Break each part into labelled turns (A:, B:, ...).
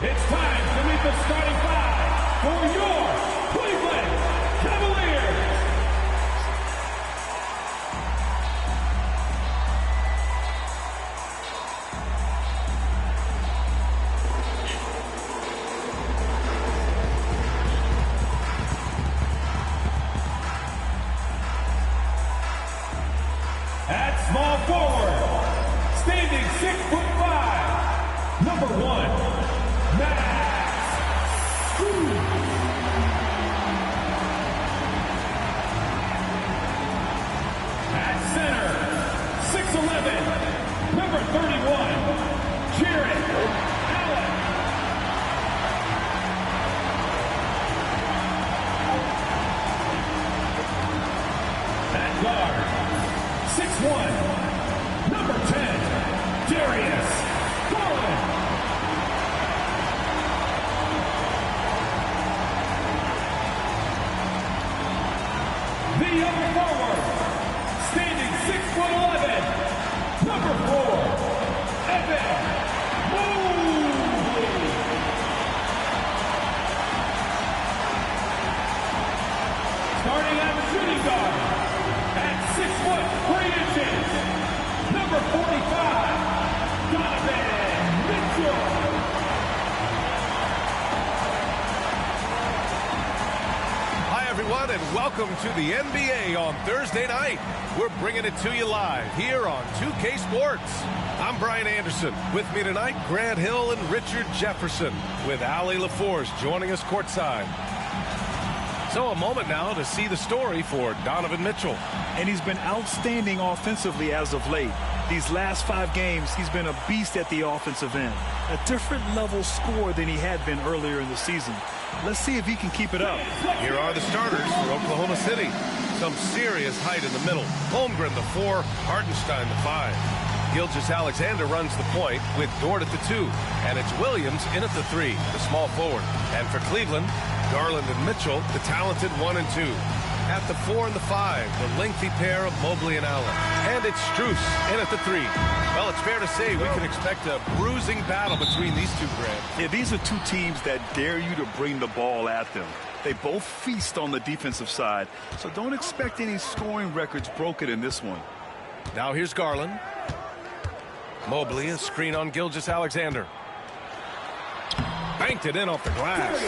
A: It's time to meet the starting five for your Cleveland Cavaliers. At small forward, standing 6'5", number 1, Max. At center, 6'11", number 31, Jared Allen. At guard, 6'1", number 10, Darius Garland. The other forward, standing 6'11", number 4, Evan Mobley. Starting at shooting guard, at 6'3", number 45, Donovan Mitchell.
B: Hi, everyone, and welcome to the NBA on Thursday night. We're bringing it to you live here on 2K Sports. I'm Brian Anderson. With me tonight, Grant Hill and Richard Jefferson, with Ali LaForce joining us courtside. So a moment now to see the story for Donovan Mitchell.
C: And he's been outstanding offensively as of late. These last 5 games, he's been a beast at the offensive end. A different level score than he had been earlier in the season. Let's see if he can keep it up.
B: Here are the starters for Oklahoma City. Some serious height in the middle. Holmgren the 4, Hartenstein the 5. Gilgeous-Alexander runs the point with Dort at the 2. And it's Williams in at the 3, the small forward. And for Cleveland, Garland and Mitchell, the talented 1 and 2. At the 4 and the 5, the lengthy pair of Mobley and Allen. And it's Strus in at the 3. Well, it's fair to say we can expect a bruising battle between these two, Grant.
C: Yeah, these are two teams that dare you to bring the ball at them. They both feast on the defensive side, so don't expect any scoring records broken in this one.
B: Now here's Garland. Mobley, a screen on Gilgeous-Alexander. Banked it in off the glass.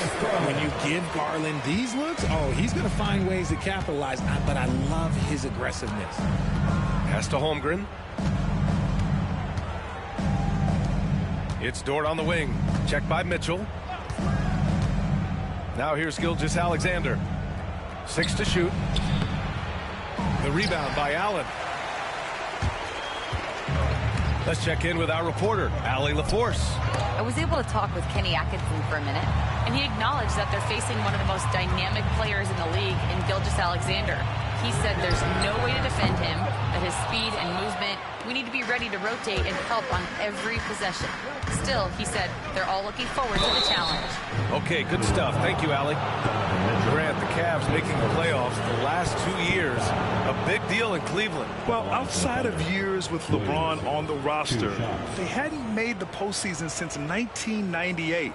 D: When you give Garland these looks, oh, he's going to find ways to capitalize. But I love his aggressiveness.
B: Pass to Holmgren. It's Dort on the wing. Checked by Mitchell. Now here's Gilgeous-Alexander. 6 to shoot. The rebound by Allen. Let's check in with our reporter, Ali LaForce.
E: I was able to talk with Kenny Atkinson for a minute, and he acknowledged that they're facing one of the most dynamic players in the league in Gilgeous-Alexander. He said there's no way to defend him, that his speed and movement, we need to be ready to rotate and help on every possession. Still, he said they're all looking forward to the challenge.
B: Okay, good stuff. Thank you, Ali. Grant, the Cavs making the playoffs the last 2 years. A big deal in Cleveland.
C: Well, outside of years with LeBron on the roster, they hadn't made the postseason since 1998.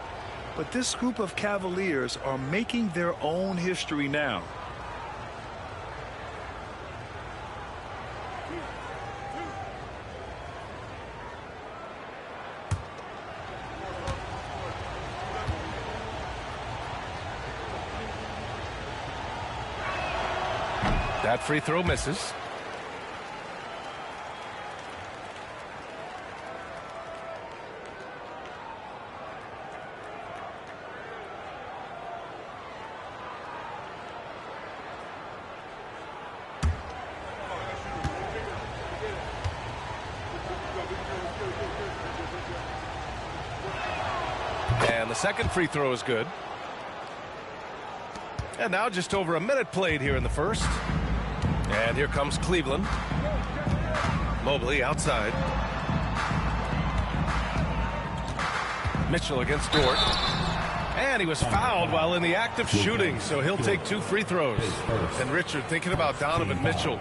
C: But this group of Cavaliers are making their own history now.
B: That free throw misses. And the second free throw is good. And now just over a minute played here in the first. And here comes Cleveland. Mobley outside. Mitchell against Dort. And he was fouled while in the act of shooting, so he'll take 2 free throws. And Richard, thinking about Donovan Mitchell,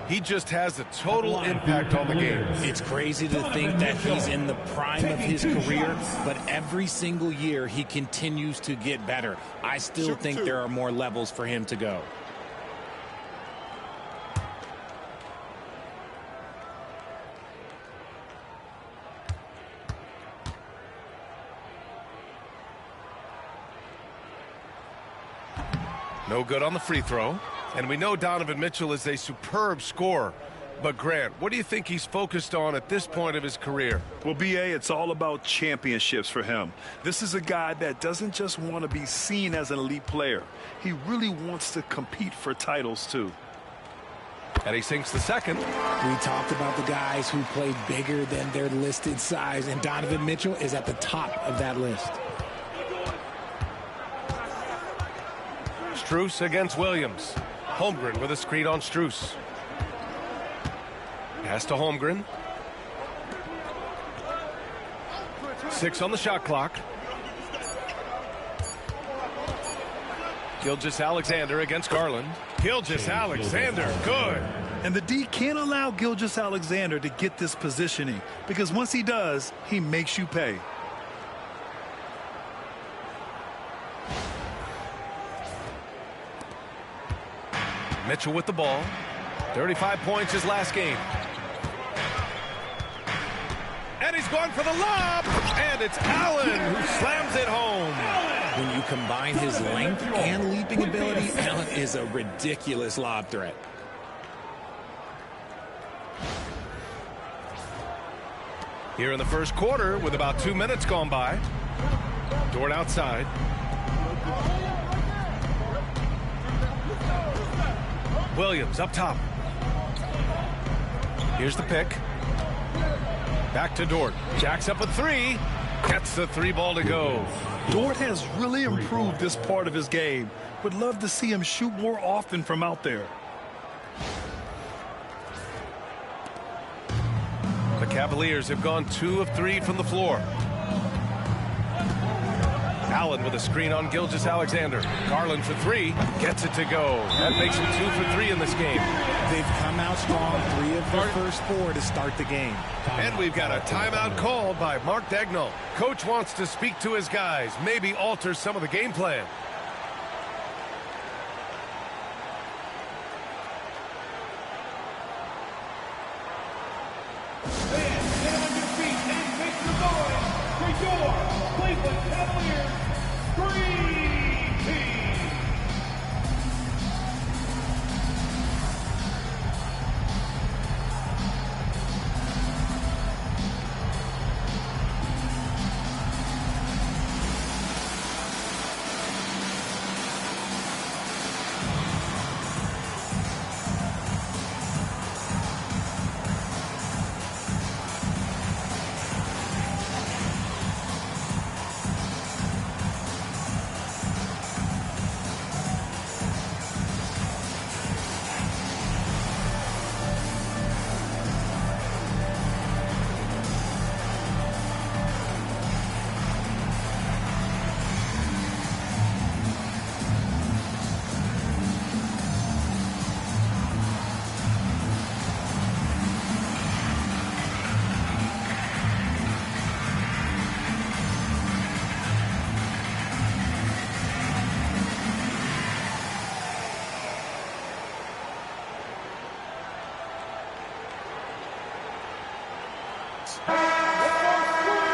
B: He just has a total impact on the game.
D: It's crazy to think that he's in the prime of his career, but every single year he continues to get better. I still think there are more levels for him to go.
B: No good on the free throw. And we know Donovan Mitchell is a superb scorer. But, Grant, what do you think he's focused on at this point of his career?
C: Well, B.A., it's all about championships for him. This is a guy that doesn't just want to be seen as an elite player. He really wants to compete for titles, too.
B: And he sinks the second.
D: We talked about the guys who play bigger than their listed size, and Donovan Mitchell is at the top of that list.
B: Strus against Williams. Holmgren with a screen on Strus. Pass to Holmgren. 6 on the shot clock. Gilgeous-Alexander against Garland. Gilgeous-Alexander, good.
C: And the D can't allow Gilgeous-Alexander to get this positioning, because once he does, he makes you pay.
B: Mitchell with the ball. 35 points his last game. And he's going for the lob. And it's Allen who slams it home.
D: When you combine his length and leaping ability, Allen is a ridiculous lob threat.
B: Here in the first quarter with about 2 minutes gone by. Dort outside. Williams up top. Here's the pick. Back to Dort. Jacks up a 3. Gets the 3 ball to go.
C: Dort has really improved this part of his game. Would love to see him shoot more often from out there.
B: The Cavaliers have gone 2 of 3 from the floor. Allen with a screen on Gilgeous-Alexander. Garland for 3. Gets it to go. That makes him 2 for 3 in this game.
D: They've come out strong 3 of their first 4 to start the game.
B: And we've got a timeout called by Mark Dagnall. Coach wants to speak to his guys, maybe alter some of the game plan.
A: Get on your feet and make some noise for your Cleveland Cavaliers Dream Team.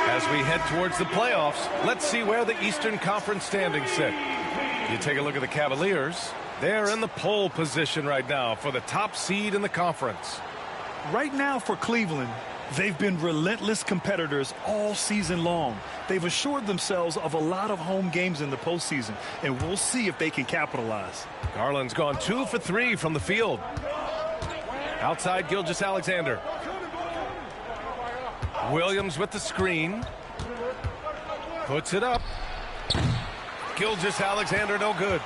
B: As we head towards the playoffs, let's see where the Eastern Conference standings sit. You take a look at the Cavaliers. They're in the pole position right now for the top seed in the conference.
C: Right now for Cleveland, they've been relentless competitors all season long. They've assured themselves of a lot of home games in the postseason, and we'll see if they can capitalize.
B: Garland's gone 2 for 3 from the field. Outside Gilgeous-Alexander. Williams with the screen. Puts it up. Gilgeous-Alexander no good.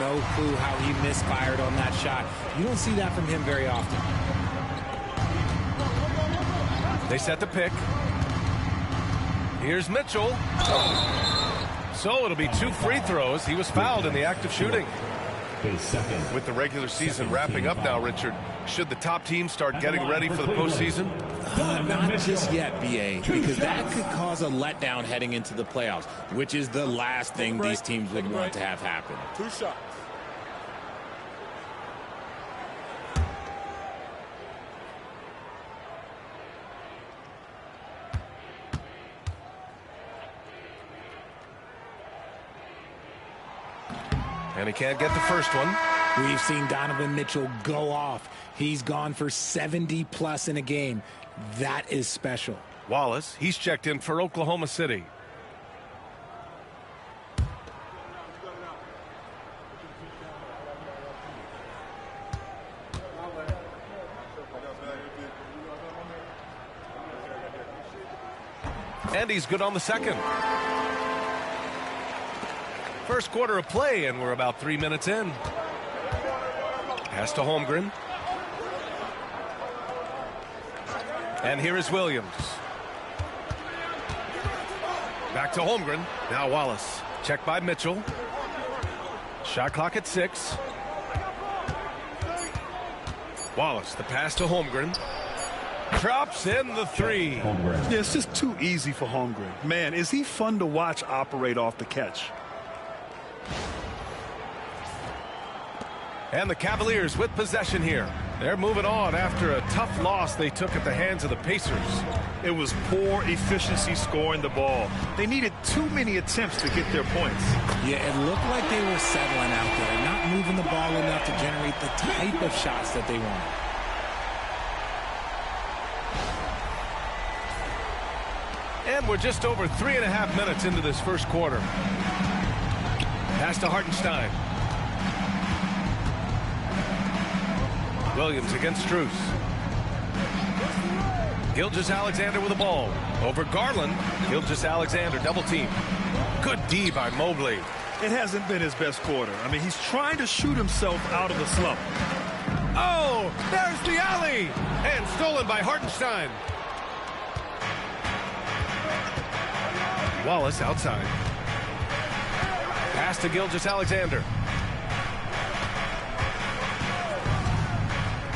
D: No clue how he misfired on that shot. You don't see that from him very often.
B: They set the pick. Here's Mitchell. So it'll be 2 free throws. He was fouled in the act of shooting. With the regular season wrapping up now, Richard, Should the top team start getting ready for the postseason?
D: Not just yet, BA, because that could cause a letdown heading into the playoffs, which is the last thing these teams would want to have happen.
F: 2 shots.
B: And he can't get the first one.
D: We've seen Donovan Mitchell go off. He's gone for 70+ in a game. That is special.
B: Wallace, he's checked in for Oklahoma City. And he's good on the second. First quarter of play, and we're about 3 minutes in. Pass to Holmgren. And here is Williams. Back to Holmgren. Now Wallace. Check by Mitchell. Shot clock at 6. Wallace, the pass to Holmgren. Drops in the 3.
C: Yeah, it's just too easy for Holmgren. Man, is he fun to watch operate off the catch.
B: And the Cavaliers with possession here. They're moving on after a tough loss they took at the hands of the Pacers.
C: It was poor efficiency scoring the ball. They needed too many attempts to get their points.
D: Yeah, it looked like they were settling out there, not moving the ball enough to generate the type of shots that they wanted.
B: And we're just over 3.5 minutes into this first quarter. Pass to Hartenstein. Williams against Strus. Gilgeous-Alexander with the ball. Over Garland. Gilgeous-Alexander double team. Good D by Mobley.
C: It hasn't been his best quarter. I mean, he's trying to shoot himself out of the slump.
B: Oh, there's the alley. And stolen by Hartenstein. Wallace outside. Pass to Gilgeous-Alexander.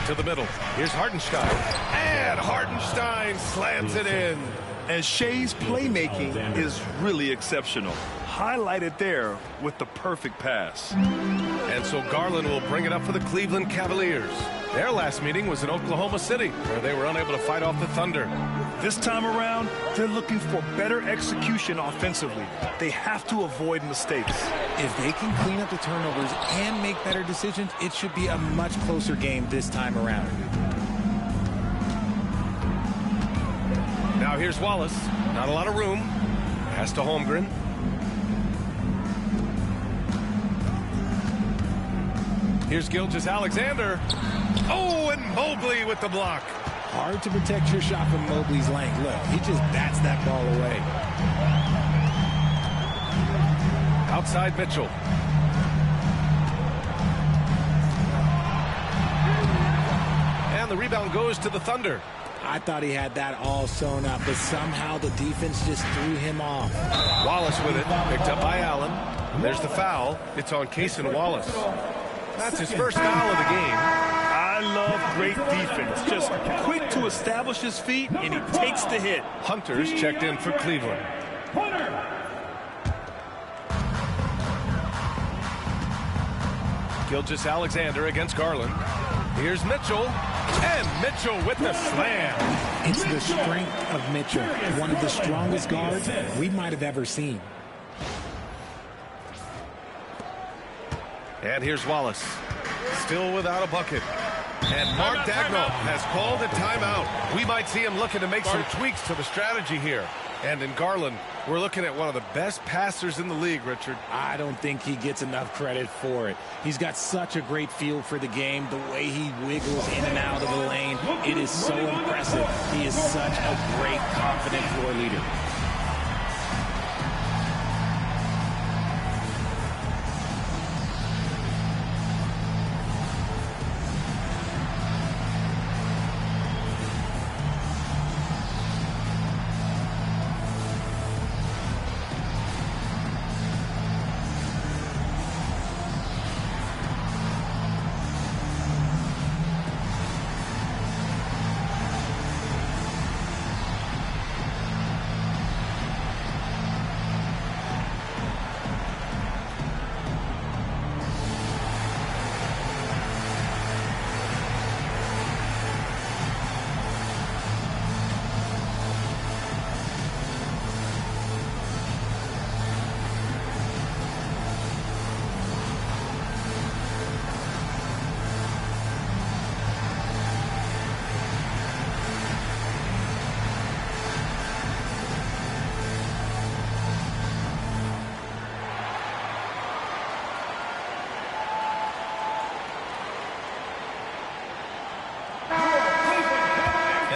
B: To the middle. Here's Hartenstein. And Hartenstein slams it in.
C: And Shea's playmaking is really exceptional. Highlighted there with the perfect pass.
B: And so Garland will bring it up for the Cleveland Cavaliers. Their last meeting was in Oklahoma City, where they were unable to fight off the Thunder.
C: This time around, they're looking for better execution offensively. They have to avoid mistakes.
D: If they can clean up the turnovers and make better decisions, it should be a much closer game this time around.
B: Now here's Wallace. Not a lot of room. Pass to Holmgren. Here's Gilgeous-Alexander. Oh, and Mobley with the block.
D: Hard to protect your shot from Mobley's length. Look, he just bats that ball away.
B: Outside Mitchell. And the rebound goes to the Thunder.
D: I thought he had that all sewn up, but somehow the defense just threw him off.
B: Wallace with it. Picked up by Allen. There's the foul. It's on Cason Wallace. That's his first foul of the game.
C: I love great defense. Just quick to establish his feet, and he takes the hit.
B: Hunter's checked in for Cleveland. Gilgeous-Alexander against Garland. Here's Mitchell. And Mitchell with the slam.
D: It's the strength of Mitchell, one of the strongest guards we might have ever seen.
B: And here's Wallace. Still without a bucket. And Mark Dagnall has called a timeout. We might see him looking to make some tweaks to the strategy here. And in Garland, we're looking at one of the best passers in the league, Richard.
D: I don't think he gets enough credit for it. He's got such a great feel for the game, the way he wiggles in and out of the lane. It is so impressive. He is such a great, confident floor leader.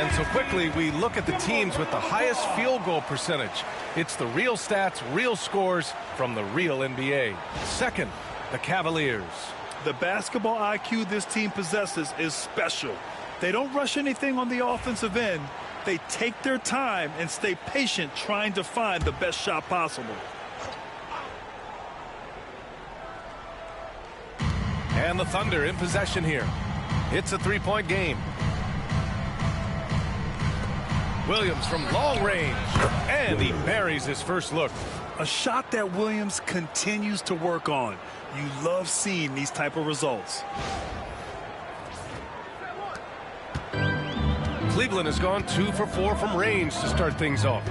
B: And so quickly, we look at the teams with the highest field goal percentage. It's the real stats, real scores from the real NBA. Second, the Cavaliers.
C: The basketball IQ this team possesses is special. They don't rush anything on the offensive end. They take their time and stay patient trying to find the best shot possible.
B: And the Thunder in possession here. It's a three-point game. Williams from long range, and he buries his first look.
C: A shot that Williams continues to work on. You love seeing these type of results.
B: Cleveland has gone 2 for 4 from range to start things off.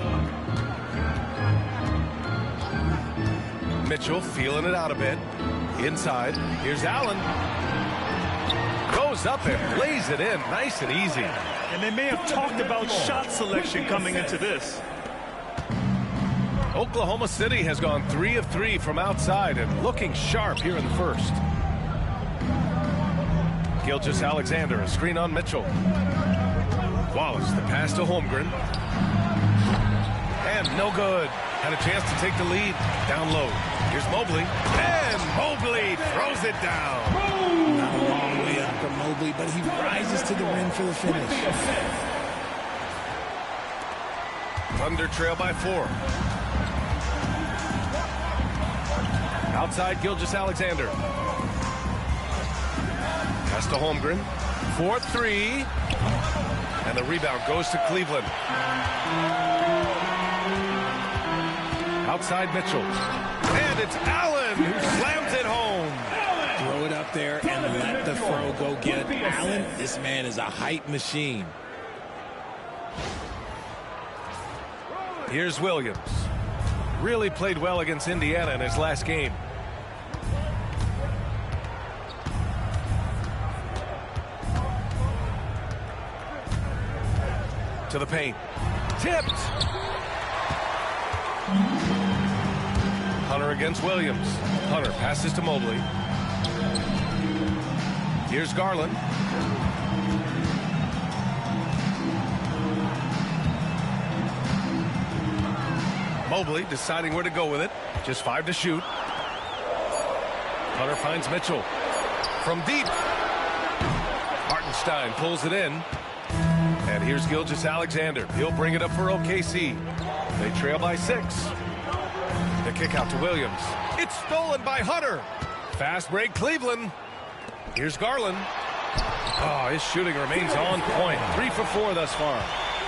B: Mitchell feeling it out a bit. Inside, here's Allen. Goes up and lays it in, nice and easy.
C: And they may have talked about shot selection coming into this.
B: Oklahoma City has gone 3 of 3 from outside and looking sharp here in the first. Gilgeous-Alexander, a screen on Mitchell. Wallace, the pass to Holmgren. And no good. Had a chance to take the lead. Down low. Here's Mobley. And Mobley throws it down.
D: Not a long way up from Mobley, but he rises to the rim for the finish.
B: Thunder trail by 4. Outside Gilgeous-Alexander. Pass to Holmgren. 4-3. And the rebound goes to Cleveland. Outside Mitchell. And it's Allen who slams it home.
D: Throw it up there and let the throw go get it. Allen, this man is a height machine.
B: Here's Williams. Really played well against Indiana in his last game. To the paint. Tipped. Hunter against Williams. Hunter passes to Mobley. Here's Garland. Mobley deciding where to go with it. Just 5 to shoot. Hunter finds Mitchell. From deep. Hartenstein pulls it in. And here's Gilgeous-Alexander. He'll bring it up for OKC. They trail by 6. The kick out to Williams. It's stolen by Hunter. Fast break Cleveland. Here's Garland. Oh, his shooting remains on point. 3 for 4 thus far.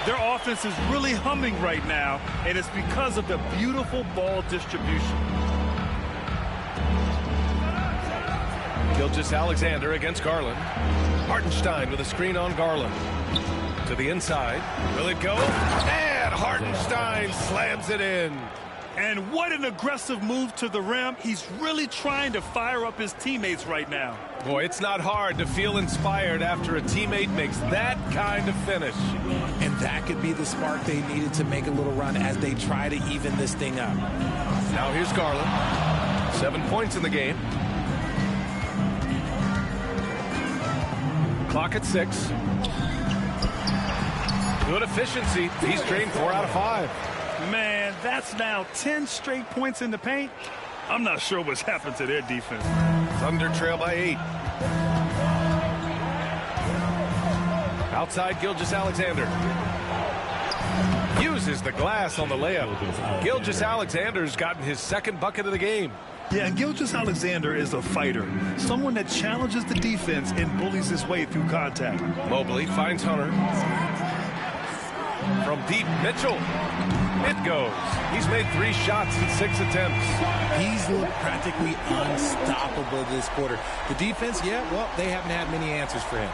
C: Their offense is really humming right now, and it's because of the beautiful ball distribution.
B: Gilgeous-Alexander against Garland. Hartenstein with a screen on Garland. To the inside. Will it go? And Hartenstein slams it in.
C: And what an aggressive move to the rim. He's really trying to fire up his teammates right now.
B: Boy, it's not hard to feel inspired after a teammate makes that kind of finish.
D: And that could be the spark they needed to make a little run as they try to even this thing up.
B: Now here's Garland. 7 points in the game. Clock at 6. Good efficiency. He's drained 4 out of 5.
C: Man, that's now 10 straight points in the paint. I'm not sure what's happened to their defense.
B: Thunder trail by 8. Outside Gilgeous-Alexander. Uses the glass on the layup. Gilgeous-Alexander's gotten his second bucket of the game.
C: Yeah, and Gilgeous-Alexander is a fighter. Someone that challenges the defense and bullies his way through contact.
B: Mobley finds Hunter. From deep, Mitchell. It goes. He's made 3 shots in 6 attempts.
D: He's looked practically unstoppable this quarter. The defense, yeah, well, they haven't had many answers for him.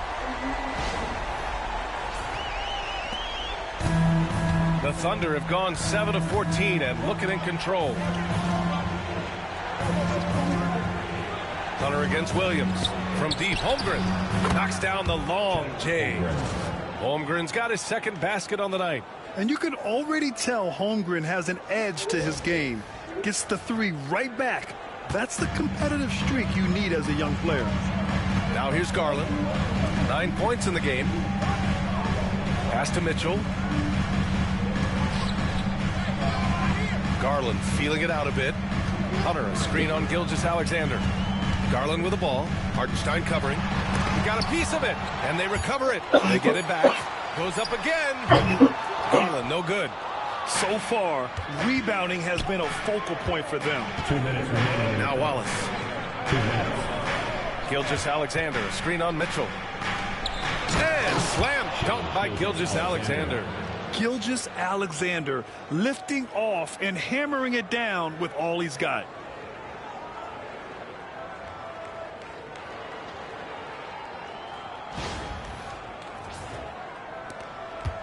B: The Thunder have gone 7 of 14 and looking in control. Hunter against Williams. From deep, Holmgren knocks down the long J. Holmgren's got his second basket on the night.
C: And you can already tell Holmgren has an edge to his game. Gets the 3 right back. That's the competitive streak you need as a young player.
B: Now here's Garland. 9 points in the game. Pass to Mitchell. Garland feeling it out a bit. Hunter, a screen on Gilgeous-Alexander. Garland with the ball. Hartenstein covering. He got a piece of it, and they recover it. They get it back. Goes up again. Garland, no good.
C: So far, rebounding has been a focal point for them.
A: 2 minutes remaining.
B: Now Wallace.
A: 2 minutes.
B: Gilgeous-Alexander, a screen on Mitchell. And slam dunk by Gilgeous-Alexander.
C: Gilgeous-Alexander lifting off and hammering it down with all he's got.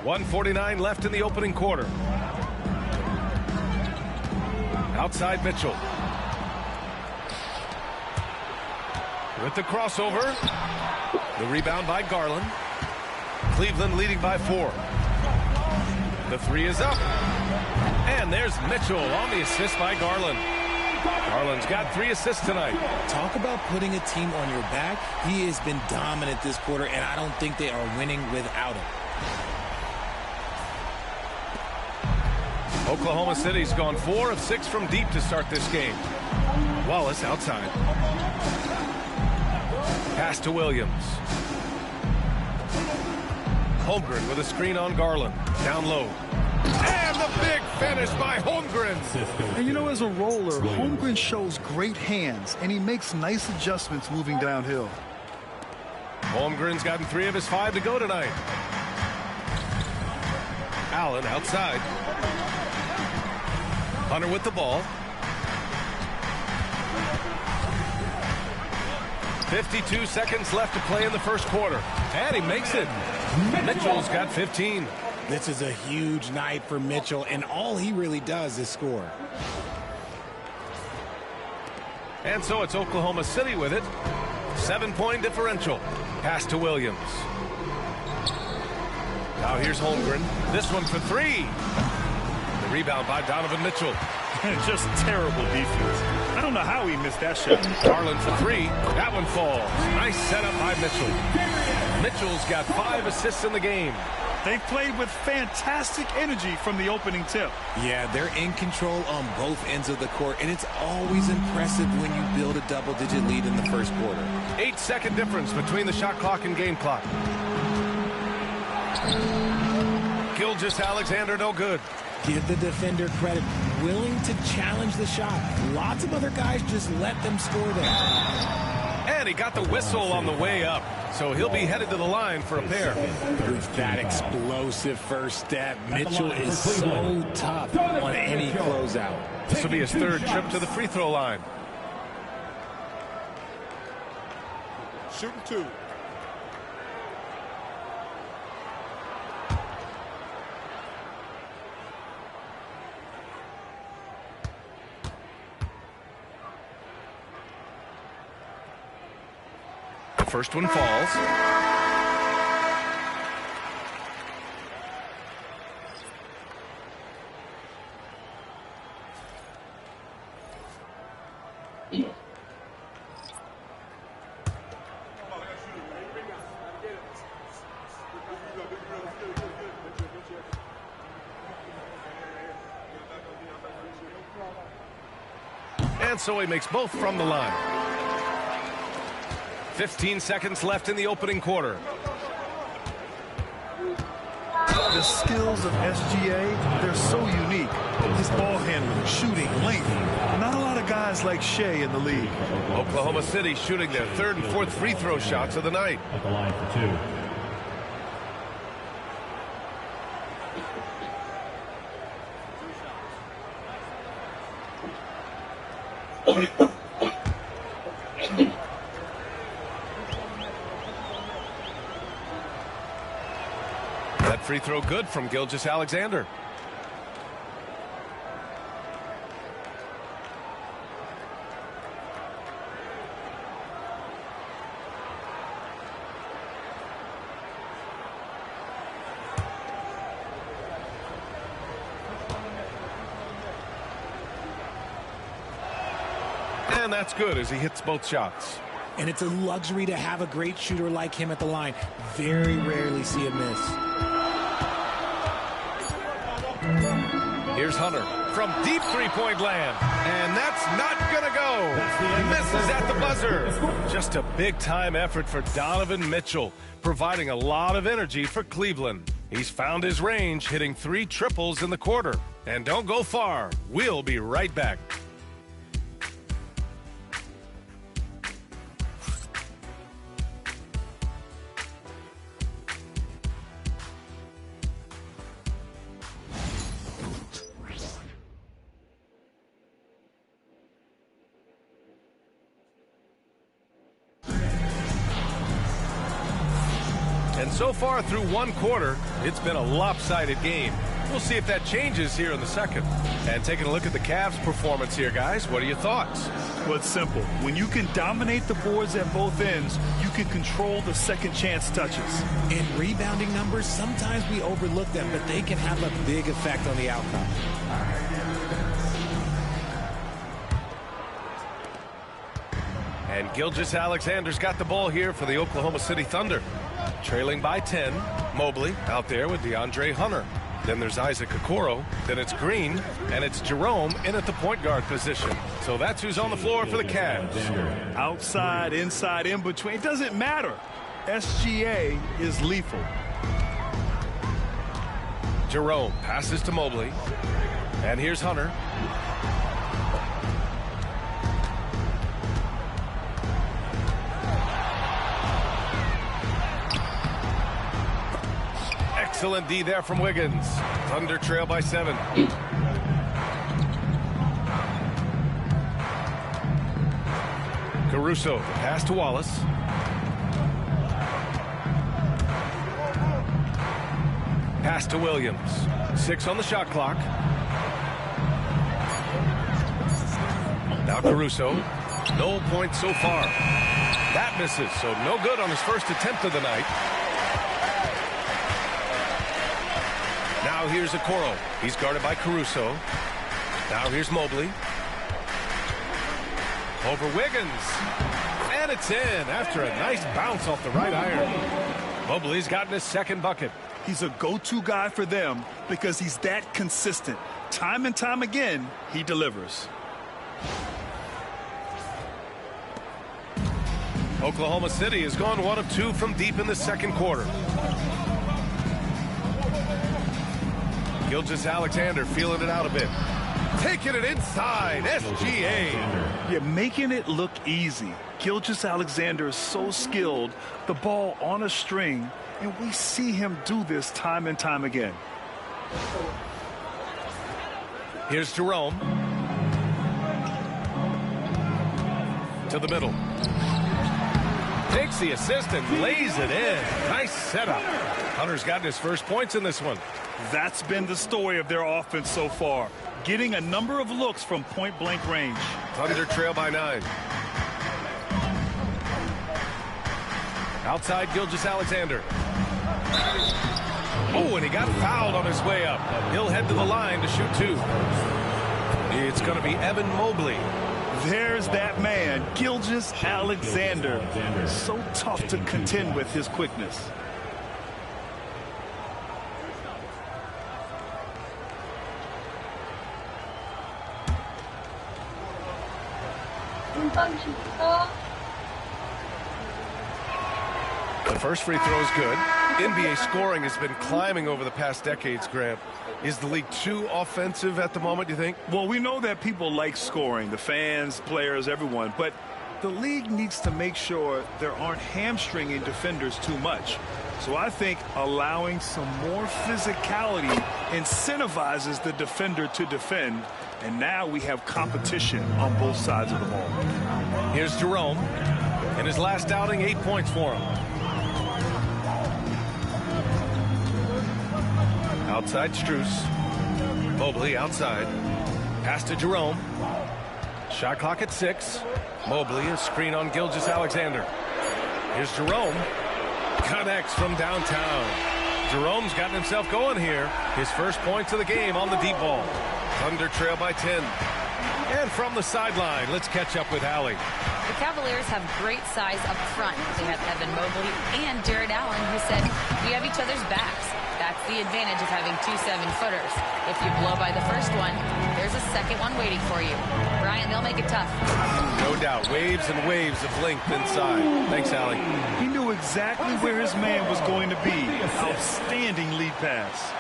B: .149 left in the opening quarter. Outside Mitchell. With the crossover. The rebound by Garland. Cleveland leading by 4. The 3 is up. And there's Mitchell on the assist by Garland. Garland's got 3 assists tonight.
D: Talk about putting a team on your back. He has been dominant this quarter, and I don't think they are winning without him.
B: Oklahoma City's gone 4 of 6 from deep to start this game. Wallace outside. Pass to Williams. Holmgren with a screen on Garland. Down low. And the big finish by Holmgren.
C: And you know, as a roller, Holmgren shows great hands, and he makes nice adjustments moving downhill.
B: Holmgren's gotten 3 of his 5 to go tonight. Allen outside. Hunter with the ball. 52 seconds left to play in the first quarter. And he makes it. Mitchell's got 15.
D: This is a huge night for Mitchell, and all he really does is score.
B: And so it's Oklahoma City with it. 7-point differential. Pass to Williams. Now here's Holmgren. This one for 3. The rebound by Donovan Mitchell.
C: Just terrible defense. I don't know how he missed that shot.
B: Garland for 3. That one falls. Nice setup by Mitchell. Mitchell's got 5 assists in the game.
C: They've played with fantastic energy from the opening tip.
D: Yeah, they're in control on both ends of the court, and it's always impressive when you build a double-digit lead in the first quarter.
B: 8-second difference between the shot clock and game clock. Gilgeous-Alexander no good.
D: Give the defender credit. Willing to challenge the shot. Lots of other guys just let them score there.
B: And he got the whistle on the way up. So he'll be headed to the line for a pair.
D: With that explosive first step, Mitchell is so tough on any closeout.
B: This will be his 3rd trip to the free throw line.
F: Shooting 2.
B: The first one falls. And so he makes both from the line. 15 seconds left in the opening quarter.
C: The skills of SGA, they're so unique. His ball handling, shooting, length. Not a lot of guys like Shea in the league.
B: Oklahoma City shooting their 3rd and 4th free throw shots of the night.
A: At the line for 2.
B: That free throw good from Gilgeous-Alexander. And that's good as he hits both shots.
D: And it's a luxury to have a great shooter like him at the line. Very rarely see a miss.
B: Here's Hunter from deep three-point land. And that's not going to go. He misses at the buzzer. Just a big-time effort for Donovan Mitchell, providing a lot of energy for Cleveland. He's found his range, hitting 3 triples in the quarter. And don't go far. We'll be right back. And so far through one quarter, it's been a lopsided game. We'll see if that changes here in the second. And taking a look at the Cavs' performance here, guys, what are your thoughts?
C: Well, it's simple. When you can dominate the boards at both ends, you can control the second chance touches.
D: In rebounding numbers, sometimes we overlook them, but they can have a big effect on the outcome.
B: And Gilgeous-Alexander's got the ball here for the Oklahoma City Thunder. Trailing by 10, Mobley out there with DeAndre Hunter. Then there's Isaac Okoro, then it's Green, and it's Jerome in at the point guard position. So that's who's on the floor for the Cavs.
C: Outside, inside, in between, it doesn't matter. SGA is lethal.
B: Jerome passes to Mobley, and here's Hunter. Excellent D there from Wiggins. Thunder trail by 7. Caruso, the pass to Wallace. Pass to Williams. 6 on the shot clock. Now Caruso. No points so far. That misses, so no good on his first attempt of the night. Now here's Okoro. He's guarded by Caruso. Now here's Mobley. Over Wiggins. And it's in after a nice bounce off the right iron. Mobley's gotten his second bucket.
C: He's a go-to guy for them because he's that consistent. Time and time again, he delivers.
B: Oklahoma City has gone 1 of 2 from deep in the second quarter. Gilgeous-Alexander feeling it out a bit. Taking it inside, SGA.
C: You're making it look easy. Gilgeous-Alexander is so skilled, the ball on a string, and we see him do this time and time again.
B: Here's Jerome. To the middle. Takes the assist and lays it in. Nice setup. Hunter's gotten his first points in this one.
C: That's been the story of their offense so far. Getting a number of looks from point-blank range.
B: Thunder trail by 9. Outside Gilgeous-Alexander. Oh, and he got fouled on his way up. He'll head to the line to shoot 2. It's going to be Evan Mobley.
C: There's that man, Gilgeous-Alexander. So tough to contend with his quickness.
B: The first free throw is good. NBA scoring has been climbing over the past decades, Grant. Is the league too offensive at the moment, do you think?
C: Well, we know that people like scoring, the fans, players, everyone, but the league needs to make sure there aren't hamstringing defenders too much. So I think allowing some more physicality incentivizes the defender to defend, and now we have competition on both sides of the ball.
B: Here's Jerome. In his last outing, 8 points for him. Outside Strus. Mobley outside. Pass to Jerome. Shot clock at 6. Mobley, a screen on Gilgeous-Alexander. Here's Jerome. Connects from downtown. Jerome's gotten himself going here. His first points of the game on the deep ball. Thunder trail by 10. And from the sideline, let's catch up with Allie.
E: The Cavaliers have great size up front. They have Evan Mobley and Jared Allen, who said, we have each other's backs. That's That's the advantage of having two 7-footers. If you blow by the first one, there's a second one waiting for you. Brian, they'll make it tough.
B: No doubt. Waves and waves of length inside. Thanks, Allie.
C: He knew exactly where his man was going to be. Outstanding lead pass.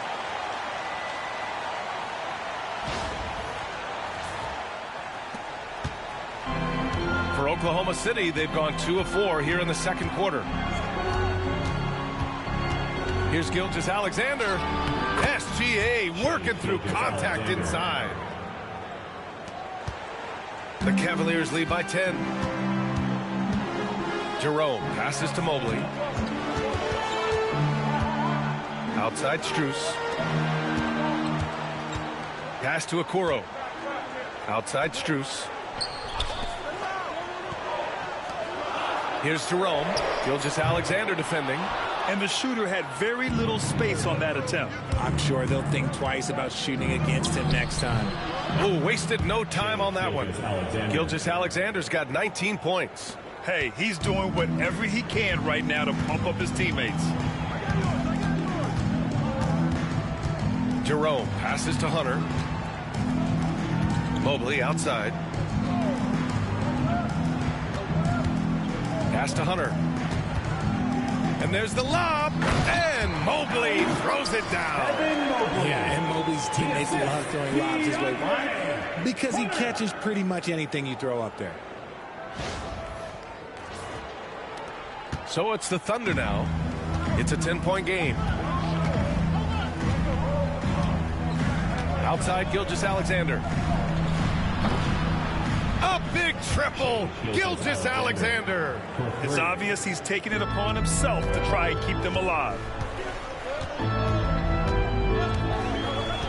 B: For Oklahoma City, they've gone 2 of 4 here in the second quarter. Here's Gilgeous-Alexander. SGA working through contact inside. The Cavaliers lead by 10. Jerome passes to Mobley. Outside Strus. Pass to Okoro. Outside Strus. Here's Jerome. Gilgeous-Alexander defending.
C: And the shooter had very little space on that attempt.
D: I'm sure they'll think twice about shooting against him next time.
B: Oh, wasted no time on that one. Gilgeous-Alexander's got 19 points.
C: Hey, he's doing whatever he can right now to pump up his teammates.
B: Jerome passes to Hunter. Mobley outside. Pass to Hunter. And there's the lob. And Mobley throws it down.
D: Yeah, and Mobley's teammates love throwing lobs his way. Why? Because he catches pretty much anything you throw up there.
B: So it's the Thunder now. It's a 10-point game. Outside Gilgeous-Alexander. A big triple. Gilgeous-Alexander.
C: It's obvious he's taking it upon himself to try and keep them alive.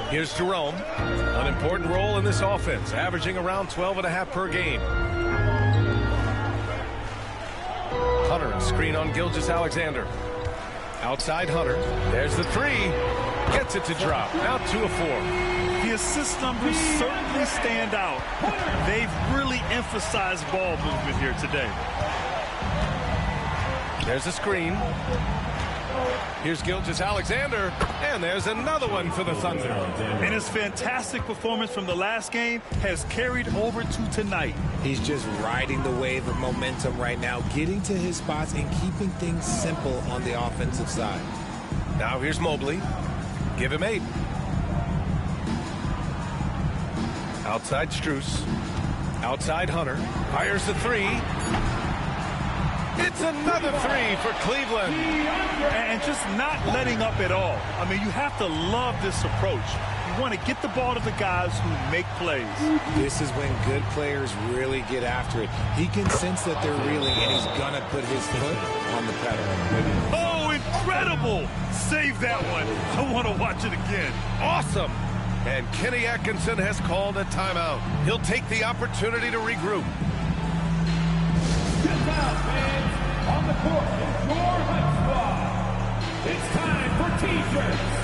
B: Here's Jerome. An important role in this offense, averaging around 12.5 per game. Hunter, a screen on Gilgeous-Alexander. Outside Hunter. There's the three. Gets it to drop. Now 2 of 4.
C: The assist numbers certainly stand out. They've really emphasized ball movement here today.
B: There's a screen. Here's Gilgeous-Alexander, and there's another one for the Thunder.
C: And his fantastic performance from the last game has carried over to tonight.
D: He's just riding the wave of momentum right now, getting to his spots and keeping things simple on the offensive side.
B: Now here's Mobley. Give him 8. Outside Strus. Outside Hunter. Fires the 3. It's another 3 for Cleveland.
C: And just not letting up at all. I mean, you have to love this approach. You want to get the ball to the guys who make plays.
D: This is when good players really get after it. He can sense that they're reeling, and he's going to put his foot on the pedal.
C: Oh, incredible. Save that one. I want to watch it again.
B: Awesome. And Kenny Atkinson has called a timeout. He'll take the opportunity to regroup.
A: Step out, fans. On the court, your Hunt Squad. It's time for T-shirts.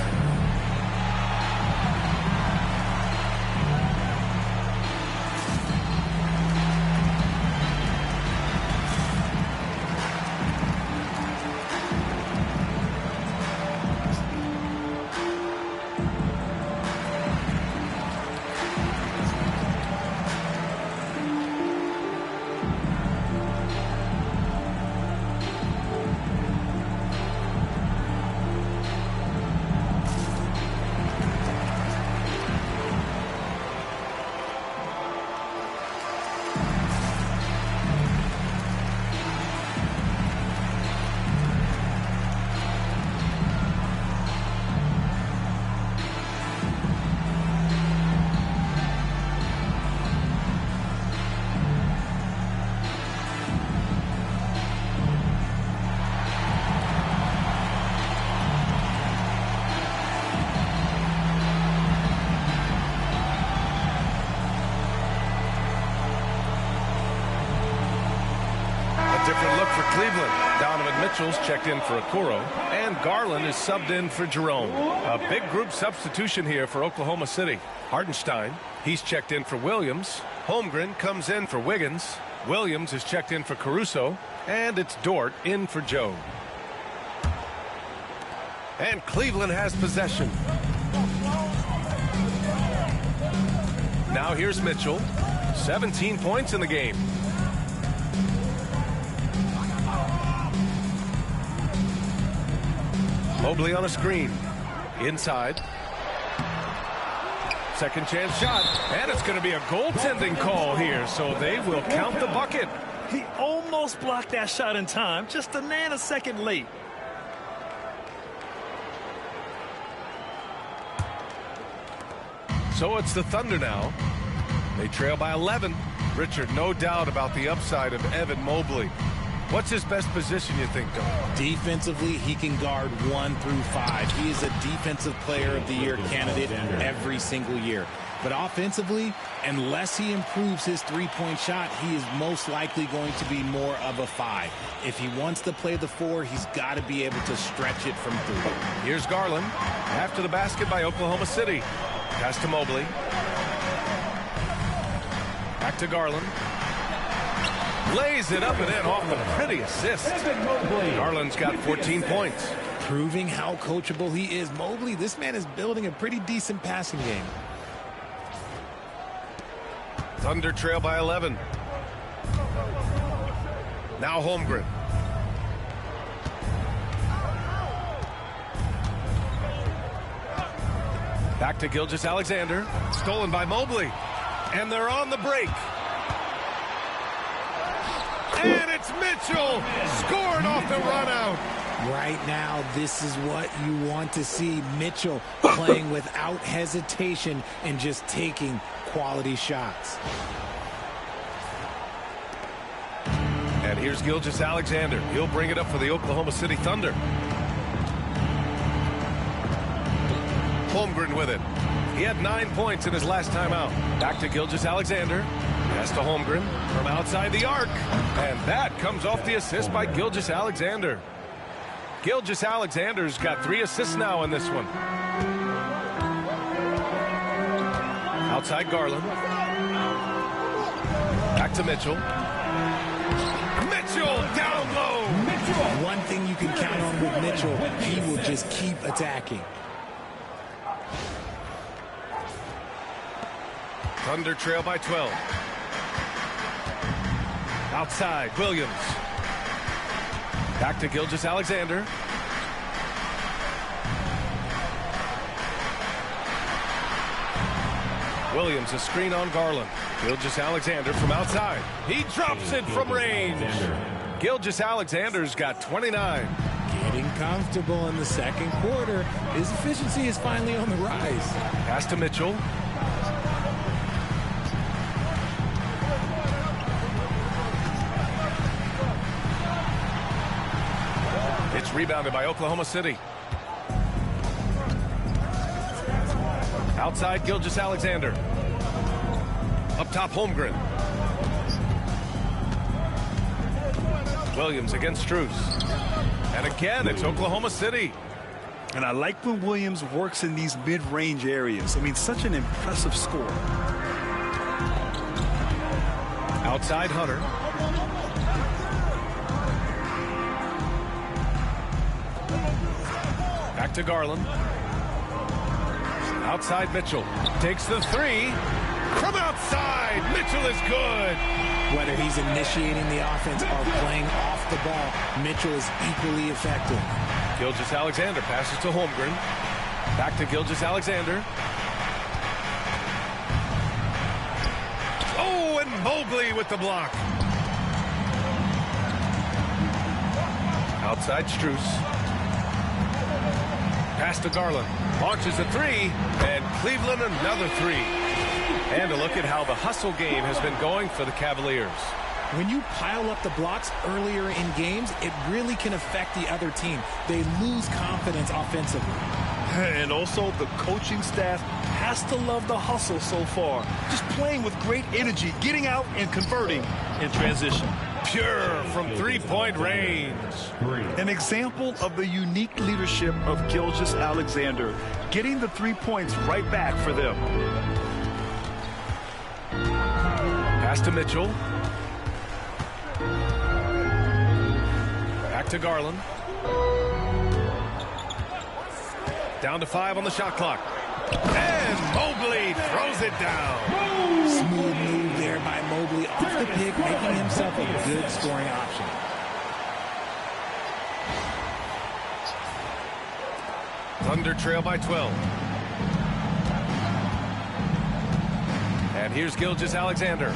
B: Different look for Cleveland. Donovan Mitchell's checked in for Okoro, and Garland is subbed in for Jerome. A big group substitution here for Oklahoma City. Hartenstein, he's checked in for Williams. Holmgren comes in for Wiggins. Williams is checked in for Caruso, and it's Dort in for Joe. And Cleveland has possession. Now here's Mitchell. 17 points in the game. Mobley on a screen. Inside. Second chance shot. And it's going to be a goaltending call here, so they will count the bucket.
C: He almost blocked that shot in time, just a nanosecond late.
B: So it's the Thunder now. They trail by 11. Richard, no doubt about the upside of Evan Mobley. What's his best position, you think, Don?
D: Defensively, he can guard 1 through 5. He is a Defensive Player of the Year candidate every single year. But offensively, unless he improves his three-point shot, he is most likely going to be more of a 5. If he wants to play the 4, he's got to be able to stretch it from 3.
B: Here's Garland. After the basket by Oklahoma City. Pass to Mobley. Back to Garland. Lays it up and in off the pretty assist. Garland's got 14 points.
D: Proving how coachable he is. Mobley, this man is building a pretty decent passing game.
B: Thunder trail by 11. Now Holmgren. Back to Gilgeous-Alexander. Stolen by Mobley. And they're on the break. And it's Mitchell. Scored off the run out.
D: Right now, this is what you want to see. Mitchell playing without hesitation and just taking quality shots.
B: And here's Gilgeous-Alexander. He'll bring it up for the Oklahoma City Thunder. Holmgren with it. He had 9 points in his last time out. Back to Gilgeous-Alexander. Pass to Holmgren from outside the arc. And that comes off the assist by Gilgeous-Alexander. Gilgeous-Alexander's got 3 assists now in this one. Outside Garland. Back to Mitchell. Mitchell down low.
D: One thing you can count on with Mitchell, he will just keep attacking.
B: Thunder trail by 12. Outside, Williams. Back to Gilgeous-Alexander. Williams, a screen on Garland. Gilgeous-Alexander from outside. He drops it from range. Gilgeous-Alexander's got 29.
D: Getting comfortable in the second quarter. His efficiency is finally on the rise.
B: Pass to Mitchell. It's rebounded by Oklahoma City. Outside Gilgeous-Alexander. Up top Holmgren. Williams against Strus. And again, it's Oklahoma City.
C: And I like when Williams works in these mid-range areas. I mean, such an impressive score.
B: Outside Hunter. Back to Garland. Outside Mitchell. Takes the 3. From outside, Mitchell is good.
D: Whether he's initiating the offense or playing off the ball, Mitchell is equally effective.
B: Gilgeous-Alexander passes to Holmgren. Back to Gilgeous-Alexander. Oh, and Mobley with the block. Outside Strus. Pass to Garland. Launches a 3. And Cleveland another 3. And a look at how the hustle game has been going for the Cavaliers.
D: When you pile up the blocks earlier in games, it really can affect the other team. They lose confidence offensively.
C: And also, the coaching staff has to love the hustle so far. Just playing with great energy, getting out and converting in transition.
B: Pure from three-point range.
C: An example of the unique leadership of Gilgeous-Alexander, getting the 3 points right back for them.
B: Pass to Mitchell. Back to Garland. Down to 5 on the shot clock. And Mobley throws it down.
D: Smooth move there by Mobley off the pick, making himself a good scoring option.
B: Thunder trail by 12. And here's Gilgeous-Alexander,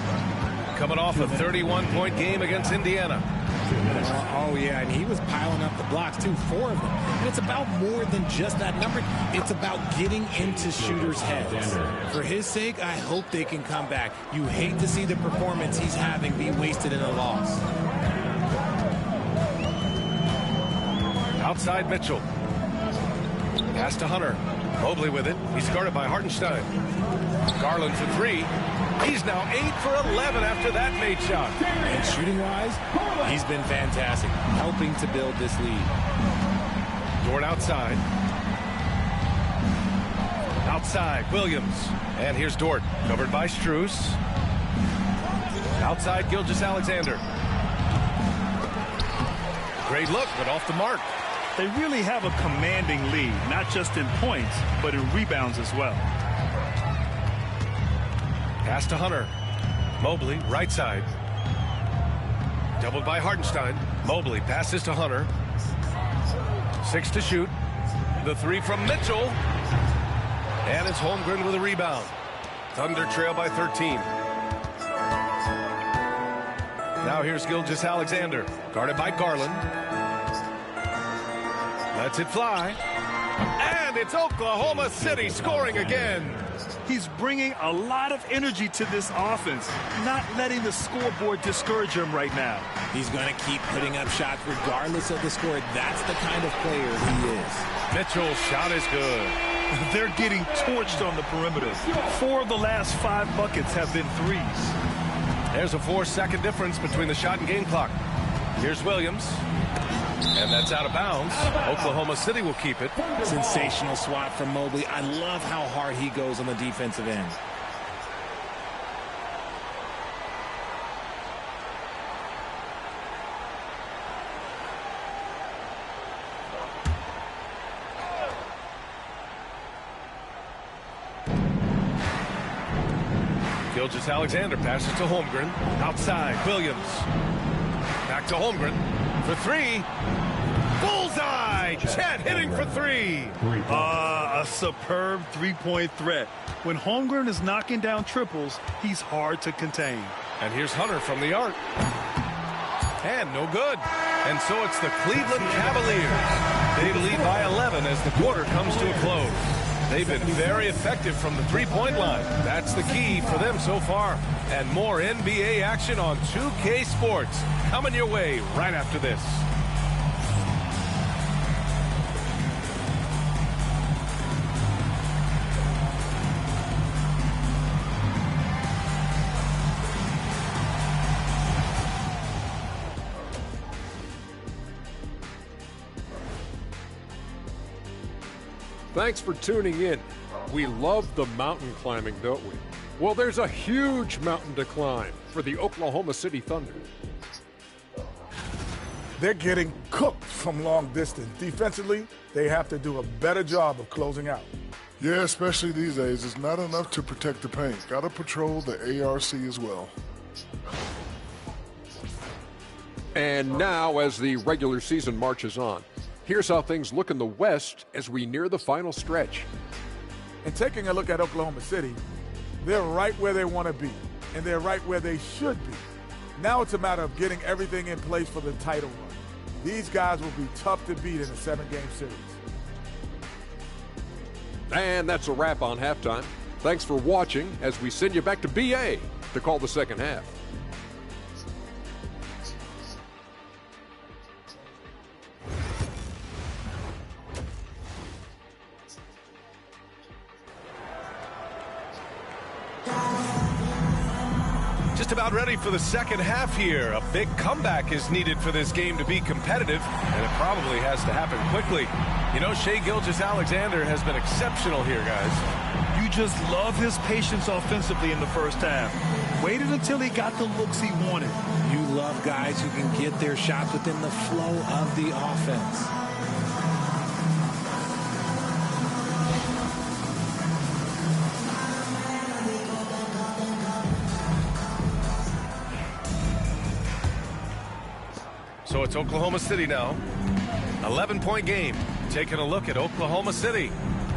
B: coming off a 31-point game against Indiana.
D: Oh, yeah, and he was piling up the blocks, too, 4 of them. And it's about more than just that number. It's about getting into shooters' heads. For his sake, I hope they can come back. You hate to see the performance he's having be wasted in a loss.
B: Outside Mitchell. Pass to Hunter. Mobley with it. He's guarded by Hartenstein. Garland for 3. He's now 8 for 11 after that made shot.
D: And shooting-wise, he's been fantastic, helping to build this lead.
B: Dort outside. Outside, Williams. And here's Dort, covered by Strus. Outside, Gilgeous-Alexander. Great look, but off the mark.
C: They really have a commanding lead, not just in points, but in rebounds as well.
B: Pass to Hunter. Mobley, right side. Doubled by Hartenstein. Mobley passes to Hunter. 6 to shoot. The 3 from Mitchell. And it's Holmgren with a rebound. Thunder trail by 13. Now here's Gilgeous-Alexander, guarded by Garland. Lets it fly. And it's Oklahoma City scoring again.
C: He's bringing a lot of energy to this offense, not letting the scoreboard discourage him right now.
D: He's going to keep putting up shots regardless of the score. That's the kind of player he is.
B: Mitchell's shot is good.
C: They're getting torched on the perimeter. 4 of the last 5 buckets have been threes.
B: There's a 4-second difference between the shot and game clock. Here's Williams. And that's out of bounds. Oklahoma City will keep it.
D: Sensational swat from Mobley. I love how hard he goes on the defensive end.
B: Gilgeous-Alexander passes to Holmgren. Outside, Williams. Back to Holmgren for 3. Bullseye! Chet hitting for 3.
C: A superb three-point threat. When Holmgren is knocking down triples, he's hard to contain.
B: And here's Hunter from the arc. And no good. And so it's the Cleveland Cavaliers. They lead by 11 as the quarter comes to a close. They've been very effective from the three-point line. That's the key for them so far. And more NBA action on 2K Sports coming your way right after this.
G: Thanks for tuning in. We love the mountain climbing, don't we? Well, there's a huge mountain to climb for the Oklahoma City Thunder.
H: They're getting cooked from long distance. Defensively, they have to do a better job of closing out.
I: Yeah, especially these days. It's not enough to protect the paint. Got to patrol the ARC as well.
G: And now, as the regular season marches on, here's how things look in the West as we near the final stretch.
H: And taking a look at Oklahoma City, they're right where they want to be, and they're right where they should be. Now it's a matter of getting everything in place for the title run. These guys will be tough to beat in a 7-game series.
G: And that's a wrap on halftime. Thanks for watching as we send you back to BA to call the second half.
B: Just about ready for the second half here. A big comeback is needed for this game to be competitive, and it probably has to happen quickly. You know, Shai Gilgeous-Alexander has been exceptional here, guys.
C: You just love his patience offensively in the first half. Waited until he got the looks he wanted.
D: You love guys who can get their shots within the flow of the offense.
B: So it's Oklahoma City now. 11-point game. Taking a look at Oklahoma City.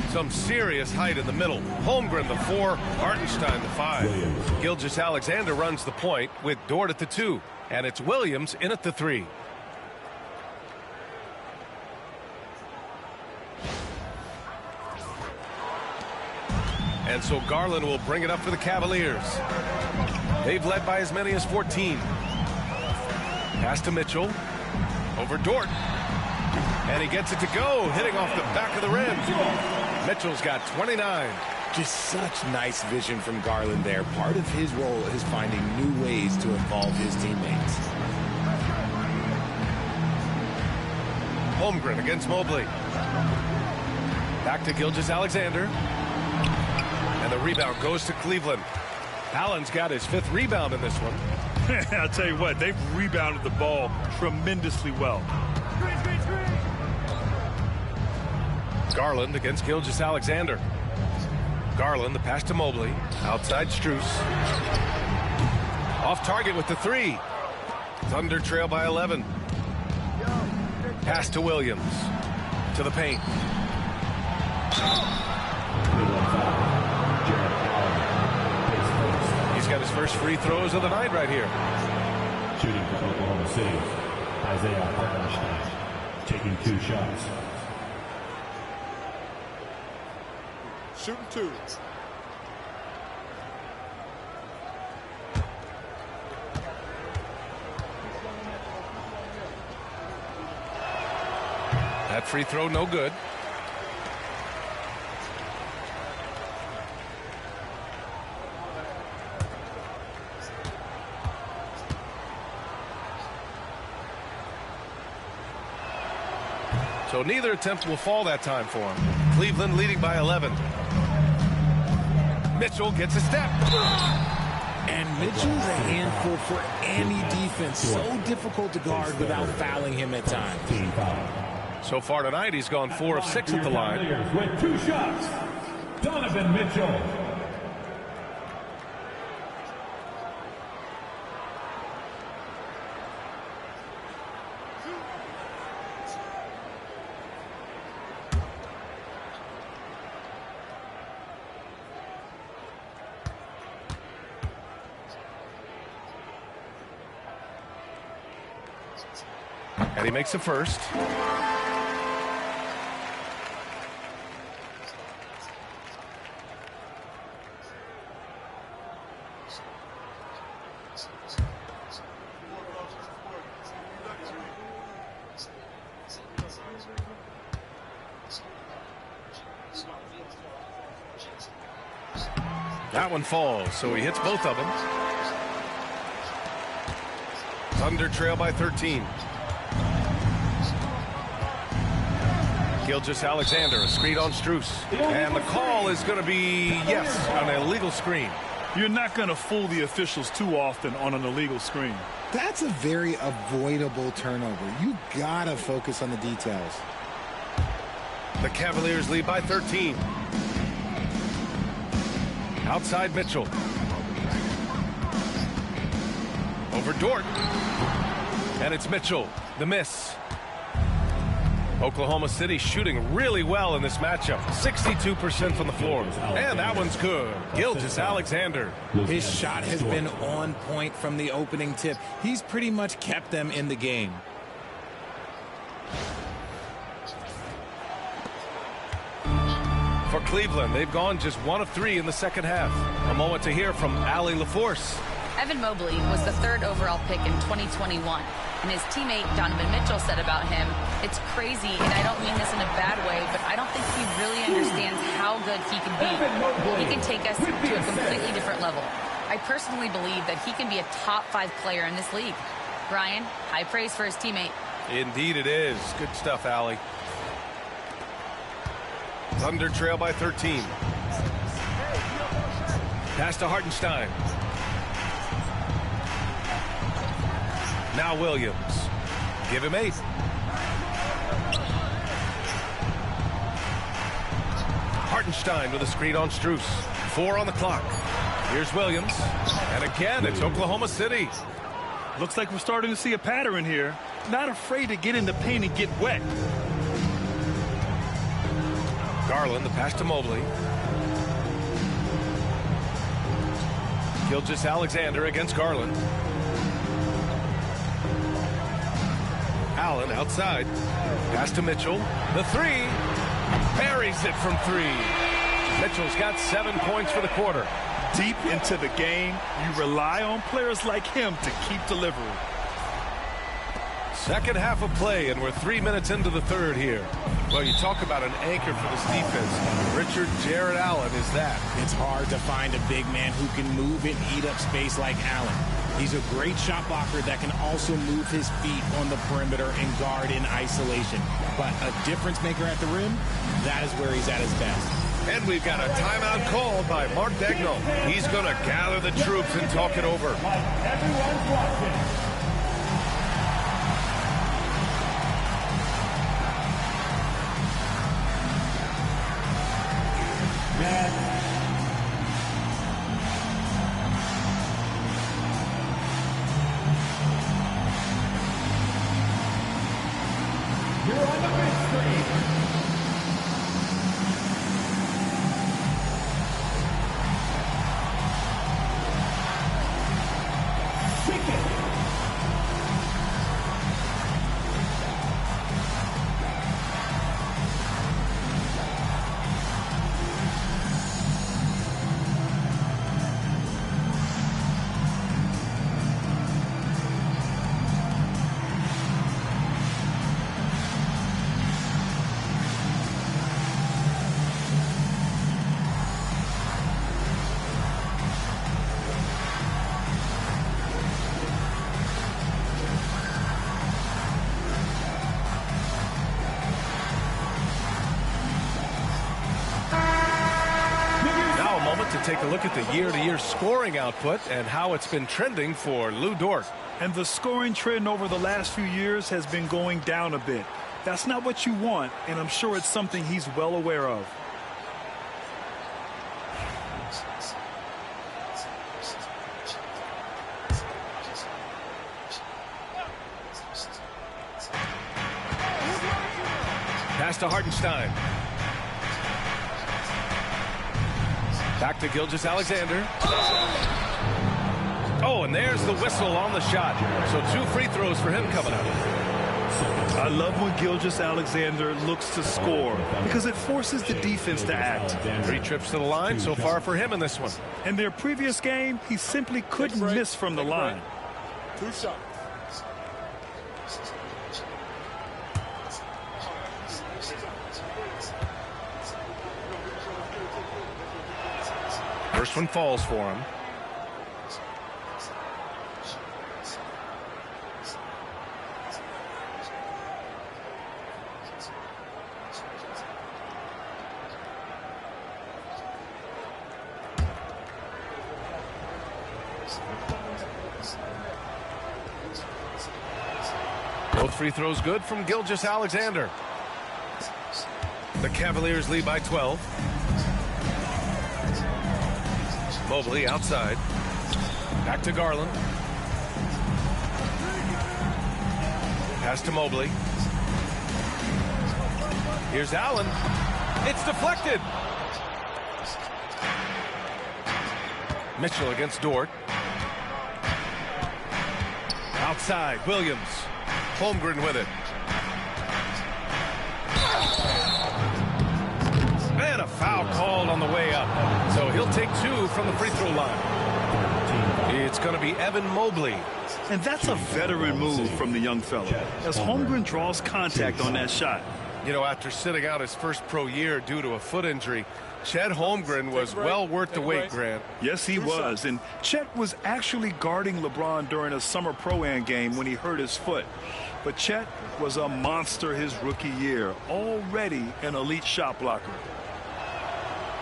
B: Some serious height in the middle. Holmgren, the 4. Hartenstein, the 5. Gilgeous-Alexander runs the point with Dort at the 2. And it's Williams in at the 3. And so Garland will bring it up for the Cavaliers. They've led by as many as 14. Pass to Mitchell. Over Dort. And he gets it to go, hitting off the back of the rim. Mitchell's got 29.
D: Just such nice vision from Garland there. Part of his role is finding new ways to involve his teammates.
B: Holmgren against Mobley. Back to Gilgeous-Alexander. And the rebound goes to Cleveland. Allen's got his 5th rebound in this one.
C: I'll tell you what, they've rebounded the ball tremendously well.
B: Garland against Gilgeous-Alexander. Garland, the pass to Mobley. Outside Strus. Off target with the 3. Thunder trail by 11. Pass to Williams. To the paint. He's got his first free throws of the night right here.
J: Shooting for Oklahoma City, Isaiah Hartenstein, taking 2 shots.
F: Shooting 2.
B: That free throw no good. So neither attempt will fall that time for him. Cleveland leading by 11. Mitchell gets a step.
D: And Mitchell's a handful for any defense. So difficult to guard without fouling him at times.
B: So far tonight, he's gone 4 of 6 at the line.
J: With 2 shots, Donovan Mitchell.
B: And he makes the first. That one falls, so he hits both of them. Thunder trail by 13. Gilgeous-Alexander, a screen on Strus. And the call is going to be, yes, an illegal screen.
C: You're not going to fool the officials too often on an illegal screen.
D: That's a very avoidable turnover. You got to focus on the details.
B: The Cavaliers lead by 13. Outside Mitchell. Over Dort. And it's Mitchell. The miss. Oklahoma City shooting really well in this matchup. 62% from the floor. And that one's good. Gilgeous-Alexander.
D: His shot has been on point from the opening tip. He's pretty much kept them in the game.
B: For Cleveland, they've gone just 1 of 3 in the second half. A moment to hear from Allie LaForce.
E: Evan Mobley was the 3rd overall pick in 2021. And his teammate Donovan Mitchell said about him, "It's crazy, and I don't mean this in a bad way, but I don't think he really understands how good he can be. He can take us to a completely different level. I personally believe that he can be a top 5 player in this league." Brian, high praise for his teammate.
B: Indeed it is. Good stuff, Allie. Thunder trail by 13. Pass to Hartenstein. Now Williams. Give him 8. Hartenstein with a screen on Strus. 4 on the clock. Here's Williams. And again, it's Oklahoma City.
C: Looks like we're starting to see a pattern here. not afraid to get in the paint and get wet.
B: Garland, the pass to Mobley. Gilgeous-Alexander against Garland. Allen outside. Pass to Mitchell. The three. Buries it from three. Mitchell's got 7 points for the quarter.
C: Deep into the game, you rely on players like him to keep delivering.
B: Second half of play, and we're 3 minutes into the third here. Well, you talk about an anchor for this defense. Richard Jarrett Allen is that.
D: It's hard to find a big man who can move and eat up space like Allen. He's a great shot blocker that can also move his feet on the perimeter and guard in isolation. But a difference maker at the rim, that is where he's at his best.
B: And we've got a timeout called by Mark Daigneault. He's going to gather the troops and talk it over.
A: Everyone's watching. You're on the big screen. Kick it.
B: To take a look at the year-to-year scoring output and how it's been trending for Lou Dort.
C: And the scoring trend over the last few years has been going down a bit. That's not what you want, and I'm sure it's something he's well aware of.
B: Pass to Hartenstein. Back to Gilgeous-Alexander. Oh, and there's the whistle on the shot. So 2 free throws for him coming up.
C: I love when Gilgeous-Alexander looks to score because it forces the defense to act.
B: 3 trips to the line so far for him in this one.
C: In their previous game, he simply couldn't miss from the line.
F: 2 shots.
B: First one falls for him. Both free throws good from Gilgeous-Alexander. The Cavaliers lead by 12. Mobley outside. Back to Garland. Pass to Mobley. Here's Allen. It's deflected. Mitchell against Dort. Outside, Williams. Holmgren with it. And a foul called on the way up. So he'll take 2 from the free throw line. It's going to be Evan Mobley.
C: And that's a veteran move from the young fella, as Holmgren draws contact on that shot.
B: You know, after sitting out his first pro year due to a foot injury, Chet Holmgren was well worth the wait, Grant.
C: Yes, he was. And Chet was actually guarding LeBron during a summer Pro-Am game when he hurt his foot. But Chet was a monster his rookie year, already an elite shot blocker.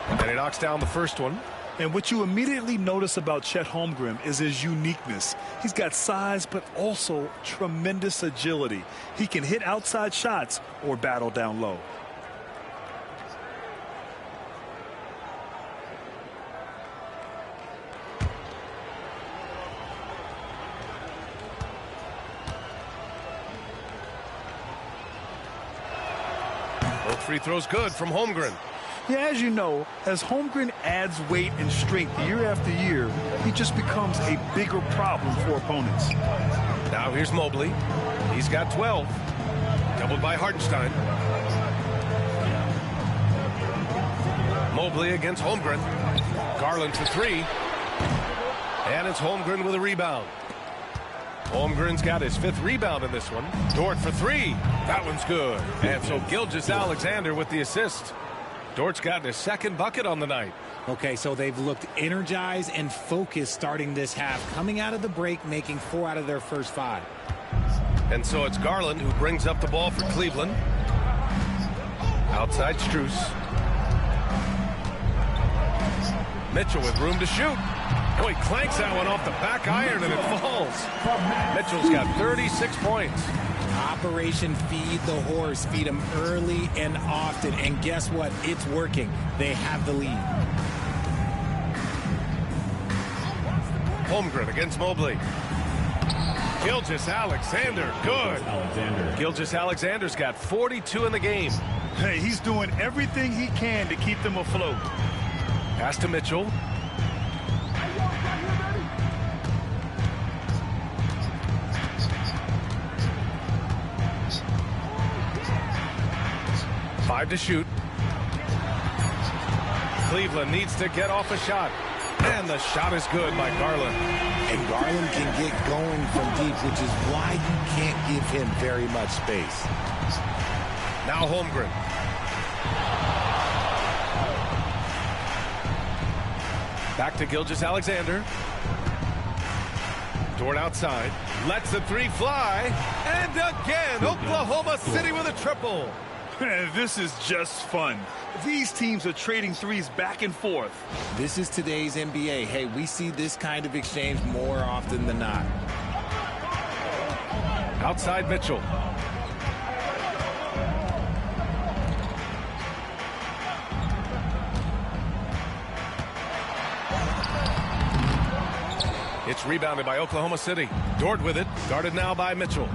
B: And he knocks down the first one.
C: And what you immediately notice about Chet Holmgren is his uniqueness. He's got size, but also tremendous agility. He can hit outside shots or battle down low.
B: free throw's good from Holmgren.
C: Yeah, as you know, as Holmgren adds weight and strength year after year, he just becomes a bigger problem for opponents.
B: Now here's Mobley. He's got 12. Doubled by Hartenstein. Mobley against Holmgren. Garland for three. And it's Holmgren with a rebound. Holmgren's got his 5th rebound in this one. Dort for three. That one's good. And so Gilgeous-Alexander with the assist. Dort's gotten his 2nd bucket on the night.
D: Okay, so they've looked energized and focused starting this half. Coming out of the break, making 4 out of their first 5.
B: And so it's Garland who brings up the ball for Cleveland. Outside Strus. Mitchell with room to shoot. Oh, he clanks that one off the back iron and it falls. Mitchell's got 36 points.
D: Operation Feed the Horse. Feed him early and often. And guess what? It's working. They have the lead.
B: Holmgren against Mobley. Gilgeous-Alexander, good. Gilgeous-Alexander's got 42 in the game.
C: Hey, he's doing everything he can to keep them afloat.
B: Pass to Mitchell. Five to shoot. Cleveland needs to get off a shot. And the shot is good by Garland.
D: And Garland can get going from deep, which is why you can't give him very much space.
B: Now Holmgren. Back to Gilgeous-Alexander. Dort outside. Lets the three fly. And again, Oklahoma City with a triple.
C: This is just fun. These teams are trading threes back and forth.
D: This is today's NBA. Hey, we see this kind of exchange more often than not.
B: Outside Mitchell. It's rebounded by Oklahoma City. Dort with it. Guarded now by Mitchell.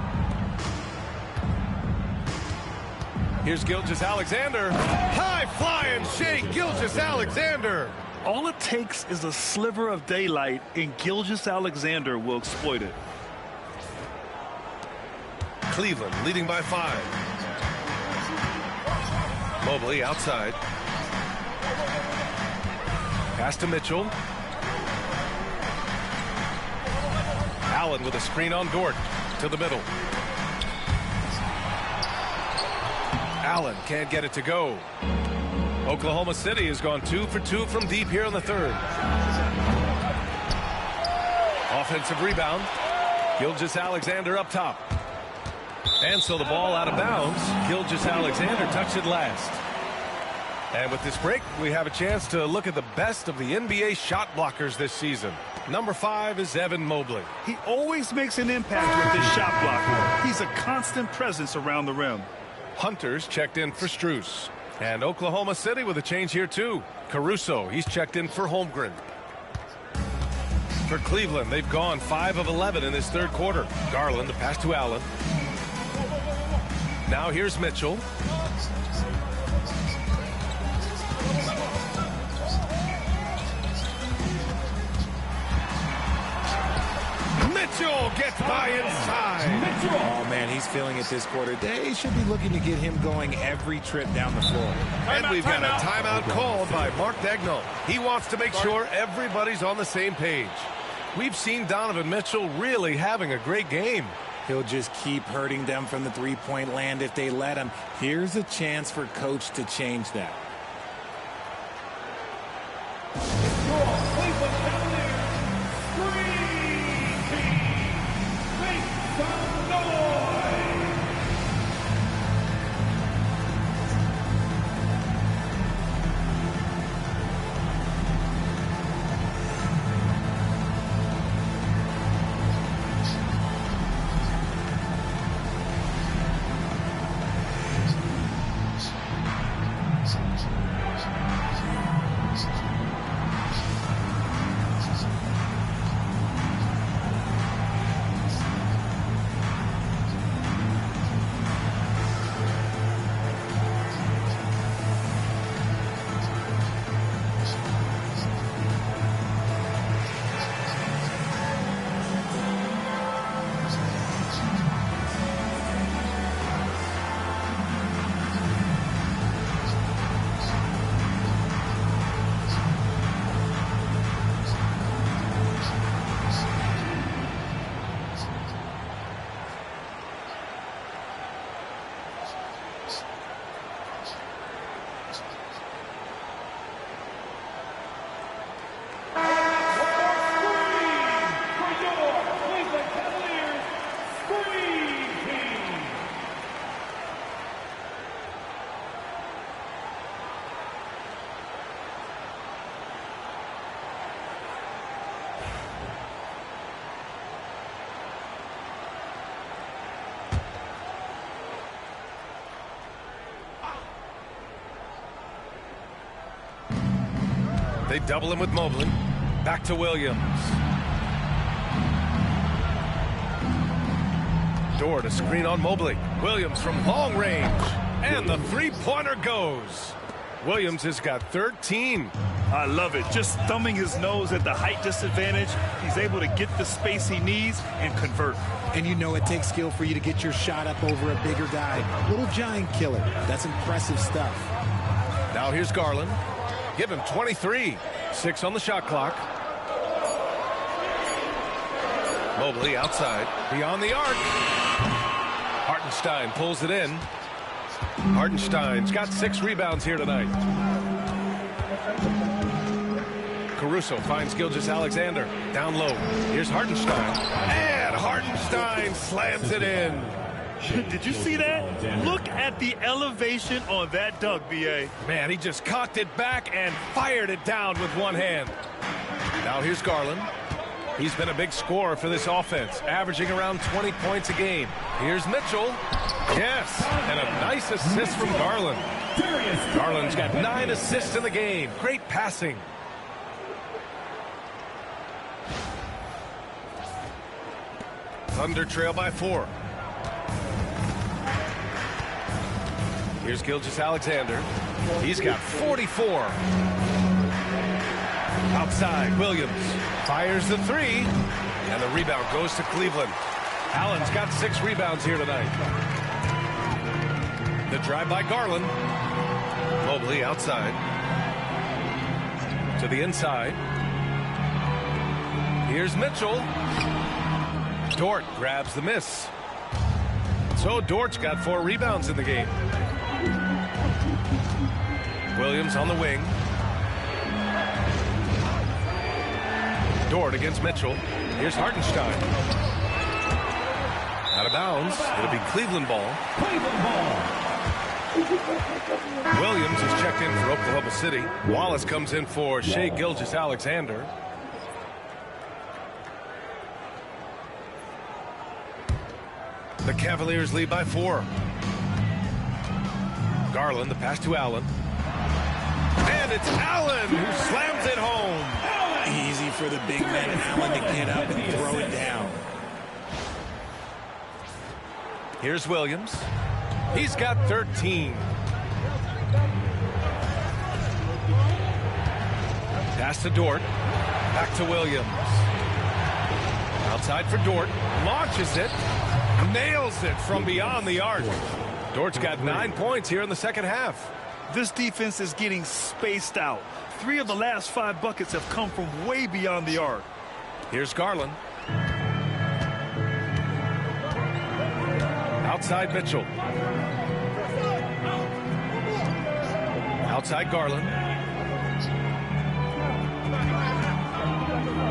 B: Here's Gilgeous-Alexander. High flying shake Gilgeous-Alexander.
C: All it takes is a sliver of daylight, and Gilgeous-Alexander will exploit it.
B: Cleveland leading by 5. Mobley outside. Pass to Mitchell. Allen with a screen on Dort to the middle. Allen can't get it to go. Oklahoma City has gone 2 for 2 from deep here in the 3rd. Offensive rebound. Gilgeous-Alexander up top. And so the ball out of bounds. Gilgeous-Alexander touched it last. And with this break, we have a chance to look at the best of the NBA shot blockers this season. Number 5 is Evan Mobley.
C: He always makes an impact with his shot blocker. He's a constant presence around the rim.
B: Hunter's checked in for Strus. And Oklahoma City with a change here too. Caruso, he's checked in for Holmgren. For Cleveland, they've gone 5 of 11 in this 3rd quarter. Garland, the pass to Allen. Now here's Mitchell. Mitchell gets by inside.
D: Oh, man, he's feeling it this quarter. They should be looking to get him going every trip down the floor.
B: And we've got a timeout called by Mark Daigneault. He wants to make sure everybody's on the same page. We've seen Donovan Mitchell really having a great game.
D: He'll just keep hurting them from the three-point land if they let him. Here's a chance for Coach to change that.
B: They double him with Mobley. Back to Williams. Dort to screen on Mobley. Williams from long range. And the three-pointer goes. Williams has got 13.
C: I love it. Just thumbing his nose at the height disadvantage. He's able to get the space he needs and convert.
D: And you know it takes skill for you to get your shot up over a bigger guy. Little giant killer. That's impressive stuff.
B: Now here's Garland. Give him 23. 6 on the shot clock. Mobley outside. Beyond the arc. Hartenstein pulls it in. Hartenstein's got 6 rebounds here tonight. Caruso finds Gilgeous-Alexander. Down low. Here's Hartenstein. And Hartenstein slams it in.
C: Did you see that? Look at the elevation on that dunk, B.A.
B: Man, he just cocked it back and fired it down with one hand. Now here's Garland. He's been a big scorer for this offense, averaging around 20 points a game. Here's Mitchell. Yes, and a nice assist from Garland. Garland's got 9 assists in the game. Great passing. Thunder trail by 4. Here's Gilgeous-Alexander. He's got 44. Outside, Williams fires the 3. And the rebound goes to Cleveland. Allen's got 6 rebounds here tonight. The drive by Garland. Mobley outside. To the inside. Here's Mitchell. Dort grabs the miss. So Dort's got 4 rebounds in the game. Williams on the wing. Dort against Mitchell. Here's Hartenstein. Out of bounds. It'll be Cleveland ball. Williams is checked in for Oklahoma City. Wallace comes in for Shai Gilgeous-Alexander. The Cavaliers lead by 4. Garland, the pass to Allen. And it's Allen who slams it home.
D: Easy for the big man Allen to get up and throw it down.
B: Here's Williams. He's got 13. Pass to Dort. Back to Williams. Outside for Dort. Launches it. Nails it from beyond the arc. Dort's got 9 points here in the second half.
C: This defense is getting spaced out. 3 of the last 5 buckets have come from way beyond the arc.
B: Here's Garland. Outside Mitchell. Outside Garland.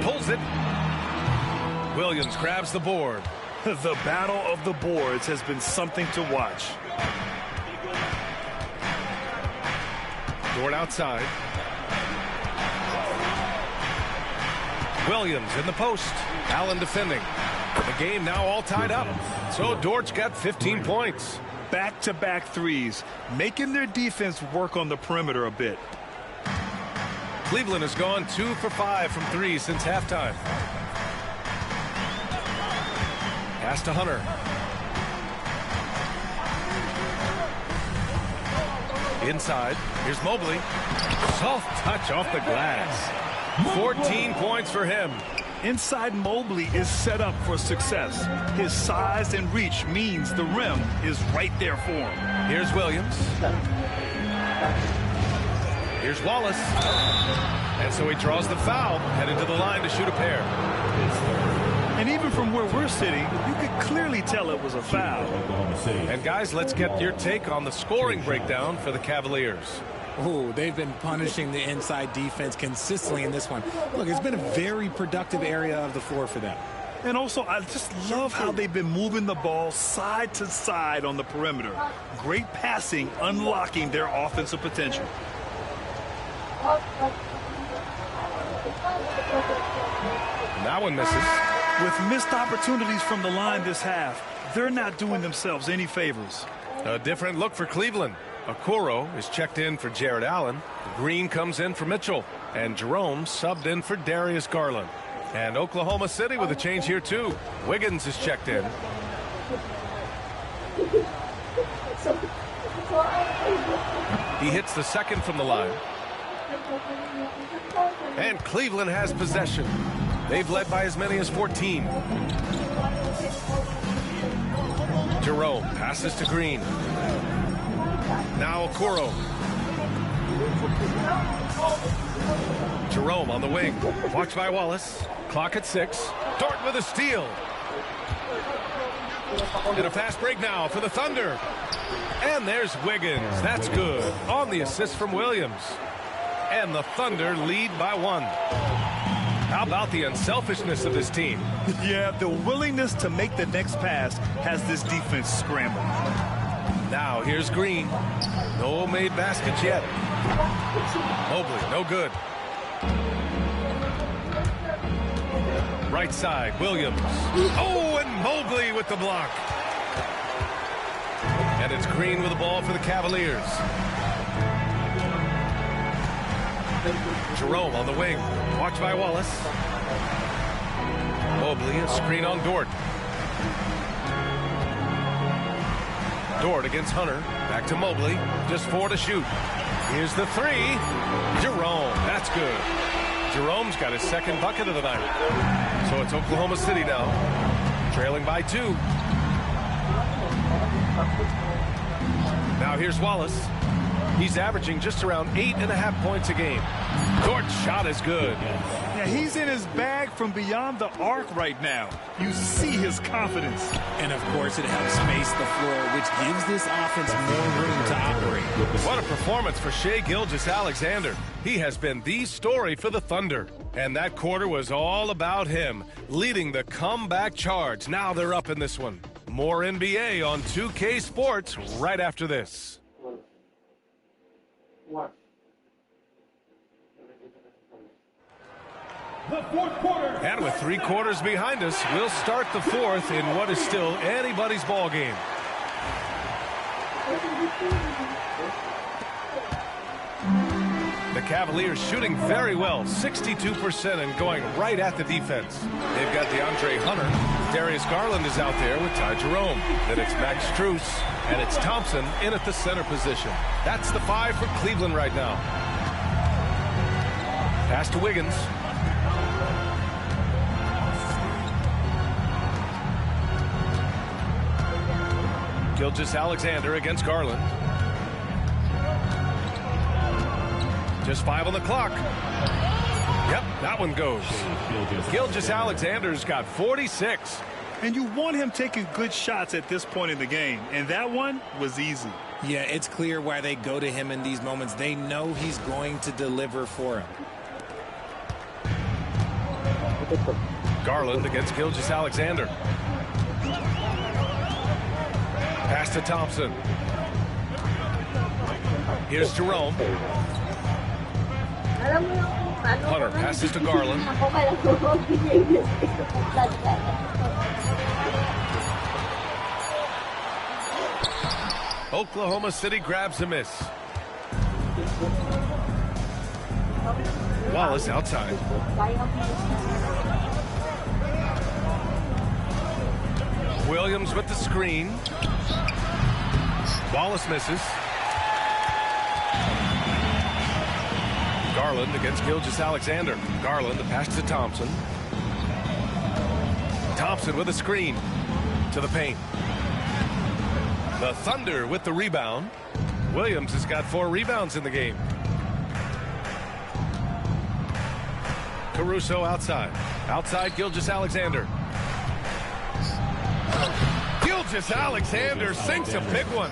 B: Pulls it. Williams grabs the board.
C: The battle of the boards has been something to watch.
B: Dort outside. Williams in the post. Allen defending. The game now all tied up. So Dort's got 15 points.
C: Back-to-back threes, making their defense work on the perimeter a bit.
B: Cleveland has gone 2 for 5 from 3 since halftime. Pass to Hunter. Inside. Here's Mobley. Soft touch off the glass. 14 points for him.
C: Inside Mobley is set up for success. His size and reach means the rim is right there for him.
B: Here's Williams. Here's Wallace. And so he draws the foul, headed to the line to shoot a pair.
C: And even from where we're sitting, you could clearly tell it was a foul.
B: And guys, let's get your take on the scoring breakdown for the Cavaliers.
D: Oh, they've been punishing the inside defense consistently in this one. Look, it's been a very productive area of the floor for them.
C: And also, I just love how they've been moving the ball side to side on the perimeter. Great passing, unlocking their offensive potential.
B: That one misses.
C: With missed opportunities from the line this half, they're not doing themselves any favors.
B: A different look for Cleveland. Okoro is checked in for Jared Allen. Green comes in for Mitchell. And Jerome subbed in for Darius Garland. And Oklahoma City with a change here too. Wiggins is checked in. He hits the second from the line. And Cleveland has possession. They've led by as many as 14. Jerome passes to Green. Now Okoro. Jerome on the wing. Watched by Wallace. Clock at 6. Dort with a steal. And a fast break now for the Thunder. And there's Wiggins. That's good. On the assist from Williams. And the Thunder lead by 1. How about the unselfishness of this team?
C: Yeah, the willingness to make the next pass has this defense scrambled.
B: Now here's Green. No made baskets yet. Mobley, no good. Right side, Williams. Oh, and Mobley with the block. And it's Green with the ball for the Cavaliers. Jerome on the wing. Watched by Wallace. Mobley, a screen on Dort. Dort against Hunter. Back to Mobley. Just 4 to shoot. Here's the 3. Jerome. That's good. Jerome's got his second bucket of the night. So it's Oklahoma City now. Trailing by 2. Now here's Wallace. He's averaging just around 8.5 points a game. Dort's shot is good.
C: Yeah, he's in his bag from beyond the arc right now. You see his confidence.
D: And, of course, it helps space the floor, which gives this offense more room to operate.
B: What a performance for Shai Gilgeous-Alexander. He has been the story for the Thunder. And that quarter was all about him, leading the comeback charge. Now they're up in this one. More NBA on 2K Sports right after this.
A: The fourth quarter.
B: And with 3 quarters behind us, we'll start the 4th in what is still anybody's ball game. The Cavaliers shooting very well, 62% and going right at the defense. They've got DeAndre Hunter. Darius Garland is out there with Ty Jerome. Then it's Max Strus, and it's Thompson in at the center position. That's the 5 for Cleveland right now. Pass to Wiggins. Gilgeous-Alexander against Garland. Just 5 on the clock. Yep, that one goes. Gilgeous-Alexander's got 46.
C: And you want him taking good shots at this point in the game. And that one was easy.
D: Yeah, it's clear why they go to him in these moments. They know he's going to deliver for him.
B: Garland against Gilgeous-Alexander. Pass to Thompson. Here's Jerome. Hunter passes to Garland. Oklahoma City grabs a miss. Wallace outside. Williams with the screen. Wallace misses. Garland against Gilgeous-Alexander. Garland, the pass to Thompson. Thompson with a screen to the paint. The Thunder with the rebound. Williams has got 4 rebounds in the game. Caruso outside. Outside Gilgeous-Alexander. Gilgeous-Alexander sinks a big one.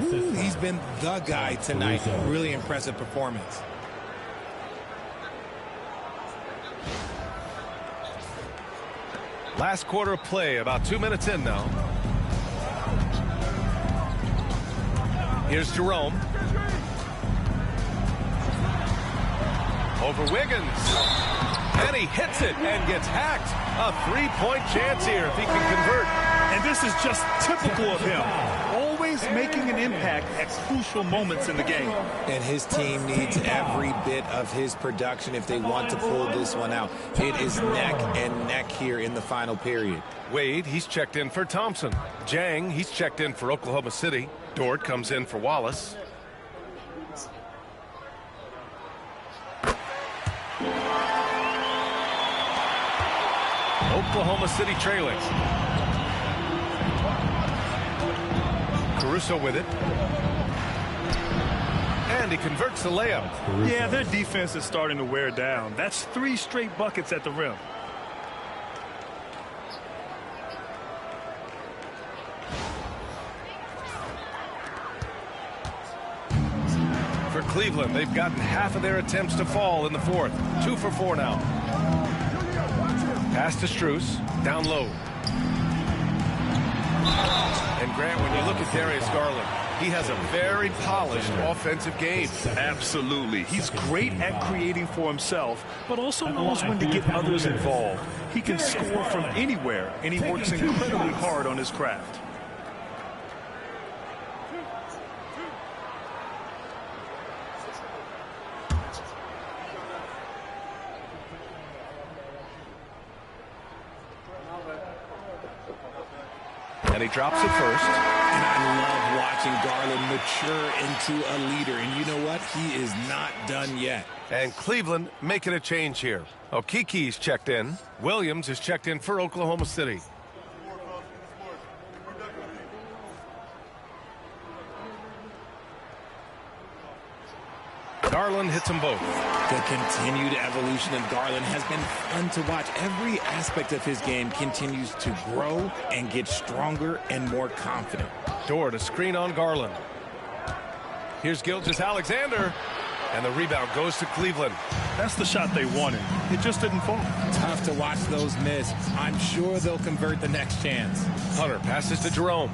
D: Ooh, he's been the guy tonight. Really impressive performance.
B: Last quarter of play, about 2 minutes in now. Here's Jerome. Over Wiggins. And he hits it and gets hacked. A 3-point chance here if he can convert.
C: And this is just typical of him. Always always making an impact at crucial moments in the game.
D: And his team needs every bit of his production if they want to pull this one out. It is neck and neck here in the final period.
B: Wade, he's checked in for Thompson. Jang, he's checked in for Oklahoma City. Dort comes in for Wallace. Oklahoma City trailing. Caruso with it. And he converts the layup.
C: Yeah, their defense is starting to wear down. That's 3 straight buckets at the rim.
B: For Cleveland, they've gotten half of their attempts to fall in the fourth. 2 for 4 now. Pass to Strus, down low. And Grant, when you look at Darius Garland, he has a very polished offensive game.
C: Absolutely. He's great at creating for himself, but also knows when to get others involved. He can score from anywhere, and he works incredibly hard on his craft.
B: And he drops it first.
D: And I love watching Garland mature into a leader. And you know what? He is not done yet.
B: And Cleveland making a change here. Okiki's checked in. Williams is checked in for Oklahoma City. Garland hits them both.
D: The continued evolution of Garland has been fun to watch. Every aspect of his game continues to grow and get stronger and more confident.
B: Dort, a screen on Garland. Here's Gilgeous-Alexander. And the rebound goes to Cleveland.
C: That's the shot they wanted. It just didn't fall.
D: Tough to watch those miss. I'm sure they'll convert the next chance.
B: Hunter passes to Jerome.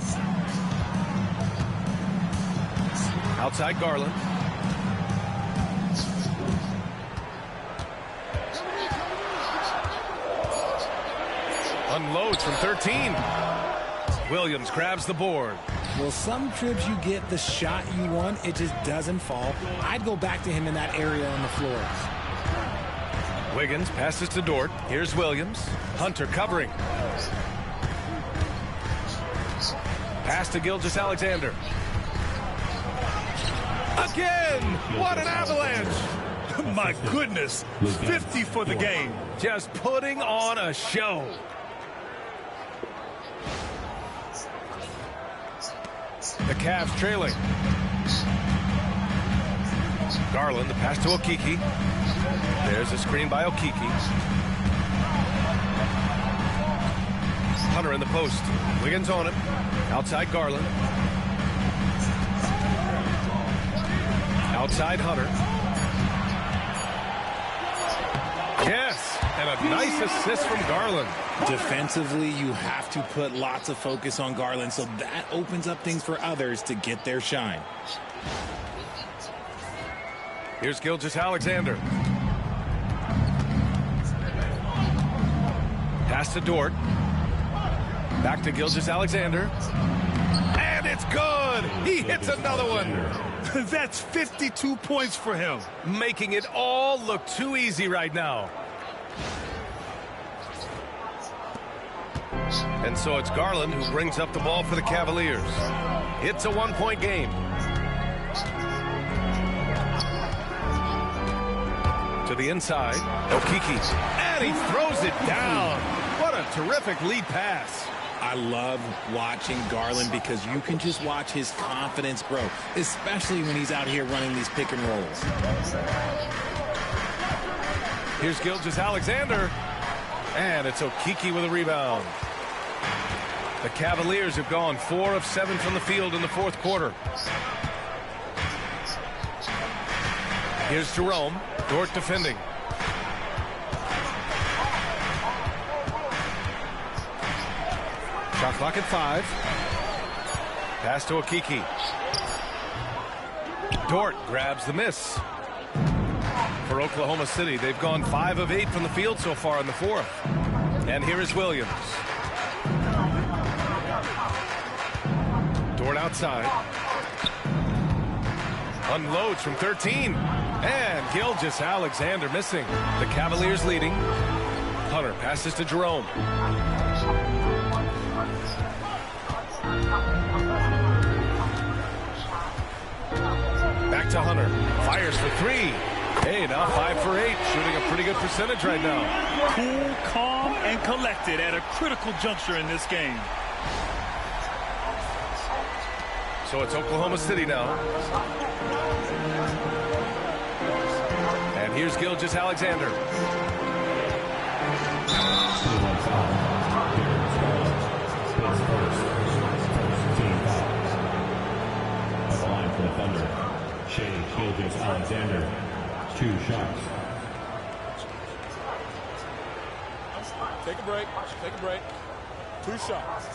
B: Outside Garland. Unloads from 13. Williams grabs the board.
D: Well, some trips you get the shot you want, it just doesn't fall. I'd go back to him in that area on the floor.
B: Wiggins passes to Dort. Here's Williams. Hunter covering. Pass to Gilgeous-Alexander. Again! What an avalanche!
C: My goodness, 50 for the game.
B: Just putting on a show. The Cavs trailing. Garland, the pass to Okiki. There's a screen by Okiki. Hunter in the post. Wiggins on him. Outside Garland. Outside Hunter. Yes, and a nice assist from Garland.
D: Defensively, you have to put lots of focus on Garland, so that opens up things for others to get their shine.
B: Here's Gilgeous-Alexander. Pass to Dort. Back to Gilgeous-Alexander. And it's good! He hits another one!
C: That's 52 points for him.
B: Making it all look too easy right now. And so it's Garland who brings up the ball for the Cavaliers. It's a one-point game. To the inside, Okiki. And he throws it down. What a terrific lead pass.
D: I love watching Garland because you can just watch his confidence grow, especially when he's out here running these pick and rolls.
B: Here's Gilgeous-Alexander. And it's Okiki with a rebound. The Cavaliers have gone 4 of 7 from the field in the fourth quarter. Here's Jerome. Dort defending. Shot clock at 5. Pass to Okiki. Dort grabs the miss. For Oklahoma City, they've gone 5 of 8 from the field so far in the fourth. And here is Williams. Dort outside. Unloads from 13. And Gilgeous-Alexander missing. The Cavaliers leading. Hunter passes to Jerome. Back to Hunter. Fires for 3. Hey, now 5 for 8. Shooting a pretty good percentage right now.
C: Cool, calm, and collected at a critical juncture in this game.
B: So it's Oklahoma City now. And here's Gilgeous-Alexander.
J: At the line for the Thunder, Shea Gilgeous-Alexander, 2 shots.
F: Take a break. Take a break. 2 shots.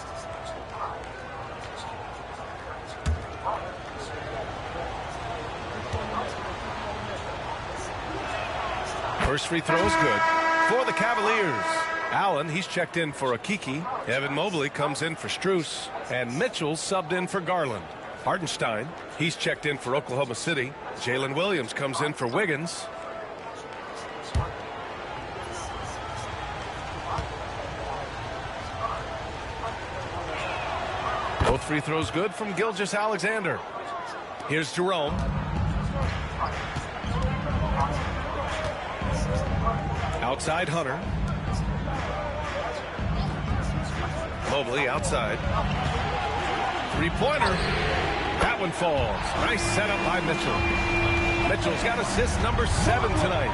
B: First free throw is good for the Cavaliers. Allen, he's checked in for Akiki. Evan Mobley comes in for Strus. And Mitchell subbed in for Garland. Hartenstein, he's checked in for Oklahoma City. Jalen Williams comes in for Wiggins. Both free throws good from Gilgeous-Alexander. Here's Jerome. Outside Hunter. Mobley outside. Three-pointer. That one falls. Nice setup by Mitchell. Mitchell's got assist number 7 tonight.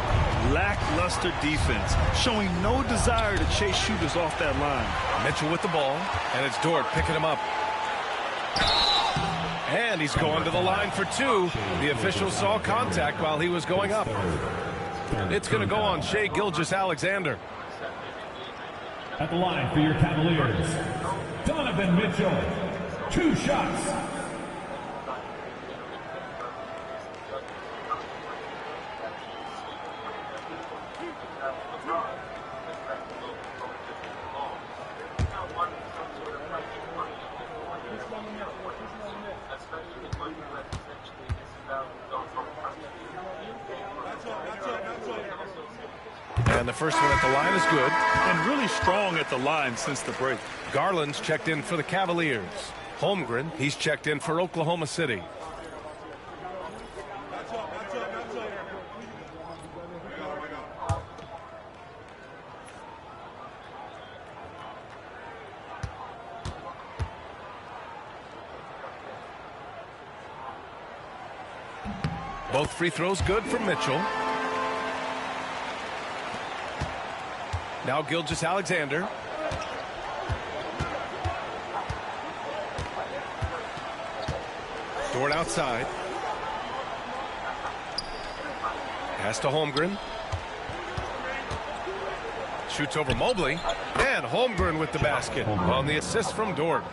C: Lackluster defense, showing no desire to chase shooters off that line.
B: Mitchell with the ball, and it's Dort picking him up. And he's going to the line for 2. The official saw contact while he was going up. It's going to go on Shea Gilgeous-Alexander.
J: At the line for your Cavaliers, Donovan Mitchell, 2 shots.
B: And the first one at the line is good.
C: And really strong at the line since the break.
B: Garland's checked in for the Cavaliers. Holmgren, he's checked in for Oklahoma City. Both free throws good from Mitchell. Now Gilgeous-Alexander. Dort outside. Pass to Holmgren. Shoots over Mobley. And Holmgren with the basket on the assist from Dort.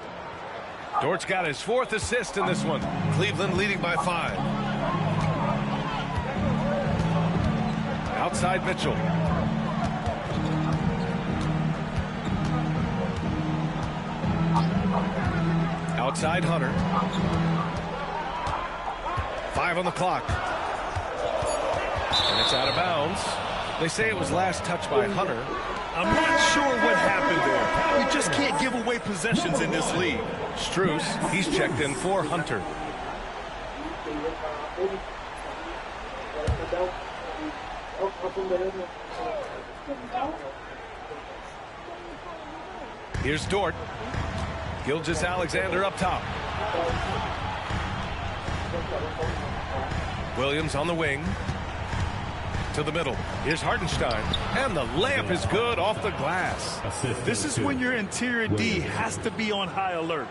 B: Dort's got his 4th assist in this one. Cleveland leading by 5. Outside Mitchell. Outside Hunter. 5 on the clock. And it's out of bounds. They say it was last touched by Hunter.
C: I'm not sure what happened there. You just can't give away possessions in this league.
B: Strus, he's checked in for Hunter. Here's Dort. Gilgeous-Alexander up top. Williams on the wing. To the middle. Here's Hartenstein. And the layup is good off the glass.
C: This is when your interior D has to be on high alert.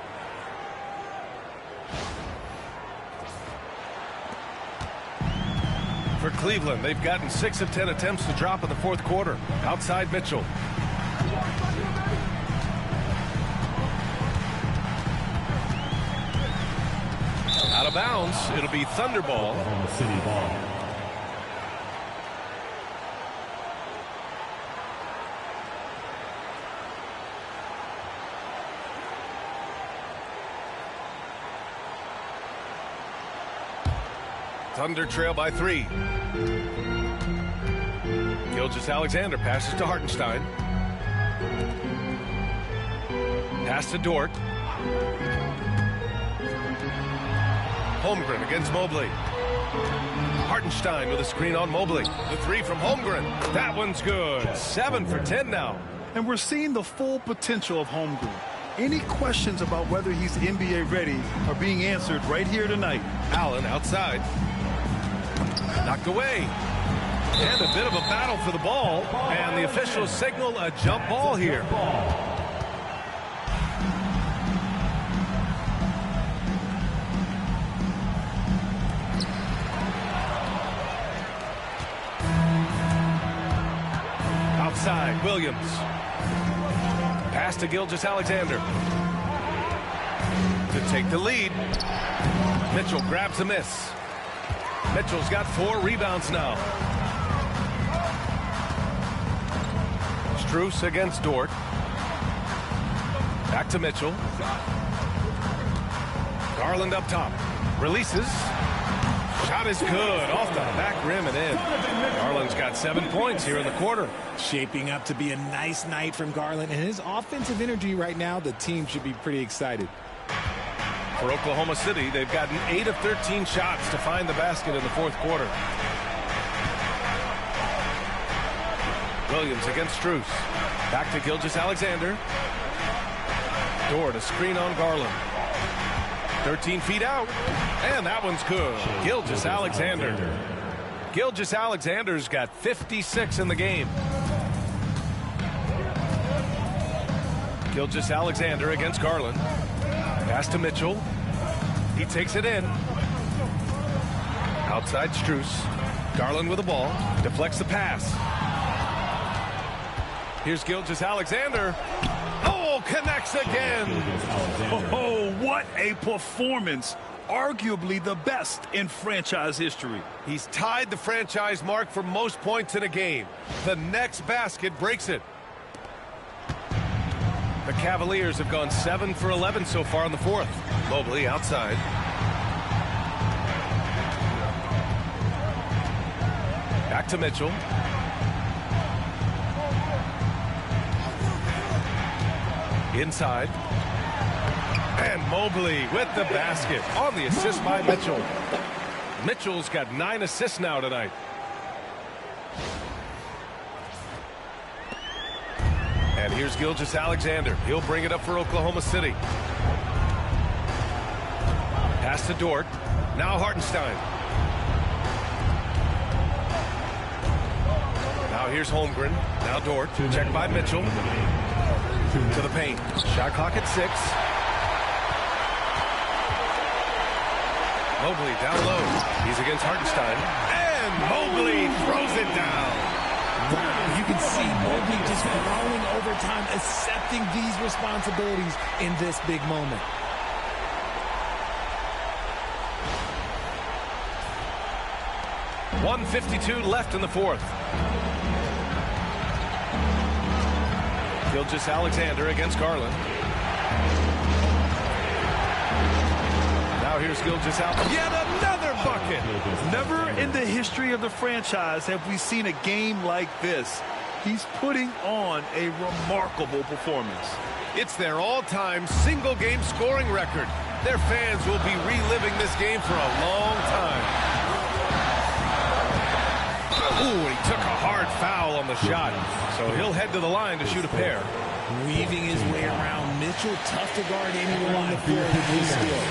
B: For Cleveland, they've gotten 6 of 10 attempts to drop in the 4th quarter. Outside Mitchell. Out of bounds. It'll be Thunder ball.
J: Oklahoma City ball.
B: Thunder trail by 3. Gilgeous-Alexander passes to Hartenstein. Pass to Dort. Holmgren against Mobley. Hartenstein with a screen on Mobley. The 3 from Holmgren. That one's good. 7 for 10 now.
C: And we're seeing the full potential of Holmgren. Any questions about whether he's NBA ready are being answered right here tonight.
B: Allen outside. Knocked away. And a bit of a battle for the ball. And the officials signal a jump ball here. Outside, Williams. Pass to Gilgeous-Alexander. To take the lead. Mitchell grabs a miss. Mitchell's got 4 rebounds now. Strus against Dort. Back to Mitchell. Garland up top. Releases. Shot is good. Off the back rim and in. Garland's got 7 points here in the quarter.
D: Shaping up to be a nice night from Garland. And his offensive energy right now, the team should be pretty excited.
B: For Oklahoma City, they've gotten 8 of 13 shots to find the basket in the fourth quarter. Williams against Strus. Back to Gilgeous-Alexander. Dort, a screen on Garland. 13 feet out. And that one's good. Gilgeous-Alexander. Gilgeous-Alexander's got 56 in the game. Gilgeous-Alexander against Garland. Pass to Mitchell. He takes it in. Outside Strus. Garland with the ball. Deflects the pass. Here's Gilgeous-Alexander. Oh, connects again.
C: Oh, what a performance. Arguably the best in franchise history.
B: He's tied the franchise mark for most points in a game. The next basket breaks it. The Cavaliers have gone 7 for 11 so far in the fourth. Mobley outside. Back to Mitchell. Inside. And Mobley with the basket on the assist by Mitchell. Mitchell's got 9 assists now tonight. And here's Gilgeous-Alexander. He'll bring it up for Oklahoma City. Pass to Dort. Now Hartenstein. Now here's Holmgren. Now Dort. Checked by Mitchell. To the paint. Shot clock at 6. Mobley down low. He's against Hartenstein. And Mobley throws it down.
D: Wow, you can see Mobley just growing over time, accepting these responsibilities in this big moment.
B: .152 left in the fourth. Gilgeous-Alexander against Garland. Now here's Gilgeous-Alexander. Yet another bucket.
C: Never in the history of the franchise have we seen a game like this. He's putting on a remarkable performance.
B: It's their all-time single-game scoring record. Their fans will be reliving this game for a long time. Ooh, he took a hard foul on the shot, so he'll head to the line to shoot a pair.
D: Weaving his way around Mitchell, tough to guard anyone on the floor with his skill.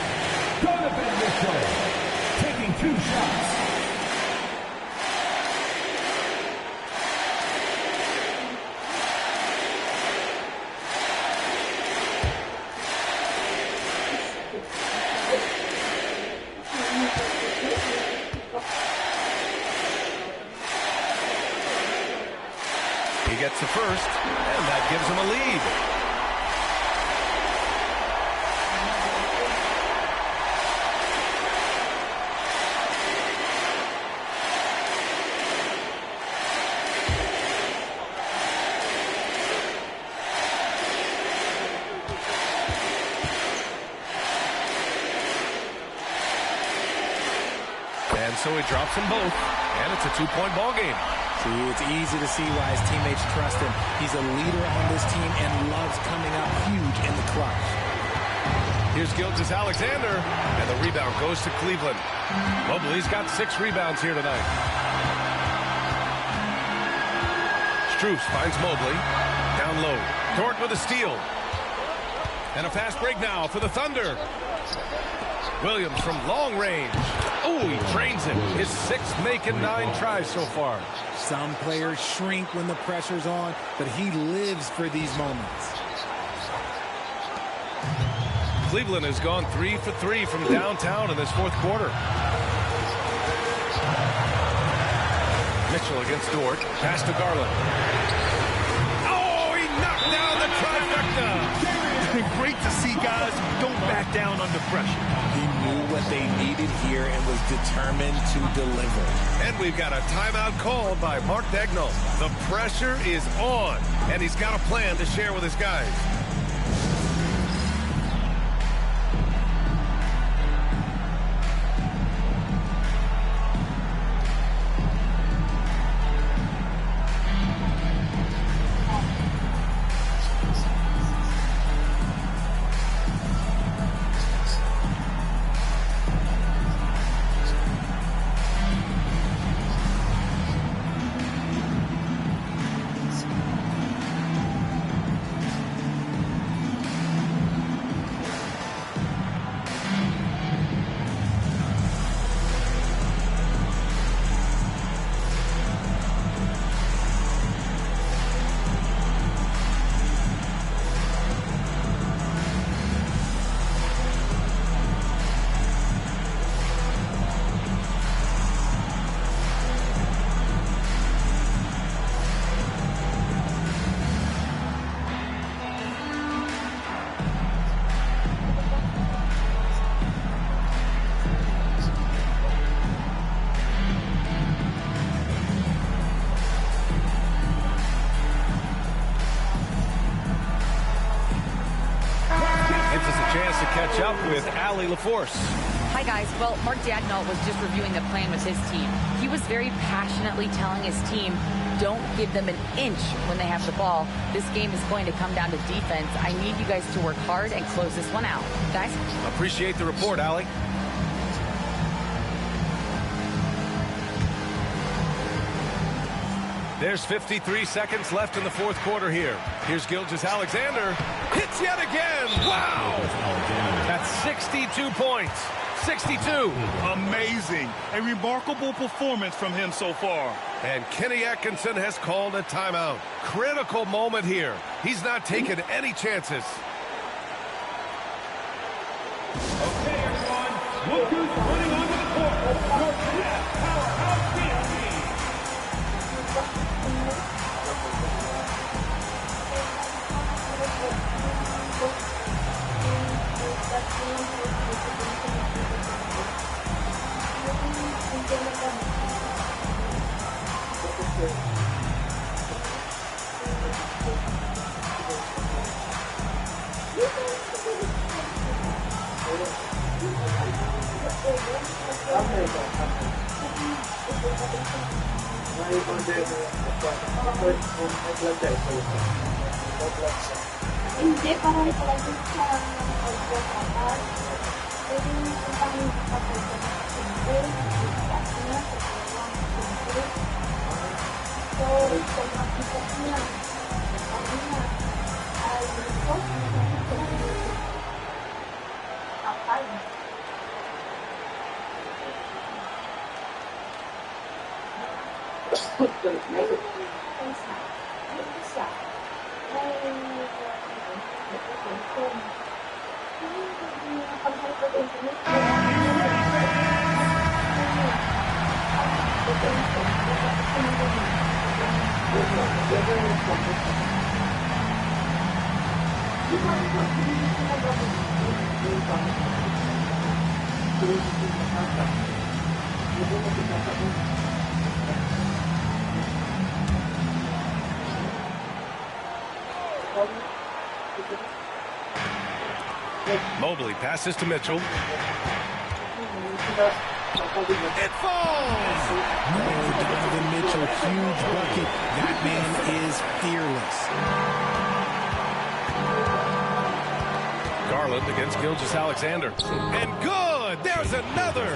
J: Donovan Mitchell taking 2 shots.
B: He gets the first, and that gives him a lead. And so he drops them both, and it's a two-point ball game.
D: See, it's easy to see why his teammates trust him. He's a leader on this team and loves coming up huge in the clutch.
B: Here's Gilgeous-Alexander, and the rebound goes to Cleveland. Mobley's got 6 rebounds here tonight. Strus finds Mobley. Down low. Dort with a steal. And a fast break now for the Thunder. Williams from long range. Oh, he trains him. His 6th make in 9 tries so far.
D: Some players shrink when the pressure's on, but he lives for these moments.
B: Cleveland has gone 3 for 3 from downtown in this 4th quarter. Mitchell against Dort. Pass to Garland. Oh, he knocked down the trifecta.
C: Great to see guys who don't back down under pressure.
D: He knew what they needed here and was determined to deliver.
B: And we've got a timeout called by Mark Daigneault. The pressure is on, and he's got a plan to share with his guys. With Allie LaForce.
E: Hi, guys. Well, Mark Daigneault was just reviewing the plan with his team. He was very passionately telling his team, don't give them an inch when they have the ball. This game is going to come down to defense. I need you guys to work hard and close this one out. Guys?
B: Appreciate the report, Allie. There's 53 seconds left in the 4th quarter here. Here's Gilgeous-Alexander. Hits yet again. Wow. That's 62 points. 62.
C: Amazing. A remarkable performance from him so far.
B: And Kenny Atkinson has called a timeout. Critical moment here. He's not taking any chances.
A: Okay, everyone. Look who's running onto the court. Your CAVS powerhouse team.
K: Hindi, parang palagi sa pagkakataon. Pwede nyo tentang pagkakataon. So, sa makikita niya, sabi niya, ay ito, kapal.
B: Mobley passes to Mitchell. It falls!
D: No, Donovan Mitchell, huge bucket. That man is fearless.
B: Garland against Gilgeous-Alexander. And good! There's another!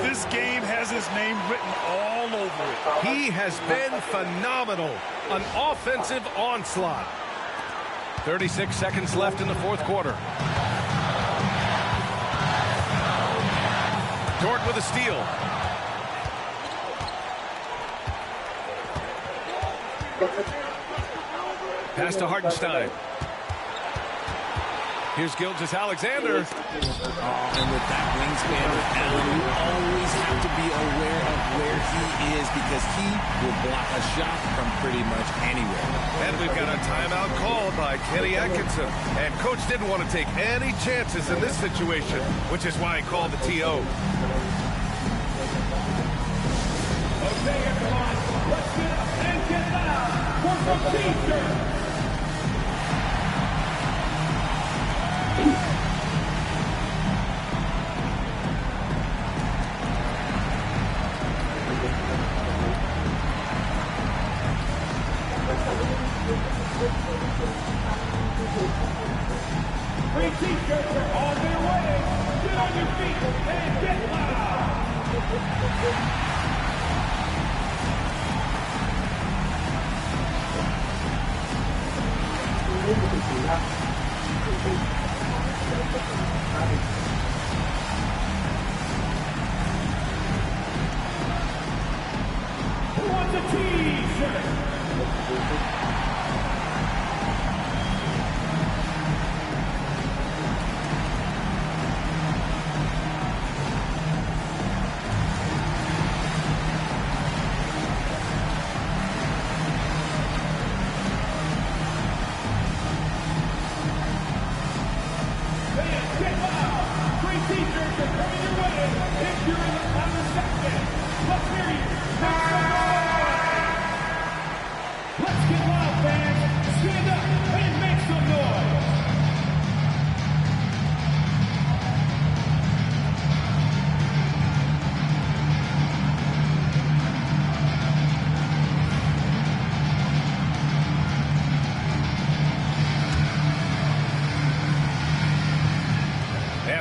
C: This game has his name written all over it.
B: He has been phenomenal. An offensive onslaught. 36 seconds left in the fourth quarter. Dort with a steal. Pass to Hartenstein. Here's Gilgeous-Alexander.
D: And with that wingspan with Allen, you always have to be aware of where he is because he will block a shot from pretty much anywhere.
B: And we've got a timeout called by Kenny Atkinson. And Coach didn't want to take any chances in this situation, which is why he called the TO.
A: Okay, everyone, let's get up and get loud for the teacher. Three T-shirts are on their way. Get on your feet and get loud. Who wants a T-shirt?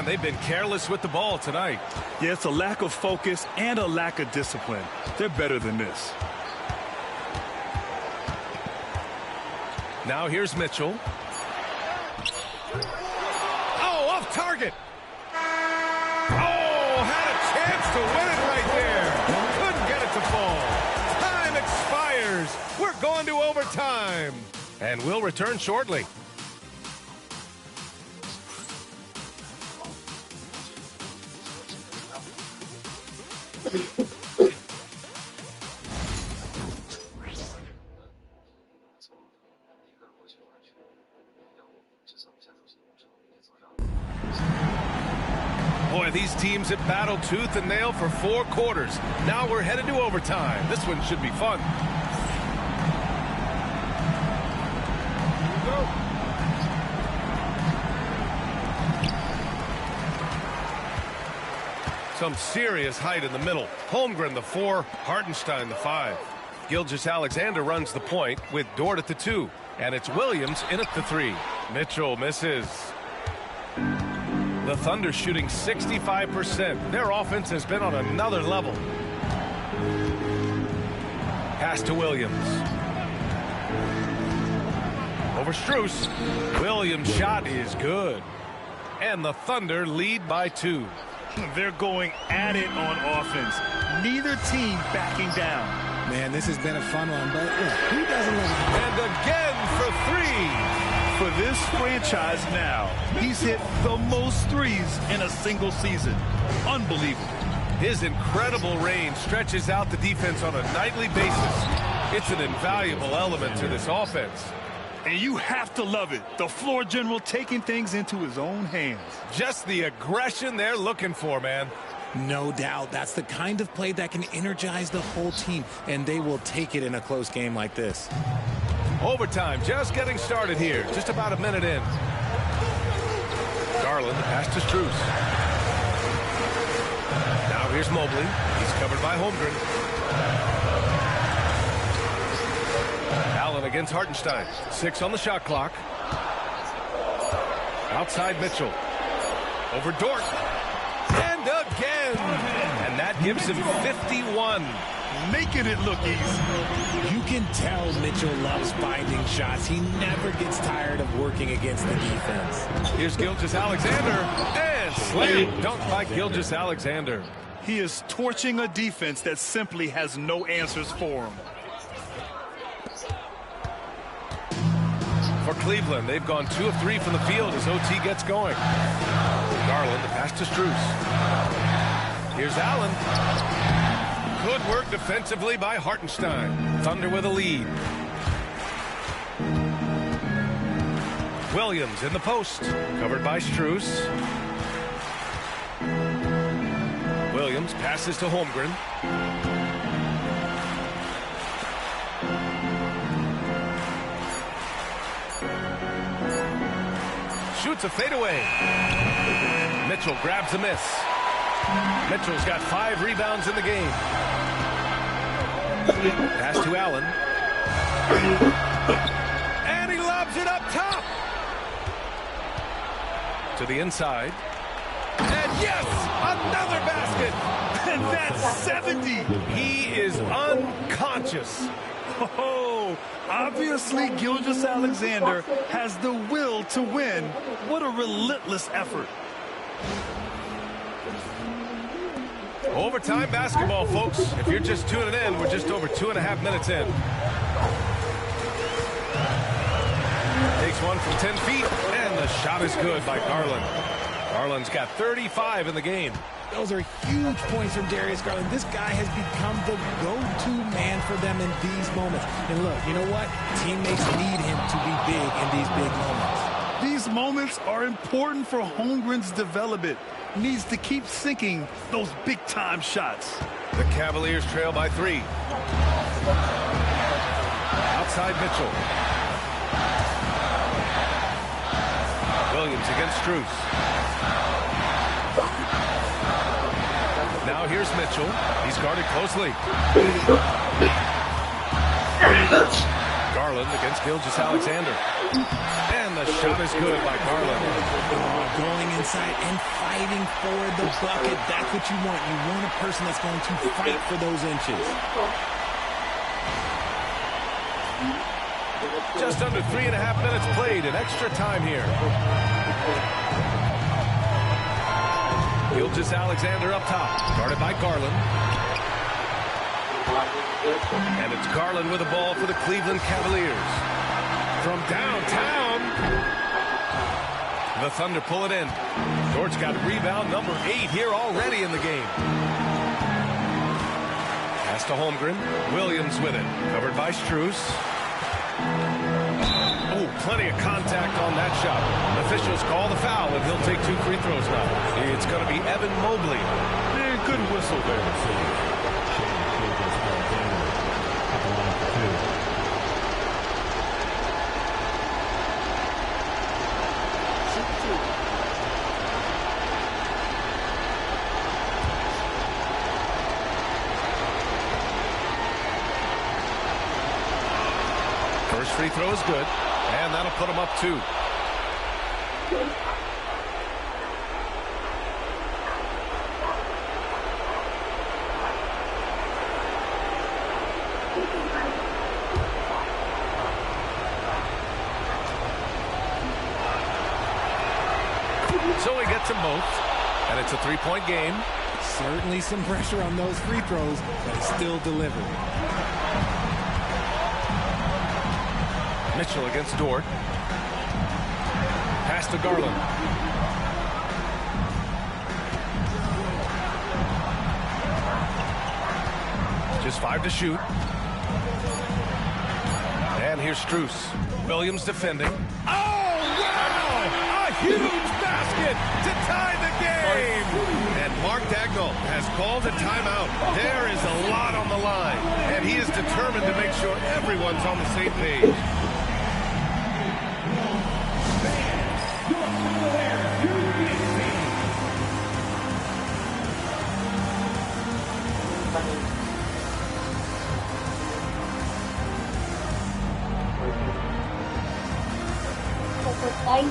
B: They've been careless with the ball tonight.
C: Yeah, it's a lack of focus and a lack of discipline. They're better than this.
B: Now here's Mitchell. Oh, off target. Oh, had a chance to win it right there. Couldn't get it to fall. Time expires. We're going to overtime. And we'll return shortly. Boy, these teams have battled tooth and nail for 4 quarters. Now we're headed to overtime. This one should be fun. Some serious height in the middle. Holmgren the 4, Hartenstein the 5. Gilgeous-Alexander runs the point with Dort at the 2. And it's Williams in at the 3. Mitchell misses. The Thunder shooting 65%. Their offense has been on another level. Pass to Williams. Over Strus. Williams' shot is good. And the Thunder lead by 2.
C: They're going at it on offense. Neither team backing down.
D: Man, this has been a fun one, but who doesn't love it?
B: And again for 3.
C: For this franchise now, he's hit the most threes in a single season. Unbelievable.
B: His incredible range stretches out the defense on a nightly basis. It's an invaluable element to this offense.
C: And you have to love it. The floor general taking things into his own hands.
B: Just the aggression they're looking for, man.
D: No doubt. That's the kind of play that can energize the whole team, and they will take it in a close game like this.
B: Overtime just getting started here. Just about a minute in. Garland, pass to Strus. Now Here's Mobley. He's covered by Holmgren. Allen against Hartenstein. 6 on the shot clock. Outside Mitchell. Over Dort. And again. And that gives him 51.
C: Making it look easy.
D: You can tell Mitchell loves finding shots. He never gets tired of working against the defense.
B: Here's Gilgeous-Alexander. And slam dunk by Gilgeous-Alexander.
C: He is torching a defense that simply has no answers for him.
B: For Cleveland, they've gone 2 of 3 from the field as OT gets going. Garland, the pass to Strus. Here's Allen. Good work defensively by Hartenstein. Thunder with a lead. Williams in the post. Covered by Strus. Williams passes to Holmgren. Shoots a fadeaway. Mitchell grabs a miss. Mitchell's got 5 rebounds in the game. Pass to Allen. And he lobs it up top. To the inside. And yes, another basket.
C: And that's 70.
B: He is unconscious.
C: Oh, obviously Gilgeous-Alexander has the will to win. What a relentless effort.
B: Overtime basketball, folks. If you're just tuning in, we're just over 2.5 minutes in. Takes one from 10 feet, and the shot is good by Garland. Garland's got 35 in the game.
D: Those are huge points from Darius Garland. This guy has become the go-to man for them in these moments. And look, you know what? Teammates need him to be big in these big moments.
C: These moments are important for Holmgren's development. Needs to keep sinking those big-time shots.
B: The Cavaliers trail by 3. Outside Mitchell. Williams against Strus. Now here's Mitchell. He's guarded closely. Garland against Gilgeous-Alexander. And the shot is good by Garland.
D: Going inside and fighting for the bucket. That's what you want. You want a person that's going to fight for those inches.
B: Just under 3.5 minutes played in extra time here. Gilgeous-Alexander up top, guarded by Garland. And it's Garland with the ball for the Cleveland Cavaliers. From downtown, the Thunder pull it in. Dort's got rebound number 8 here already in the game. Pass to Holmgren. Williams with it, covered by Strus. Oh, plenty of contact on that shot. Officials call the foul, and he'll take 2 free throws now. It's going to be Evan Mobley.
C: Good whistle there.
B: First free throw is good, and that'll put him up 2. So he gets them both, and it's a 3-point game.
D: Certainly some pressure on those free throws, but it's still delivered.
B: Mitchell against Dort. Pass to Garland. Just 5 to shoot. And here's Strus. Williams defending. Oh, wow! A huge basket to tie the game! And Mark Dagnall has called a timeout. There is a lot on the line, and he is determined to make sure everyone's on the same page.
K: Time.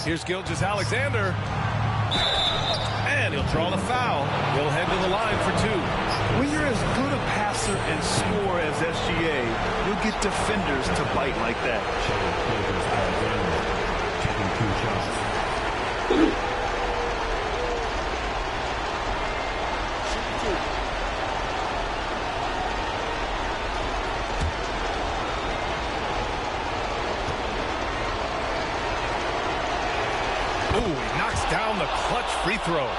B: Here's Gilgeous-Alexander. And he'll draw the foul. He'll head to the line for two.
C: When you're as good a passer and scorer as SGA, you'll get defenders to bite like that.
J: Taking 2 shots.
B: Ooh, he knocks down the clutch free throw.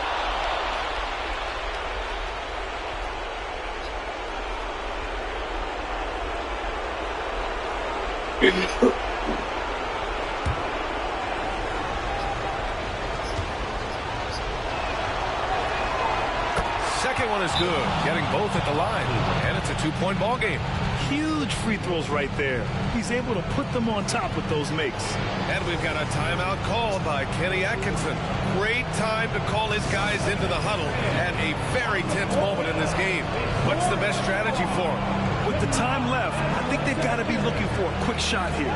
B: Second one is good, getting both at the line, and it's a 2-point ball game.
C: Huge free throws right there. He's able to put them on top with those makes.
B: And we've got a timeout called by Kenny Atkinson. Great time to call his guys into the huddle at a very tense moment in this game. What's the best strategy for him?
C: With the time left, I think they've got to be looking for a quick shot here.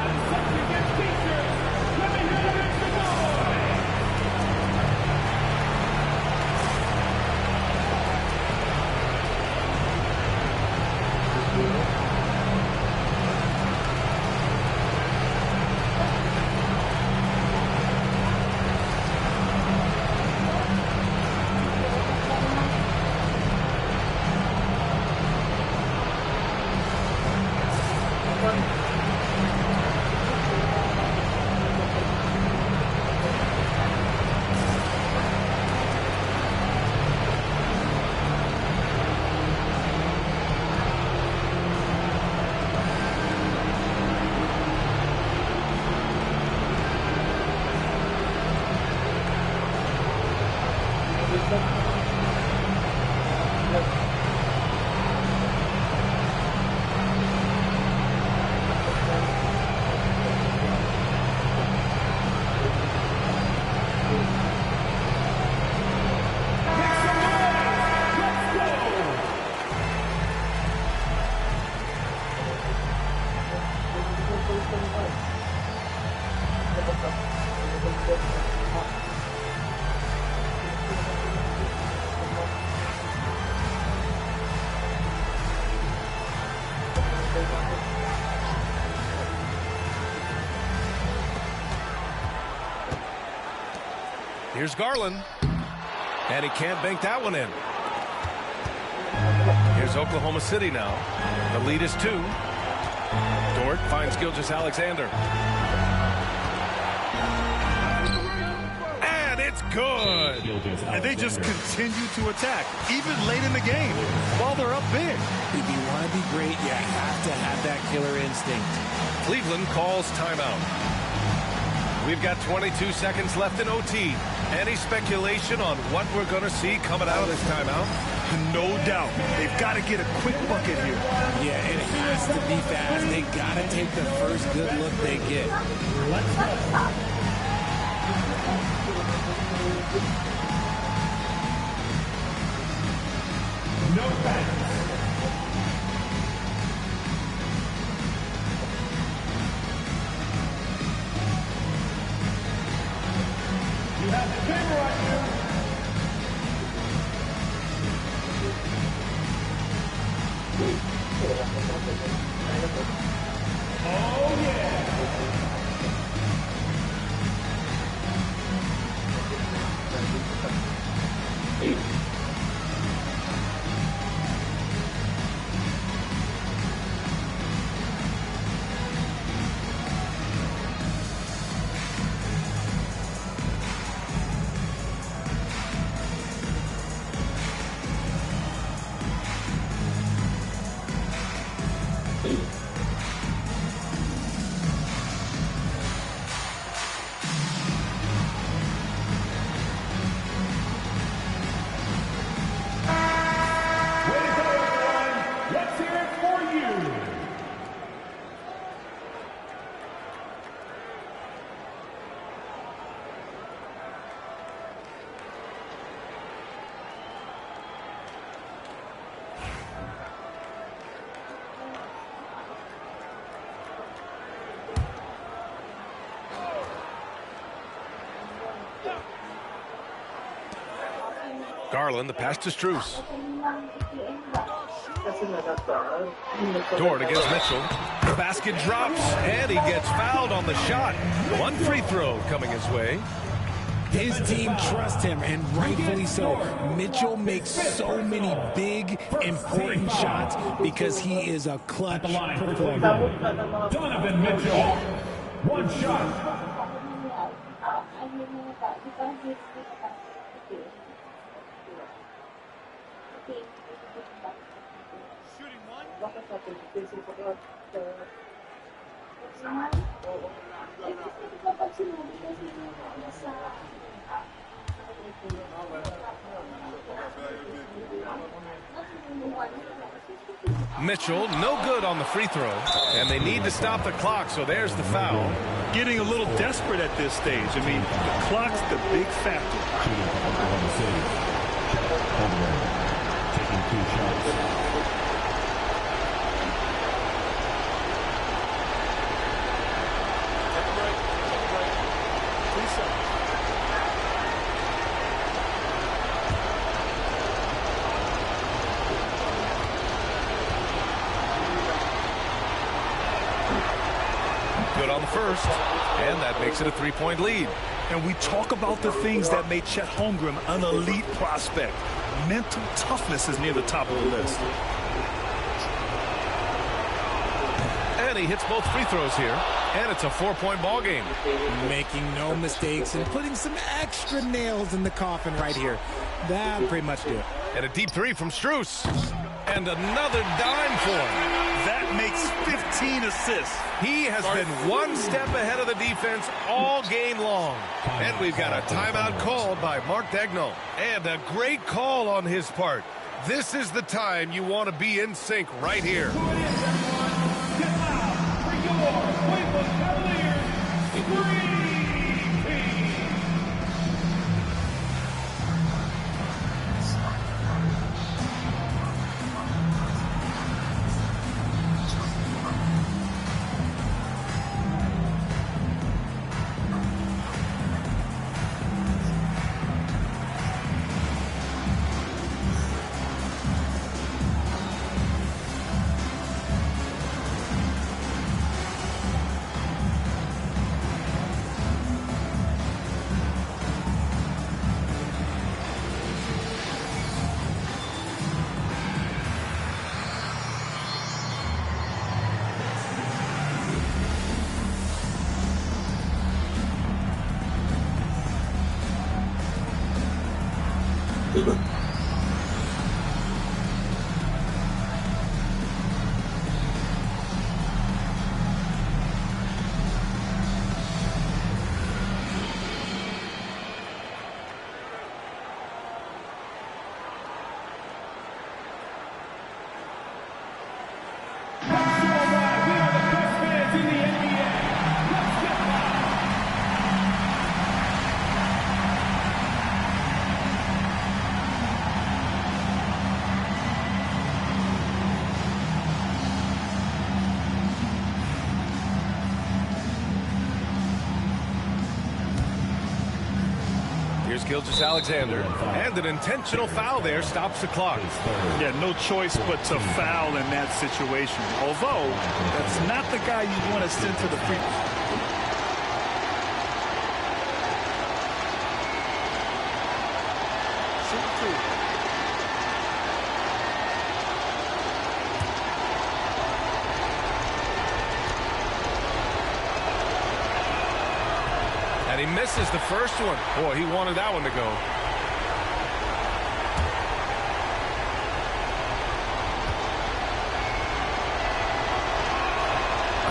B: Here's Garland. And he can't bank that one in. Here's Oklahoma City now. The lead is 2. Dort finds Gilgeous-Alexander. And it's good.
C: And they just continue to attack, even late in the game, while they're up big.
D: If you want to be great, you have to have that killer instinct.
B: Cleveland calls timeout. We've got 22 seconds left in OT. Any speculation on what we're going to see coming out of this timeout?
C: No doubt. They've got to get a quick bucket here.
D: Yeah, it has to be fast. They got to take the first good look they get.
J: No fans. You have the camera on you. Oh, yeah.
B: Garland, the pass to Strus. Dort against Mitchell. The basket drops, and he gets fouled on the shot. One free throw coming his way.
D: His team trusts him, and rightfully so. Mitchell makes so many big, important shots because he is a clutch performer.
J: Donovan Mitchell, one shot.
B: Mitchell, no good on the free throw, and they need to stop the clock, so there's the foul.
C: Getting a little desperate at this stage. I mean, the clock's the big factor.
J: Oklahoma City. Taking 2 shots.
B: Good on the first, and that makes it a 3-point lead.
C: And we talk about the things that made Chet Holmgren an elite prospect. Mental toughness is near the top of the list.
B: And he hits both free throws here, and it's a 4-point ball game.
D: Making no mistakes and putting some extra nails in the coffin right here. That pretty much do it.
B: And a deep three from Strus. And another dime for him.
C: That makes 15 assists.
B: He has been one step ahead of the defense all game long. And we've got a timeout called by Mark Daigneault. And a great call on his part. This is the time you want to be in sync right here. Here's Gilgeous-Alexander, and an intentional foul there stops the clock.
C: Yeah, no choice but to foul in that situation. Although, that's not the guy you want to send to the free throw.
B: He misses the first one. Boy, he wanted that one to go.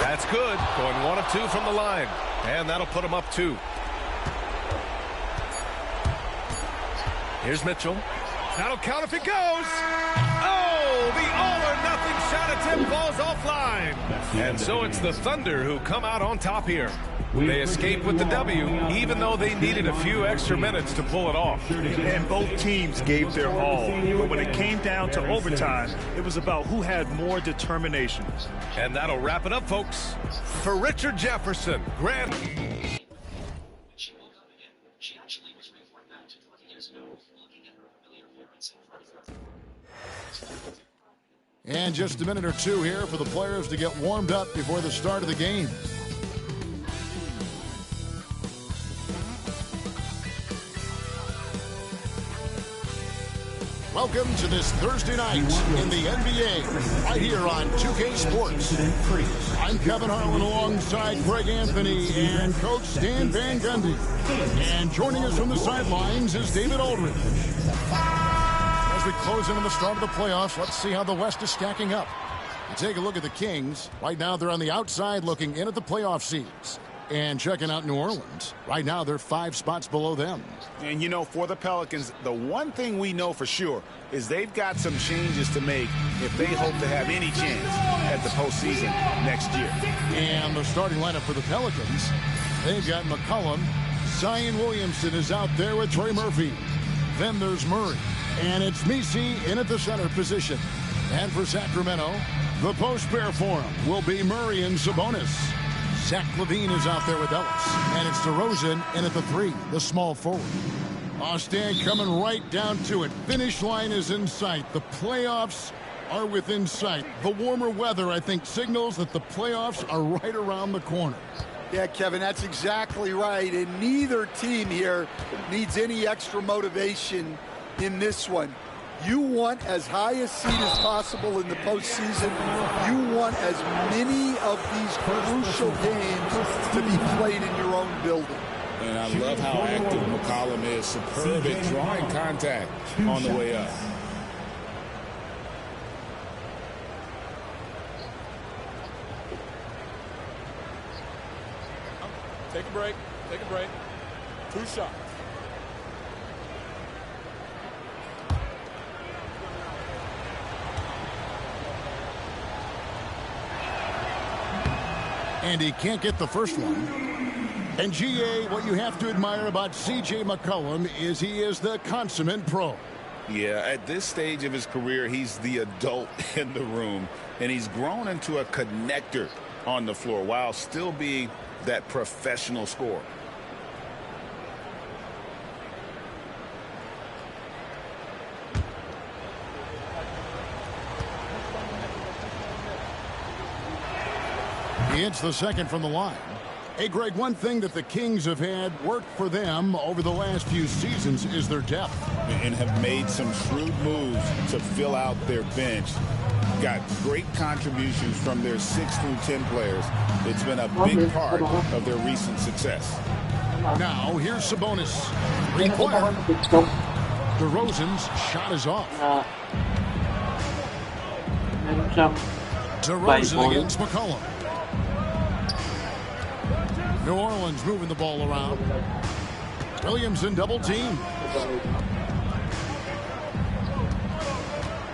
B: That's good. Going 1 of 2 from the line. And that'll put him up 2. Here's Mitchell. That'll count if it goes. Oh, the all-or-nothing shot attempt falls offline. And so it's the Thunder who come out on top here. They escape with the W, even though they needed a few extra minutes to pull it off.
C: And both teams gave their all. But when it came down to overtime, it was about who had more determination.
B: And that'll wrap it up, folks. For Richard Jefferson, Grand.
L: And just a minute or two here for the players to get warmed up before the start of the game. Welcome to this Thursday night in the NBA, right here on 2K Sports. I'm Kevin Harlan alongside Greg Anthony and Coach Stan Van Gundy. And joining us from the sidelines is David Aldridge. As we close in on the start of the playoffs, let's see how the West is stacking up. You take a look at the Kings. Right now, they're on the outside looking in at the playoff seeds. And checking out New Orleans. Right now, they're 5 spots below them.
M: And, you know, for the Pelicans, the one thing we know for sure is they've got some changes to make if they hope to have any chance at the postseason next year.
L: And the starting lineup for the Pelicans, they've got McCollum. Zion Williamson is out there with Trey Murphy. Then there's Murray. And it's Messi in at the center position. And for Sacramento, the post pair for him will be Murray and Sabonis. Zach LaVine is out there with Ellis. And it's DeRozan in at the 3, the small forward. Stan coming right down to it. Finish line is in sight. The playoffs are within sight. The warmer weather, I think, signals that the playoffs are right around the corner.
N: Yeah, Kevin, that's exactly right. And neither team here needs any extra motivation in this one. You want as high a seed as possible in the postseason. You want as many of these crucial games to be played in your own building.
M: And I love how active McCollum is. Superb at drawing contact on the way up.
F: Take a break. Take a break. 2 shots.
L: And he can't get the first one. And GA, what you have to admire about C.J. McCollum is he is the consummate pro.
M: Yeah, at this stage of his career, he's the adult in the room. And he's grown into a connector on the floor while still being that professional scorer.
L: He hits the second from the line. Hey, Greg, one thing that the Kings have had work for them over the last few seasons is their depth.
M: And have made some shrewd moves to fill out their bench. Got great contributions from their 6 through 10 players. It's been a big part of their recent success.
L: Now, here's Sabonis. Required. DeRozan's shot is off. DeRozan against McCollum. New Orleans moving the ball around. Williamson double team.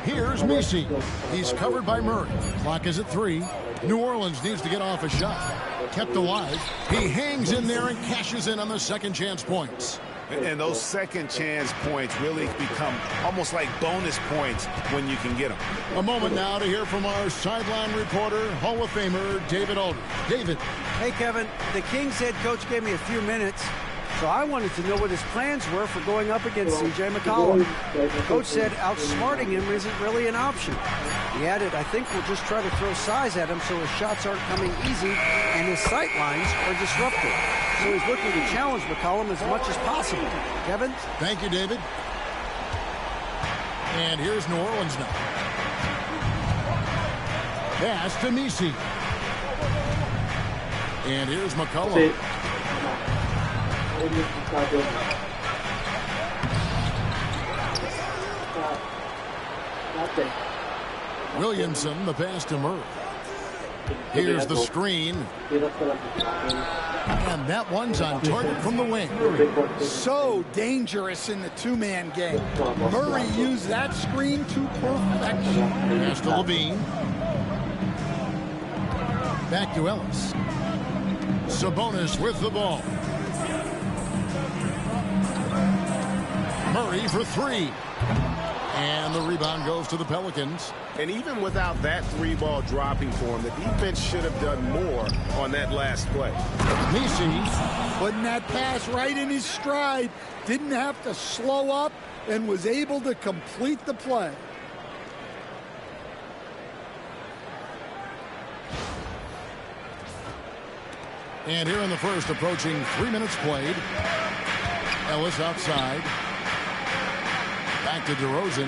L: Here's Messi. He's covered by Murray. Clock is at 3. New Orleans needs to get off a shot. Kept alive. He hangs in there and cashes in on the second chance points.
M: And those second chance points really become almost like bonus points when you can get them.
L: A moment now to hear from our sideline reporter, Hall of Famer David Aldridge. David.
O: Hey, Kevin. The Kings head coach gave me a few minutes. So I wanted to know what his plans were for going up against C.J. McCollum. Coach said outsmarting him isn't really an option. He added, I think we'll just try to throw size at him so his shots aren't coming easy and his sight lines are disrupted. So he's looking to challenge McCollum as much as possible. Kevin?
L: Thank you, David. And here's New Orleans now. Pass to Messi. And here's McCollum. Williamson, the pass to Murray. Here's the screen. And that one's on target from the wing.
N: So dangerous in the two-man game. Murray used that screen to perfection.
L: Pass to Levine. Back to Ellis. Sabonis with the ball. Murray for three. And the rebound goes to the Pelicans.
M: And even without that three-ball dropping for him, the defense should have done more on that last play.
L: Messi
N: putting that pass right in his stride. Didn't have to slow up and was able to complete the play.
L: And here in the first, approaching 3 minutes played. Ellis outside. Back to DeRozan.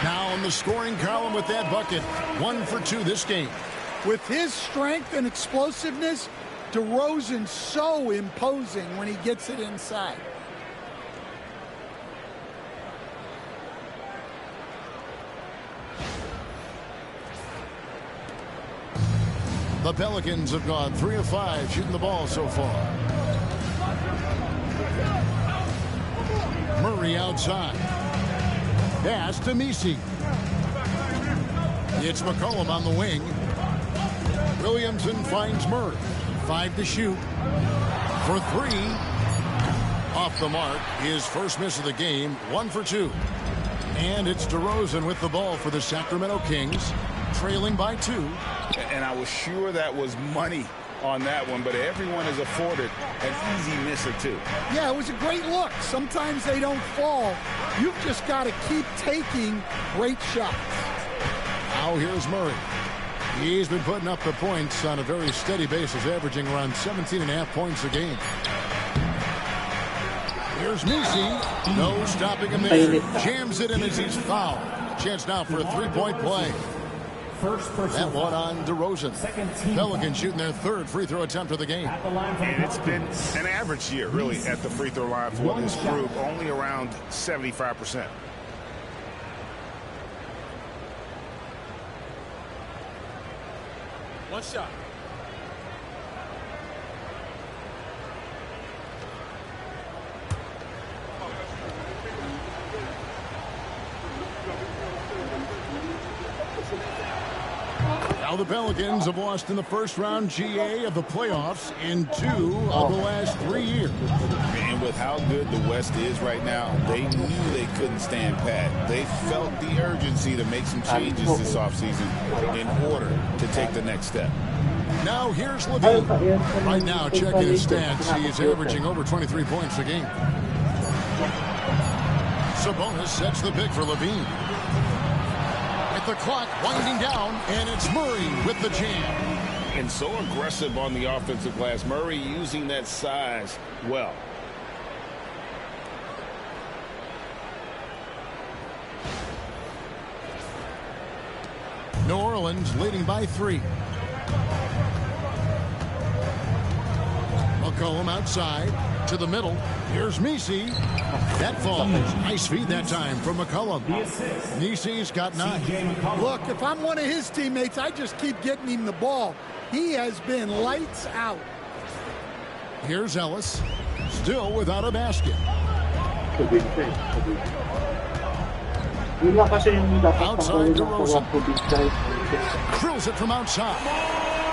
L: Now in the scoring column with that bucket. 1 for 2 this game.
N: With his strength and explosiveness, DeRozan's so imposing when he gets it inside.
L: The Pelicans have gone 3 of 5 shooting the ball so far. Murray outside. Pass to Messi. It's McCollum on the wing. Williamson finds Murray. 5 to shoot. For 3. Off the mark. His first miss of the game. 1 for 2. And it's DeRozan with the ball for the Sacramento Kings. Trailing by 2.
M: And I was sure that was money on that one, but everyone is afforded an easy miss or two.
N: Yeah, it was a great look. Sometimes they don't fall. You've just got to keep taking great shots.
L: Now here's Murray. He's been putting up the points on a very steady basis, averaging around 17.5 points a game. Here's Messi. No stopping him there. Jams it in as he's fouled. Chance now for a three-point play. That one on DeRozan. Pelicans shooting their third free throw attempt of the game.
M: And it's been an average year, really, at the free throw line for this group, only around 75%.
F: One shot.
L: Now the Pelicans have lost in the first round GA of the playoffs in 2 of the last 3 years.
M: And with how good the West is right now, they knew they couldn't stand pat. They felt the urgency to make some changes this offseason in order to take the next step.
L: Now here's Levine. Right now, checking his stats, he is averaging over 23 points a game. Sabonis sets the pick for Levine. The clock winding down, and it's Murray with the jam.
M: And so aggressive on the offensive glass. Murray using that size well.
L: New Orleans leading by 3. McCollum outside to the middle. Here's Messi. That falls. Nice feed that time from McCollum. Messi's got 9.
N: Look, if I'm one of his teammates, I just keep getting him the ball. He has been lights out.
L: Here's Ellis. Still without a basket. Outside DeRozan. Drills it from outside.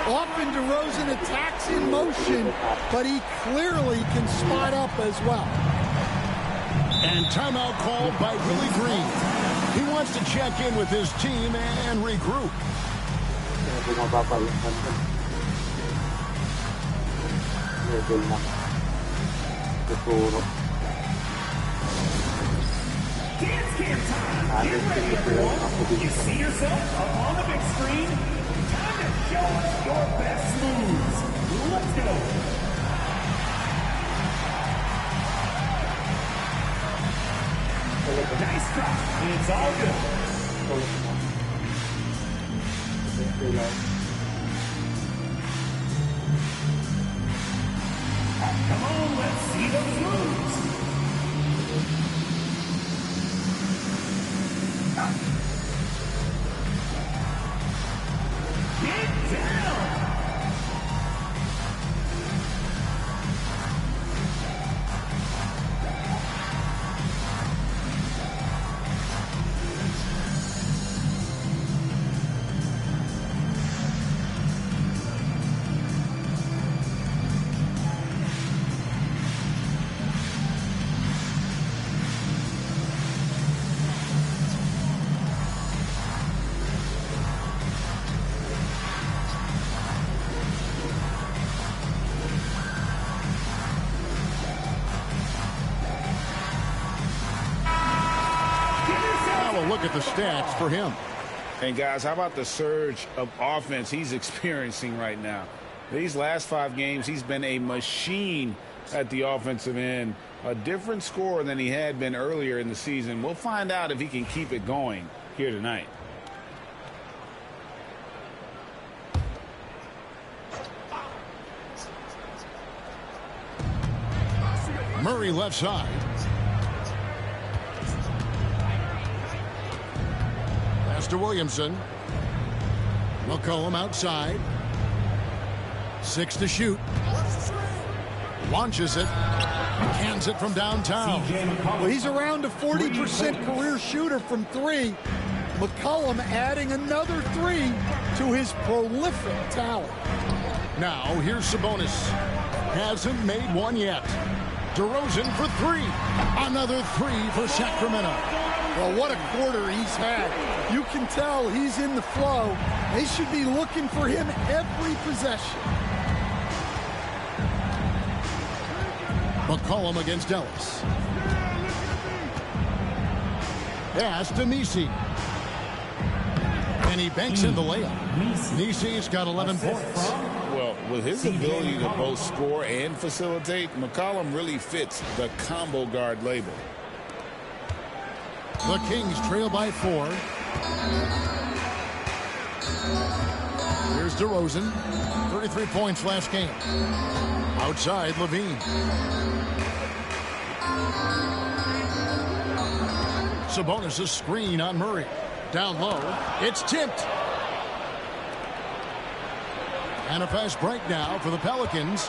N: Often DeRozan attacks in motion, but he clearly can spot up as well.
L: And timeout called by Willie Green. wants to check in with his team and regroup.
J: Dance Cam time! Get ready, everyone! You see yourself up on the big screen? Time to show us your best moves! Let's go! Nice drop! It's all good! Come on, let's see those moves! Get down!
L: Look at the stats for him.
M: And guys, how about the surge of offense he's experiencing right now? These last 5 games, he's been a machine at the offensive end. A different score than he had been earlier in the season. We'll find out if he can keep it going here tonight.
L: Murray left side. To Williamson. McCollum outside. 6 to shoot. Launches it. Cans it from downtown.
N: Well, he's around a 40% career shooter from 3. McCollum adding another 3 to his prolific talent.
L: Now here's Sabonis. Hasn't made one yet. DeRozan for 3. Another 3 for Sacramento.
N: Well, what a quarter he's had. You can tell he's in the flow. They should be looking for him every possession.
L: McCollum against Ellis. Pass to Nisi. And he banks in the layup. Nisi's got 11 points.
M: Well, with his ability to both score and facilitate, McCollum really fits the combo guard label.
L: The Kings trail by 4. Here's DeRozan. 33 points last game. Outside, Levine. Sabonis' screen on Murray. Down low. It's tipped. And a fast break now for the Pelicans.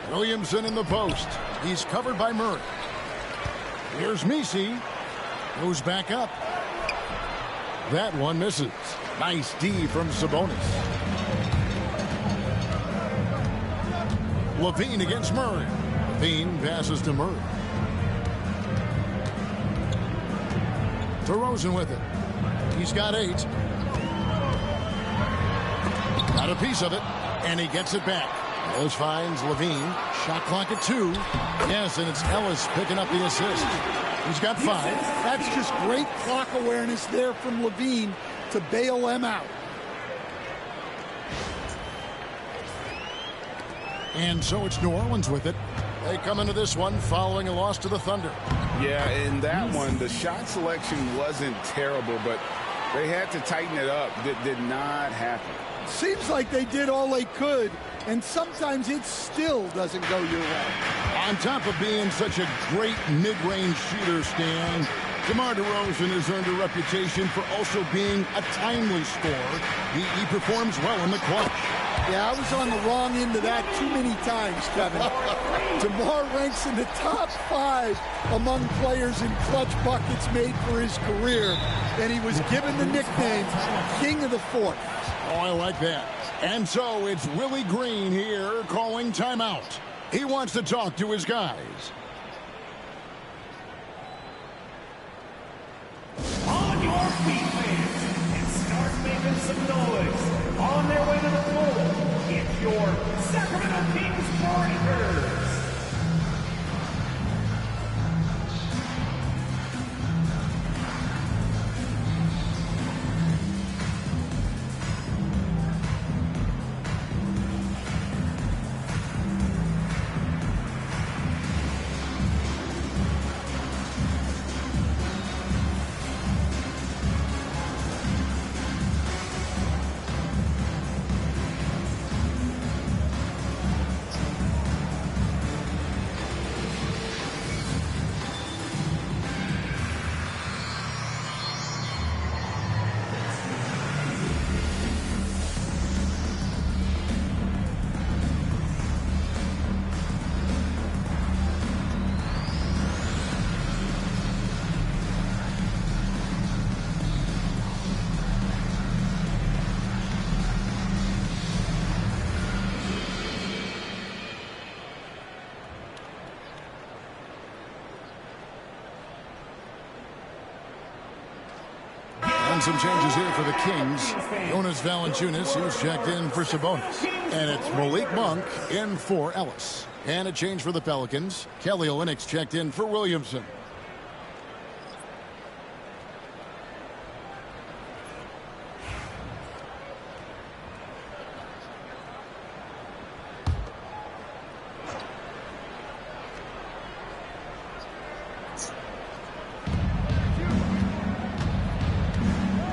L: Williamson in the post. He's covered by Murray. Here's Misi. Goes back up. That one misses. Nice D from Sabonis. Levine against Murray. Levine passes to Murray. DeRozan with it. He's got 8. Got a piece of it, and he gets it back. Ellis finds Levine. Shot clock at 2. Yes, and it's Ellis picking up the assist. He's got 5.
N: That's just great clock awareness there from Levine to bail them out.
L: And so it's New Orleans with it. They come into this one following a loss to the Thunder.
M: Yeah, in that one, the shot selection wasn't terrible, but they had to tighten it up. That did not happen.
N: Seems like they did all they could, and sometimes it still doesn't go your way.
L: On top of being such a great mid-range shooter, Stan, DeMar DeRozan has earned a reputation for also being a timely scorer. He performs well in the clutch.
N: Yeah, I was on the wrong end of that too many times, Kevin. DeMar ranks in the top 5 among players in clutch buckets made for his career, and he was given the nickname King of the Fourth.
L: Oh, I like that. And so it's Willie Green here calling timeout. He wants to talk to his guys.
J: making some noise. On their way to the floor, it's your Sacramento Kings Breakers.
L: Some changes here for the Kings. Jonas Valanciunas, who's checked in for Sabonis. And it's Malik Monk in for Ellis. And a change for the Pelicans. Kelly Olynyk's checked in for Williamson.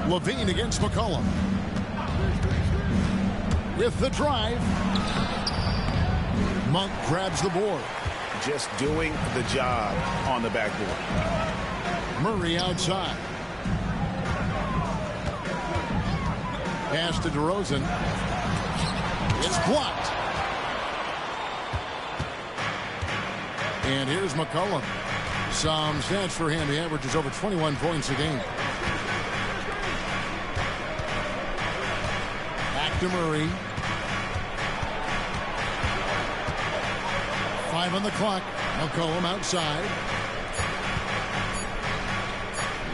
L: Levine against McCollum. With the drive. Monk grabs the board.
M: Just doing the job on the backboard.
L: Murray outside. Pass to DeRozan. It's blocked. And here's McCollum. Some stats for him. He averages over 21 points a game. To Murray. 5 on the clock. McCollum outside.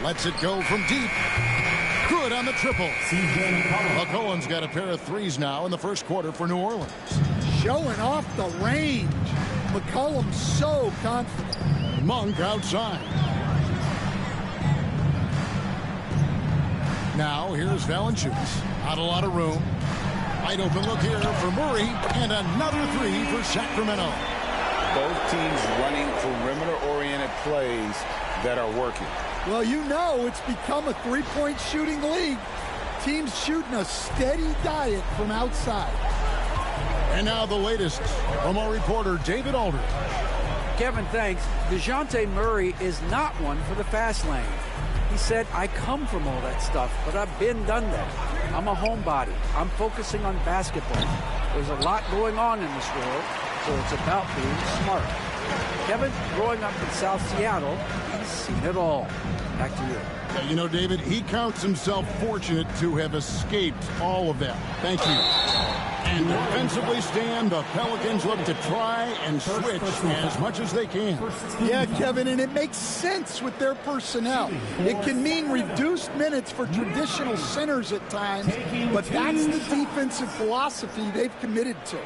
L: Lets it go from deep. Good on the triple. McCollum's got a pair of threes now in the first quarter for New Orleans.
N: Showing off the range. McCollum's so confident.
L: Monk outside. Now here's Valanciunas. Not a lot of room. Wide open look here for Murray, and another three for Sacramento.
M: Both teams running perimeter-oriented plays that are working.
N: Well, you know it's become a three-point shooting league. Teams shooting a steady diet from outside.
L: And now the latest from our reporter, David Aldridge.
O: Kevin, thanks. DeJounte Murray is not one for the fast lane. He said, I come from all that stuff, but I've been done that. I'm a homebody. I'm focusing on basketball. There's a lot going on in this world, so it's about being smart. Kevin, growing up in South Seattle, he's seen it all. Back to you.
L: Yeah, you know, David, he counts himself fortunate to have escaped all of that. Thank you. And defensively stand, the Pelicans look to try and switch as much as they can.
N: Yeah, Kevin, and it makes sense with their personnel. It can mean reduced minutes for traditional centers at times, but that's the defensive philosophy they've committed to.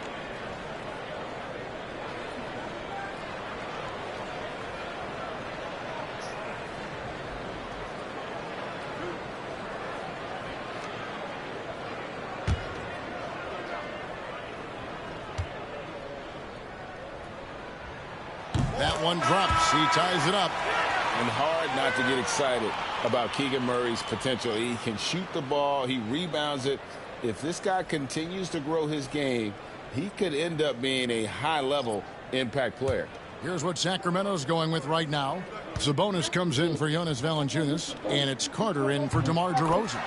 L: That one drops. He ties it up.
M: And hard not to get excited about Keegan Murray's potential. He can shoot the ball. He rebounds it. If this guy continues to grow his game, he could end up being a high-level impact player.
L: Here's what Sacramento's going with right now. Sabonis comes in for Jonas Valanciunas, and it's Carter in for DeMar DeRozan.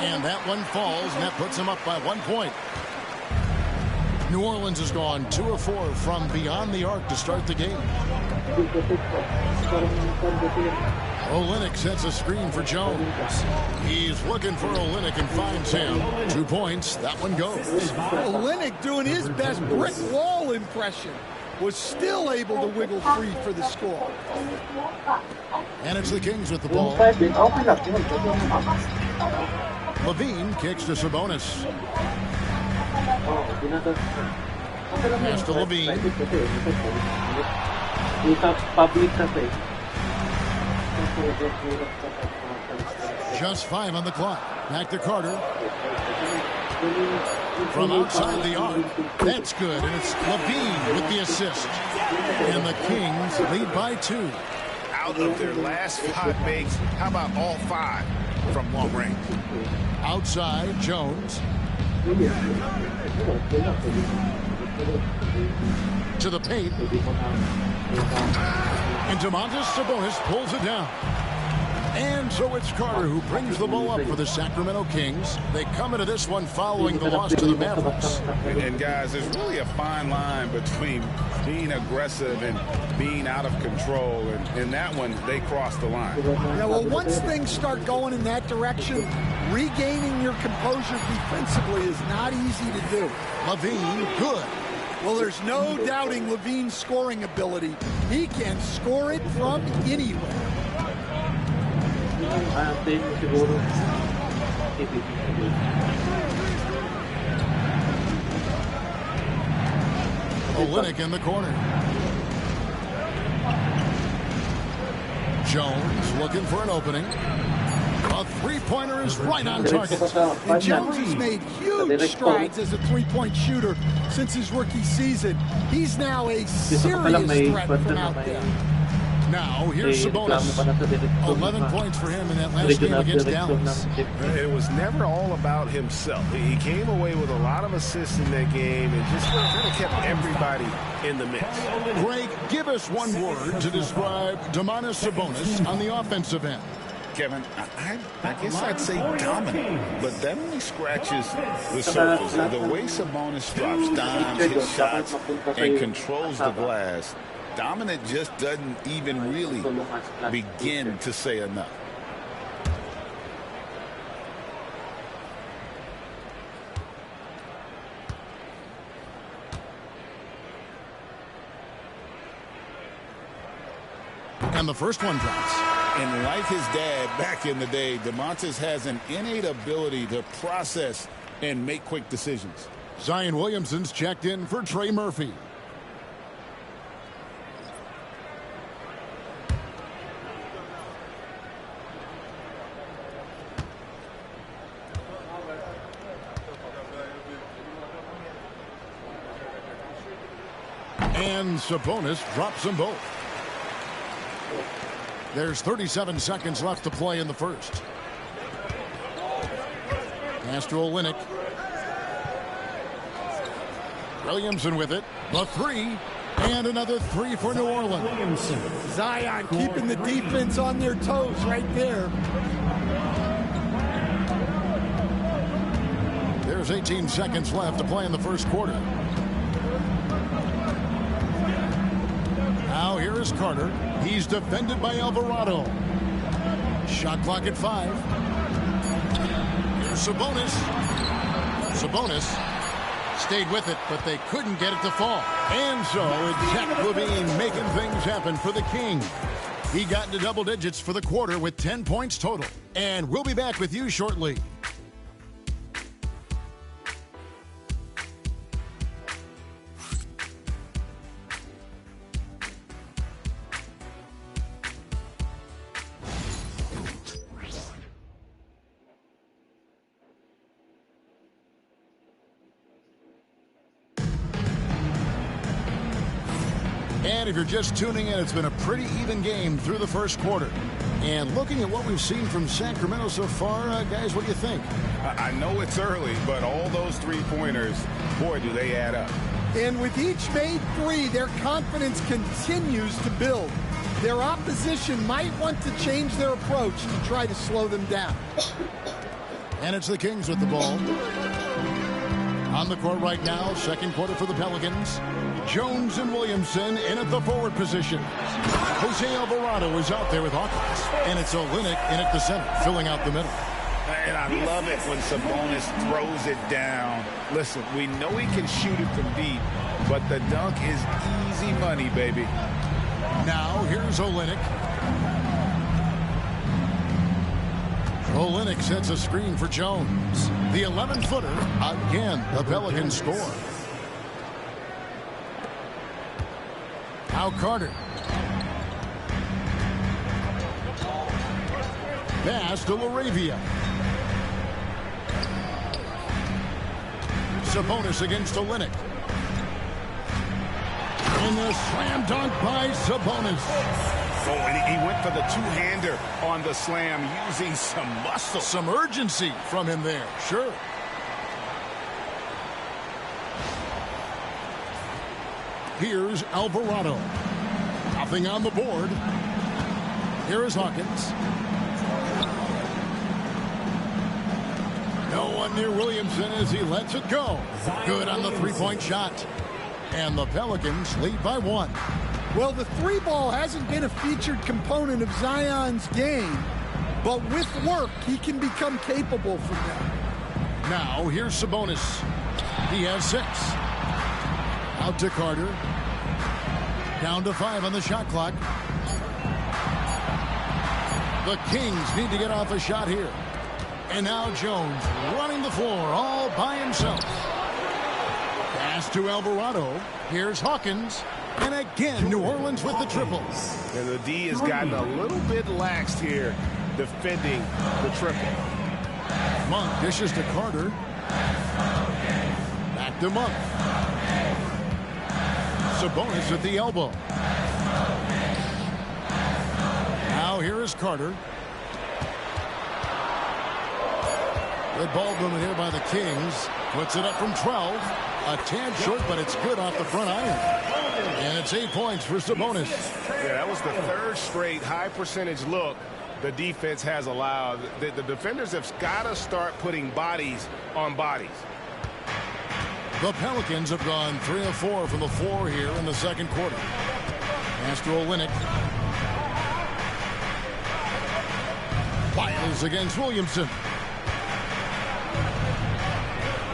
L: And that one falls, and that puts him up by 1 point. New Orleans has gone 2 of 4 from beyond the arc to start the game. Olynyk sets a screen for Jones. He's looking for Olynyk and finds him. 2 points. That one goes.
N: Olynyk doing his best brick wall impression. Was still able to wiggle free for the score.
L: And it's the Kings with the ball. Levine kicks to Sabonis. Pass to Levine. Just 5 on the clock. Back to Carter. From outside the arc. That's good, and it's Levine with the assist. And the Kings lead by 2.
M: Out of their last 5 makes, how about all 5 from long range?
L: Outside, Jones. To the paint. And Domantas Sabonis pulls it down. And so it's Carter who brings the ball up for the Sacramento Kings. They come into this one following the loss to the Mavericks.
M: And guys, there's really a fine line between being aggressive and being out of control. And in that one, they crossed the line.
N: Yeah, well, once things start going in that direction, regaining your composure defensively is not easy to do.
L: Levine, good.
N: Well, there's no doubting Levine's scoring ability. He can score it from anywhere.
L: Olynyk in the corner. Jones looking for an opening. A three-pointer is right on target.
N: And Jones has made huge strides as a three-point shooter since his rookie season. He's now a serious threat from out there.
L: Now, here's Sabonis. 11 points for him in that last game against Dallas.
B: It was never all about himself. He came away with a lot of assists in that game and just kind of kept everybody in the mix.
L: Greg, give us one word to describe Domantas Sabonis on the offensive end.
M: Kevin, I guess I'd say dominant, but that only scratches the surface. The way Sabonis drops dimes, hits shots, and controls the glass, dominant just doesn't even really begin to say enough.
L: And the first one drops.
M: And like his dad back in the day, Domantas has an innate ability to process and make quick decisions.
L: Zion Williamson's checked in for Trey Murphy. And Sabonis drops them both. There's 37 seconds left to play in the first. Pass to Olynyk. Williamson with it. The three. And another three for New Orleans.
N: Zion keeping the defense on their toes right there.
L: There's 18 seconds left to play in the first quarter. Now here is Carter. He's defended by Alvarado. Shot clock at 5. Here's Sabonis. Sabonis stayed with it, but they couldn't get it to fall. And so it's Zach LaVine making things happen for the King. He got into double digits for the quarter with 10 points total. And we'll be back with you shortly. And if you're just tuning in, it's been a pretty even game through the first quarter. And looking at what we've seen from Sacramento so far, guys, what do you think?
M: I know it's early, but all those three-pointers, boy, do they add up.
N: And with each made three, their confidence continues to build. Their opposition might want to change their approach to try to slow them down.
L: And it's the Kings with the ball. On the court right now, second quarter for the Pelicans. Jones and Williamson in at the forward position. Jose Alvarado is out there with Hawkins. And it's Olynyk in at the center, filling out the middle.
M: And I love it when Sabonis throws it down. Listen, we know he can shoot it from deep, but the dunk is easy money, baby.
L: Now, here's Olynyk. Olynyk sets a screen for Jones. The 11-footer, again, the Pelicans score. Now Carter. Pass to Laravia. Sabonis against Olynyk. And the slam dunk by Sabonis.
M: Oh, and he went for the two-hander on the slam using some muscle.
L: Some urgency from him there, sure. Here's Alvarado. Nothing on the board. Here is Hawkins. No one near Williamson as he lets it go. Good on the three-point shot. And the Pelicans lead by 1.
N: Well, the three ball hasn't been a featured component of Zion's game, but with work, he can become capable from that.
L: Now, here's Sabonis. He has 6. Out to Carter. Down to 5 on the shot clock. The Kings need to get off a shot here. And now Jones running the floor all by himself. Pass to Alvarado. Here's Hawkins. And again, New Orleans with the triple.
M: And the D has gotten a little bit laxed here defending the triple.
L: Monk dishes to Carter. Back to Monk. Sabonis at the elbow. Now here is Carter. Good ball movement here by the Kings. Puts it up from 12. A tad short, but it's good off the front iron. And it's 8 points for Sabonis.
M: Yeah, that was the third straight high percentage look the defense has allowed. The defenders have got to start putting bodies on bodies.
L: The Pelicans have gone 3 of 4 from the floor here in the second quarter. Pass to Olynyk. Wiles against Williamson.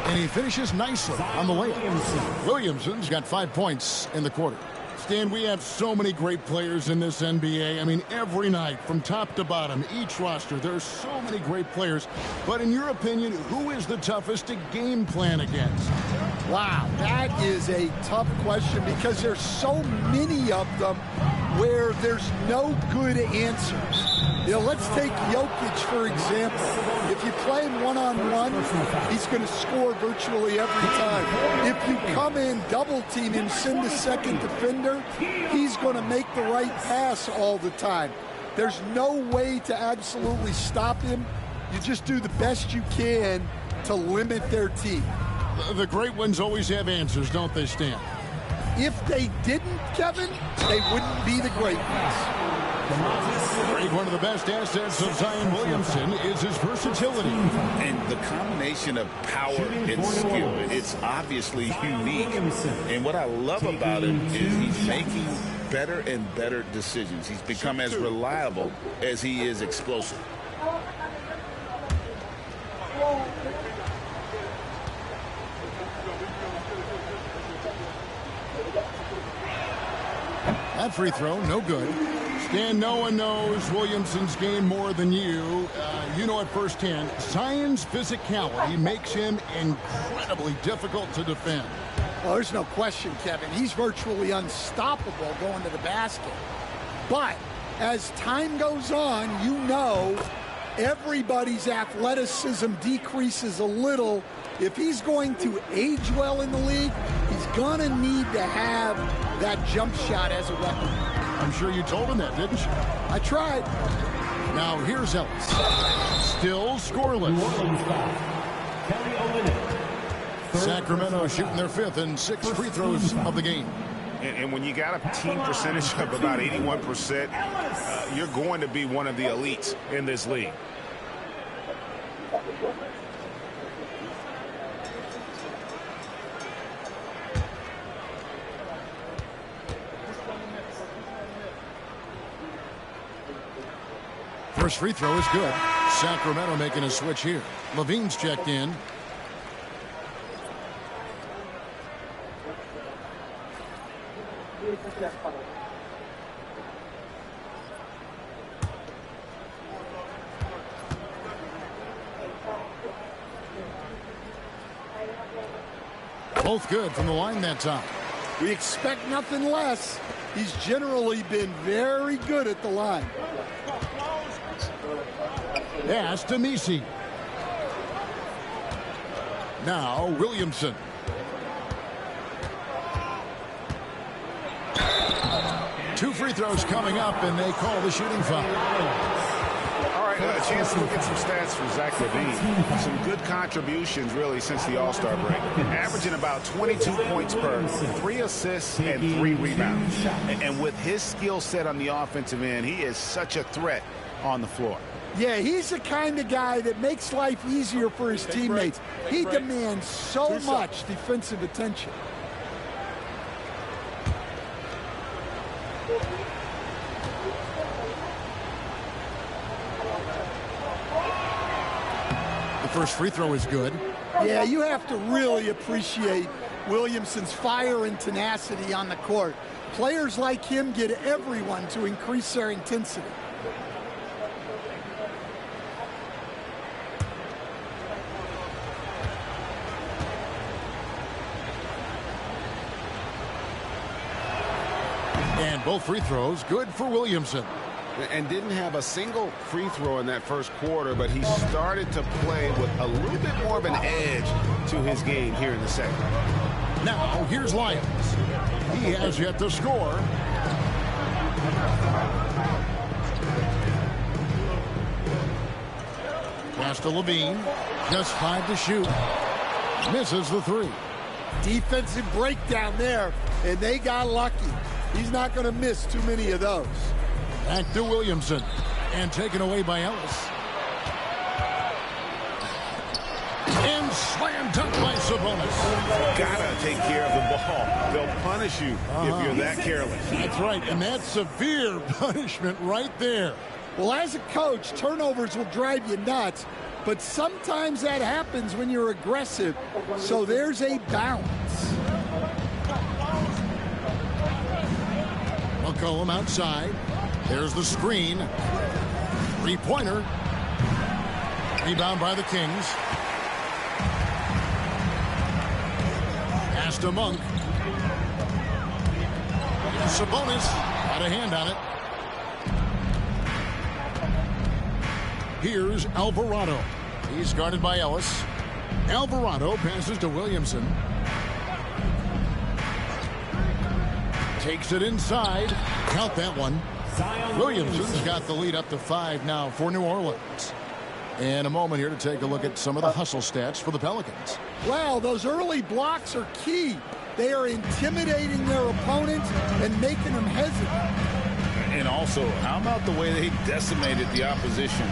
L: And he finishes nicely on the layup. Williamson's got 5 points in the quarter. Stan, we have so many great players in this NBA. I mean, every night from top to bottom, each roster, there are so many great players. But in your opinion, who is the toughest to game plan against?
N: Wow, that is a tough question because there's so many of them where there's no good answers. You know, let's take Jokic, for example. If you play him one-on-one, he's going to score virtually every time. If you come in, double-team him, send a second defender, he's going to make the right pass all the time. There's no way to absolutely stop him. You just do the best you can to limit their team.
L: The great ones always have answers, don't they, Stan?
N: If they didn't, Kevin, they wouldn't be the great ones.
L: One of the best assets of Zion Williamson is his versatility.
M: And the combination of power and skill, it's obviously unique. And what I love about him is he's making better and better decisions. He's become as reliable as he is explosive.
L: That free throw, no good. Stan, no one knows Williamson's game more than you. You know it firsthand. Zion's physicality makes him incredibly difficult to defend.
N: Well, there's no question, Kevin. He's virtually unstoppable going to the basket. But as time goes on, you know everybody's athleticism decreases a little. If he's going to age well in the league, he's going to need to have that jump shot as a weapon.
L: I'm sure you told him that, didn't you?
N: I tried.
L: Now here's Ellis. Still scoreless. Sacramento shooting their 5th and 6th free throws of the game.
M: And when you got a team percentage of about 81%, you're going to be one of the elites in this league.
L: First free throw is good. Sacramento making a switch here. Levine's checked in. Both good from the line that time.
N: We expect nothing less. He's generally been very good at the line.
L: Pass to Misi. Now Williamson. Two free throws coming up, and they call the shooting foul.
M: All right, a chance to look at some stats for Zach LaVine. Some good contributions, really, since the All-Star break. Averaging about 22 points per, 3 assists, and 3 rebounds. And with his skill set on the offensive end, he is such a threat on the floor.
N: Yeah, he's the kind of guy that makes life easier for his teammates. He demands so much defensive attention.
L: The first free throw is good.
N: Yeah, you have to really appreciate Williamson's fire and tenacity on the court. Players like him get everyone to increase their intensity.
L: And both free throws good for Williamson.
M: And didn't have a single free throw in that first quarter, but he started to play with a little bit more of an edge to his game here in the second.
L: Now, here's Lyons. He has yet to score. Pass to Levine. Just 5 to shoot. Misses the 3.
N: Defensive breakdown there, and they got lucky. He's not going to miss too many of those.
L: Back to Williamson. And taken away by Ellis. And slam dunk by Sabonis.
M: Gotta take care of the ball. They'll punish you if you're that careless.
L: That's right, and that's severe punishment right there.
N: Well, as a coach, turnovers will drive you nuts, but sometimes that happens when you're aggressive. So there's a balance.
L: McCollum outside. There's the screen. Three-pointer. Rebound by the Kings. Pass to Monk. Sabonis got a hand on it. Here's Alvarado. He's guarded by Ellis. Alvarado passes to Williamson. Takes it inside. Count that one. Williamson's got the lead up to 5 now for New Orleans. And a moment here to take a look at some of the hustle stats for the Pelicans.
N: Wow, those early blocks are key. They are intimidating their opponents and making them hesitant.
M: And also, how about the way they decimated the opposition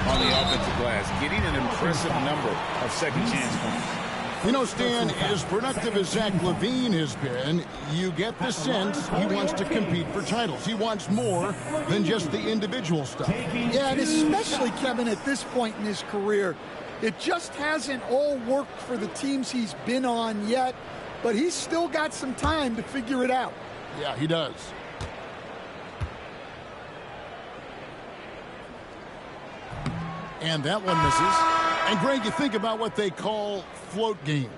M: on the offensive glass, getting an impressive number of second chance points.
L: You know, Stan, as productive as Zach LaVine has been, you get the sense he wants to compete for titles. He wants more than just the individual stuff.
N: Yeah, and especially, Kevin, at this point in his career, it just hasn't all worked for the teams he's been on yet, but he's still got some time to figure it out.
L: Yeah, he does. And that one misses. And, Greg, you think about what they call float game.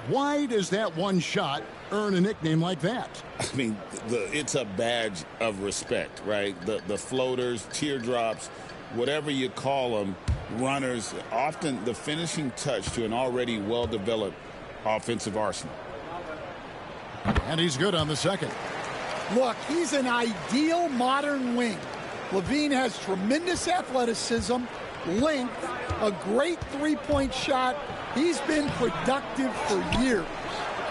L: Why does that one shot earn a nickname like that?
M: I mean, it's a badge of respect, right? The floaters, teardrops, whatever you call them, runners, often the finishing touch to an already well-developed offensive arsenal.
L: And he's good on the second.
N: Look, he's an ideal modern wing. LaVine has tremendous athleticism, length, a great three-point shot. He's been productive for years.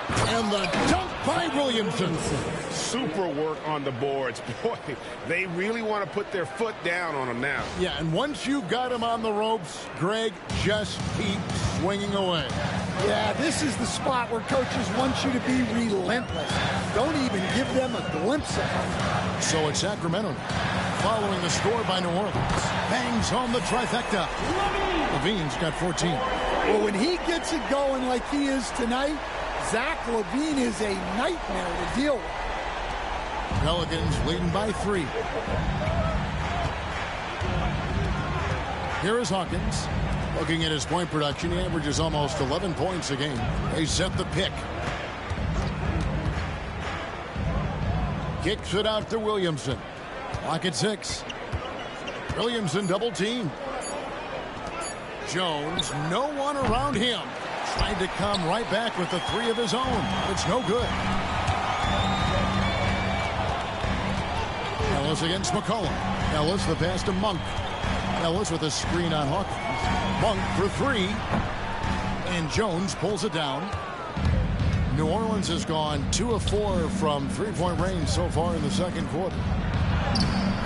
L: And the dunk by Williamson.
M: Super work on the boards. Boy, they really want to put their foot down on him now.
L: Yeah, and once you've got him on the ropes, Greg, just keep swinging away.
N: Yeah, this is the spot where coaches want you to be relentless. Don't even give them a glimpse of it.
L: So it's Sacramento following the score by New Orleans. Bangs home the trifecta. LaVine's got 14.
N: Well, when he gets it going like he is tonight, Zach LaVine is a nightmare to deal with.
L: Pelicans leading by 3. Here is Hawkins. Looking at his point production, he averages almost 11 points a game. They set the pick. Kicks it out to Williamson. Clock at 6. Williamson double team. Jones, no one around him. Tried to come right back with the 3 of his own. It's no good. Ellis against McCollum. Ellis the pass to Monk. Ellis with a screen on Hawkins. Monk for 3. And Jones pulls it down. New Orleans has gone 2 of 4 from three-point range so far in the second quarter.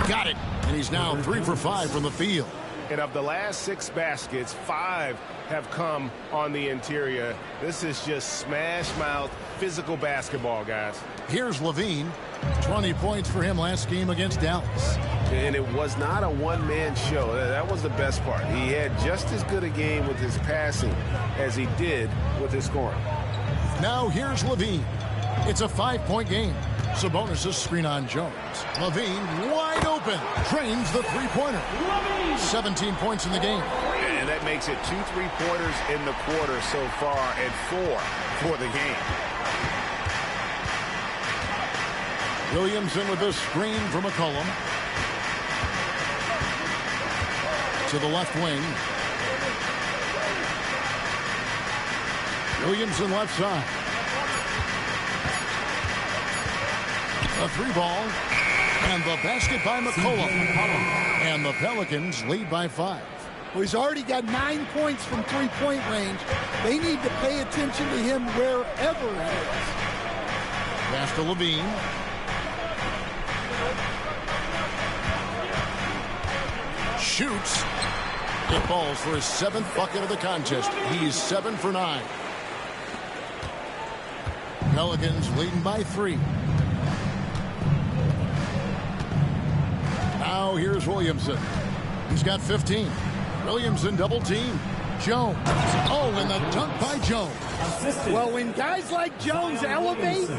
L: Got it. And he's now 3 for 5 from the field.
P: And of the last 6 baskets, 5 have come on the interior. This is just smash mouth physical basketball, guys.
L: Here's Levine. 20 points for him last game against Dallas.
P: And it was not a one-man show. That was the best part. He had just as good a game with his passing as he did with his scoring.
L: Now here's Levine. It's a 5-point game. Sabonis' screen on Jones. Levine wide open. Drains the three-pointer. 17 points in the game.
P: And that makes it 2 3-pointers in the quarter so far and 4 for the game.
L: Williamson with a screen from McCollum. To the left wing. Williamson left side. A 3-ball. And the basket by McCollum. And the Pelicans lead by 5.
N: Well, he's already got 9 points from three-point range. They need to pay attention to him wherever he is.
L: Pass to Levine. Shoots. It falls for his 7th bucket of the contest. He's 7 for 9. Pelicans leading by 3. Now here's Williamson. He's got 15. Williamson double team. Jones. Oh, and the dunk by Jones.
N: Well, when guys like Jones elevate,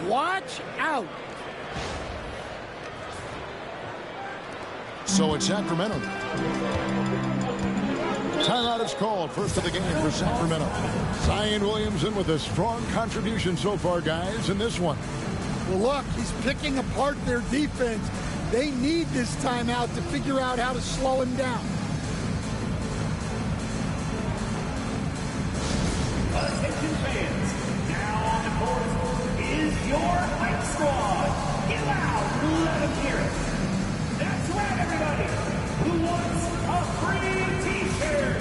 N: watch out.
L: So it's Sacramento. Timeout is called. First of the game for Sacramento. Zion Williamson with a strong contribution so far, guys, in this one.
N: Well, look, he's picking apart their defense. They need this timeout to figure out how to slow him down.
J: Attention fans, now on the court is your hype squad. Get loud, let them hear it. That's right, everybody. Who wants a free t-shirt?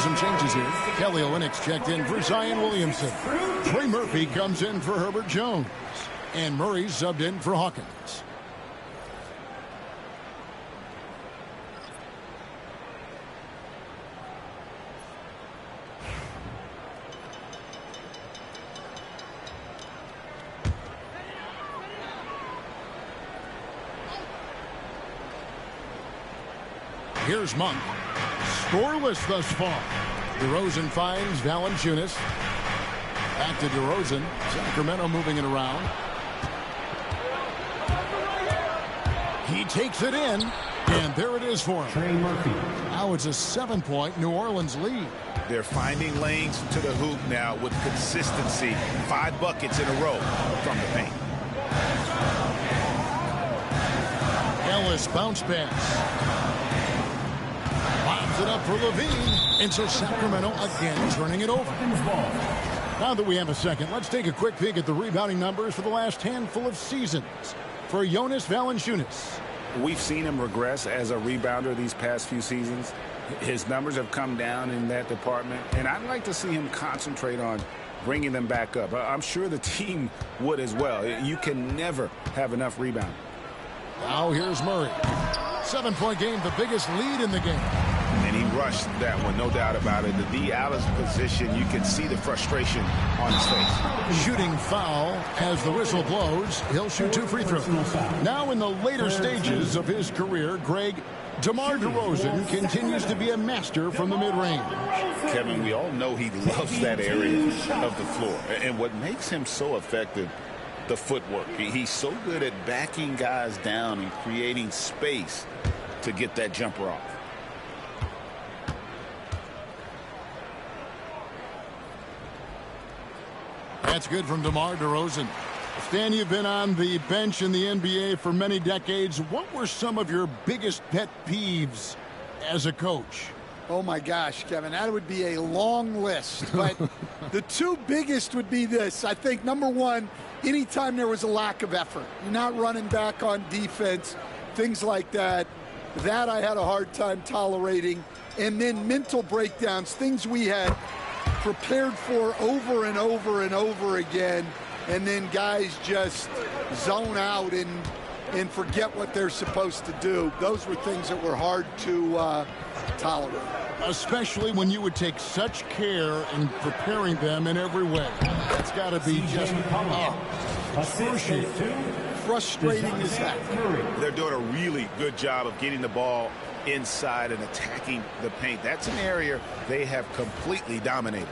L: Some changes here. Kelly Olynyk checked in for Zion Williamson. Trey Murphy comes in for Herbert Jones. And Murray subbed in for Hawkins. Here's Monk. Scoreless thus far. DeRozan finds Valanciunas. Back to DeRozan. Sacramento moving it around. He takes it in. And there it is for him.
J: Trey Murphy.
L: Now it's a 7-point New Orleans lead.
M: They're finding lanes to the hoop now with consistency. 5 buckets in a row from the paint.
L: Ellis bounce pass. It up for Levine, and so Sacramento again turning it over. Now that we have a second, let's take a quick peek at the rebounding numbers for the last handful of seasons for Jonas Valanciunas.
M: We've seen him regress as a rebounder these past few seasons. His numbers have come down in that department, and I'd like to see him concentrate on bringing them back up. I'm sure the team would as well. You can never have enough rebounding.
L: Now here's Murray. 7-point game, the biggest lead in the game.
M: And he rushed that one, no doubt about it. The D out of position, you can see the frustration on his face.
L: Shooting foul as the whistle blows. He'll shoot 2 free throws. Now in the later stages of his career, Greg, DeMar DeRozan continues to be a master from the mid-range.
M: Kevin, we all know he loves that area of the floor. And what makes him so effective, the footwork. He's so good at backing guys down and creating space to get that jumper off.
L: That's good from DeMar DeRozan. Stan, you've been on the bench in the NBA for many decades. What were some of your biggest pet peeves as a coach?
N: Oh, my gosh, Kevin, that would be a long list. But the 2 biggest would be this. I think, number one, anytime there was a lack of effort, you're not running back on defense, things like that, that I had a hard time tolerating. And then mental breakdowns, things we had prepared for over and over and over again, and then guys just zone out and forget what they're supposed to do. Those were things that were hard to tolerate.
L: Especially when you would take such care in preparing them in every way. That's got to be just excruciating.
N: Frustrating as heck.
M: They're doing a really good job of getting the ball inside and attacking the paint. That's an area they have completely dominated.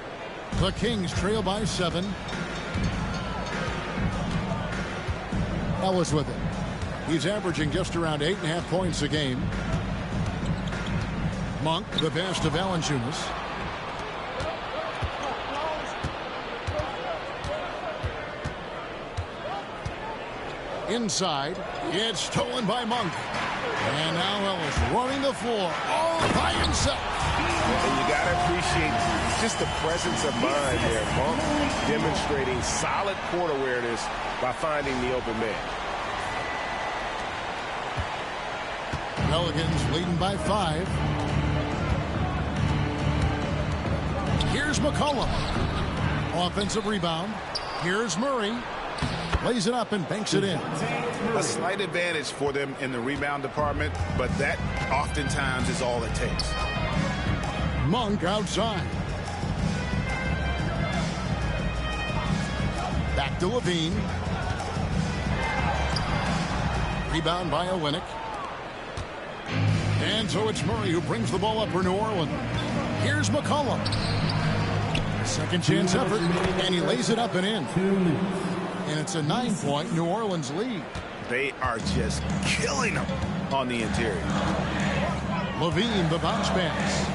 L: The Kings trail by 7. Ellis with it. He's averaging just around 8.5 points a game. Monk, the pass to Valanciunas. Inside, it's stolen by Monk. And now Ellis running the floor all by himself.
P: And you got to appreciate just the presence of mind there. Monk demonstrating solid court awareness by finding the open man.
L: Pelicans leading by 5. Here's McCollum. Offensive rebound. Here's Murray. Lays it up and banks it in.
M: A slight advantage for them in the rebound department, but that oftentimes is all it takes.
L: Monk outside. Back to Levine. Rebound by Olynyk. And so it's Murray who brings the ball up for New Orleans. Here's McCollum. Second chance effort, and he lays it up and in. And it's a 9-point New Orleans lead.
M: They are just killing them on the interior.
L: Levine, the bounce pass.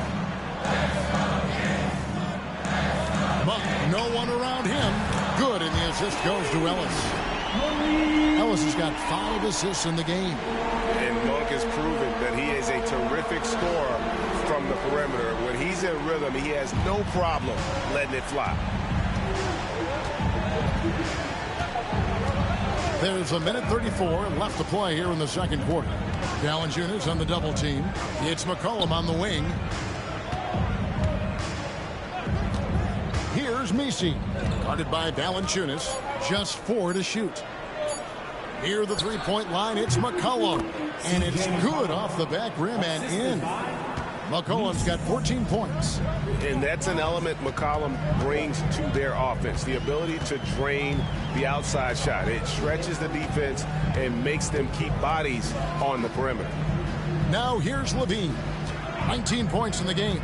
L: Monk, no one around him. Good, and the assist goes to Ellis. Ellis has got 5 assists in the game.
P: And Monk has proven that he is a terrific scorer from the perimeter. When he's in rhythm, he has no problem letting it fly.
L: There's a minute 34 left to play here in the second quarter. Valanciunas on the double team. It's McCollum on the wing. Here's Messi. Guarded by Valanciunas. Just 4 to shoot. Near the three-point line, it's McCollum. And it's good off the back rim and in. McCollum's got 14 points.
P: And that's an element McCollum brings to their offense, the ability to drain the outside shot. It stretches the defense and makes them keep bodies on the perimeter.
L: Now here's Levine. 19 points in the game.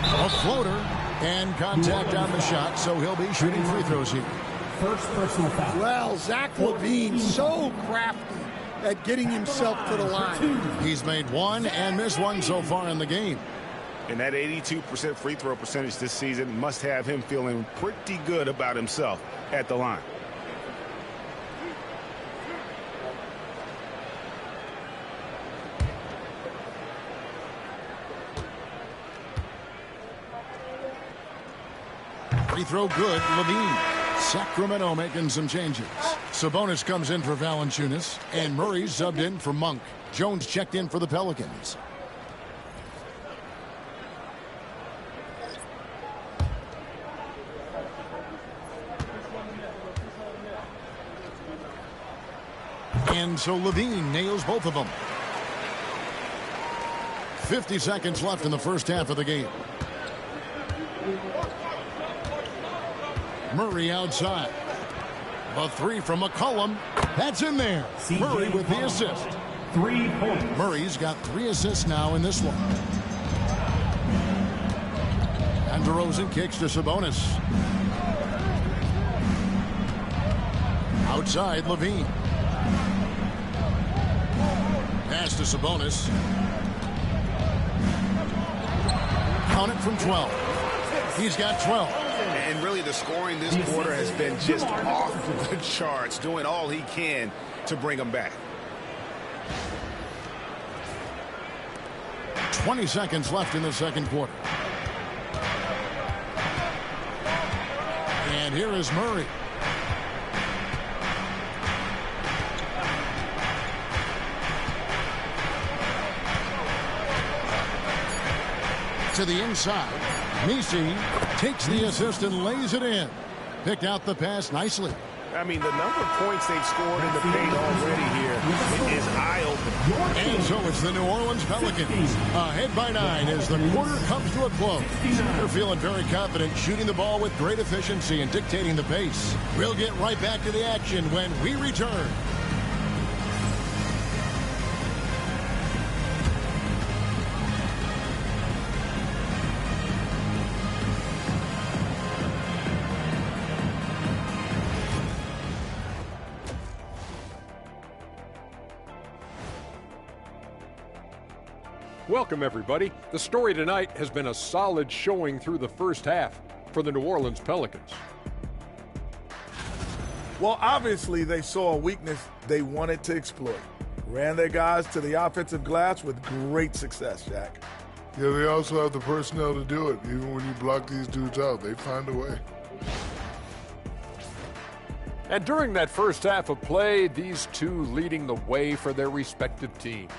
L: A floater and contact on the shot, so he'll be shooting free throws here.
N: First personal foul. Well, Zach LaVine, so crafty at getting himself to the line.
L: He's made 1 and missed 1 so far in the game.
P: And that 82% free throw percentage this season must have him feeling pretty good about himself at the line.
L: Free throw good. Levine. Sacramento making some changes. Sabonis comes in for Valanciunas, and Murray subbed in for Monk. Jones checked in for the Pelicans. And so Levine nails both of them. 50 seconds left in the first half of the game. Murray outside. A three from McCollum. That's in there. Murray with the assist.
J: 3 points.
L: Murray's got 3 assists now in this one. And DeRozan kicks to Sabonis. Outside, Levine. Pass to Sabonis. Count it from 12. He's got 12.
P: And really the scoring this quarter has been just off the charts, doing all he can to bring them back.
L: 20 seconds left in the second quarter. And here is Murray. To the inside. Misi takes the assist and lays it in. Picked out the pass nicely.
P: I mean, the number of points they've scored in the paint already here is eye-opening.
L: And so it's the New Orleans Pelicans ahead by 9 as the quarter comes to a close. They're feeling very confident, shooting the ball with great efficiency and dictating the pace. We'll get right back to the action when we return.
G: Welcome, everybody. The story tonight has been a solid showing through the first half for the New Orleans Pelicans.
H: Well, obviously, they saw a weakness they wanted to exploit. Ran their guys to the offensive glass with great success, Jack.
I: Yeah, they also have the personnel to do it. Even when you block these dudes out, they find a way.
G: And during that first half of play, these two leading the way for their respective teams.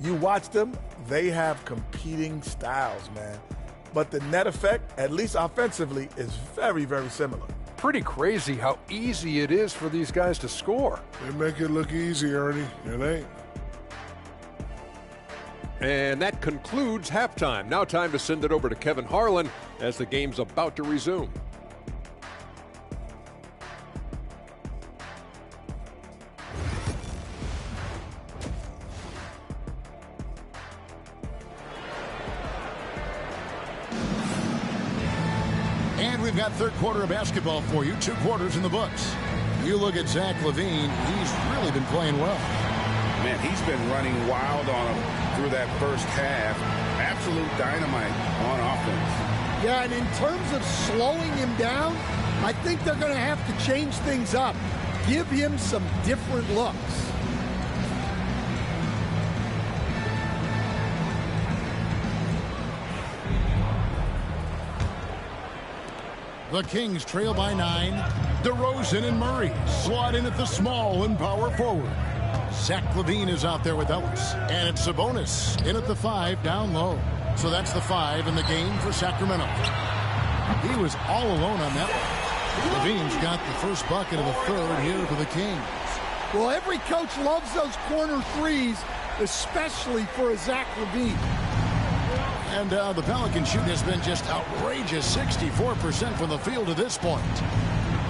H: You watch them, they have competing styles, man. But the net effect, at least offensively, is very, very similar.
G: Pretty crazy how easy it is for these guys to score.
I: They make it look easy, Ernie. It ain't.
G: And that concludes halftime. Now time to send it over to Kevin Harlan as the game's about to resume.
L: We've got third quarter of basketball for you. 2 quarters in the books. You look at Zach LaVine. He's really been playing well.
M: Man, he's been running wild on him through that first half. Absolute dynamite on offense.
N: Yeah, and in terms of slowing him down, I think they're going to have to change things up. Give him some different looks.
L: The Kings trail by 9. DeRozan and Murray slot in at the small and power forward. Zach LaVine is out there with Ellis. And it's Sabonis in at the 5 down low. So that's the 5 in the game for Sacramento. He was all alone on that one. LaVine's got the first bucket of the third here for the Kings.
N: Well, every coach loves those corner threes, especially for a Zach LaVine.
L: And the Pelican shooting has been just outrageous, 64% from the field to this point.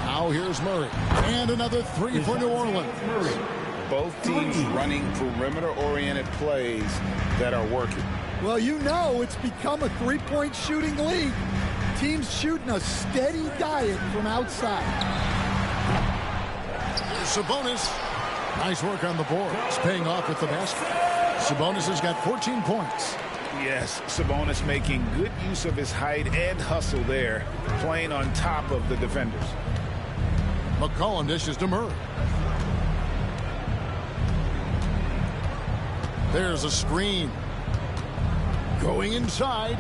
L: Now here's Murray. And another 3 for New Orleans.
M: Both teams running perimeter-oriented plays that are working.
N: Well, you know it's become a three-point shooting league. Teams shooting a steady diet from outside.
L: Sabonis. Nice work on the board. It's paying off with the basket. Sabonis has got 14 points.
M: Yes, Sabonis making good use of his height and hustle there, playing on top of the defenders.
L: McCollum dishes to Murray. There's a screen. Going inside.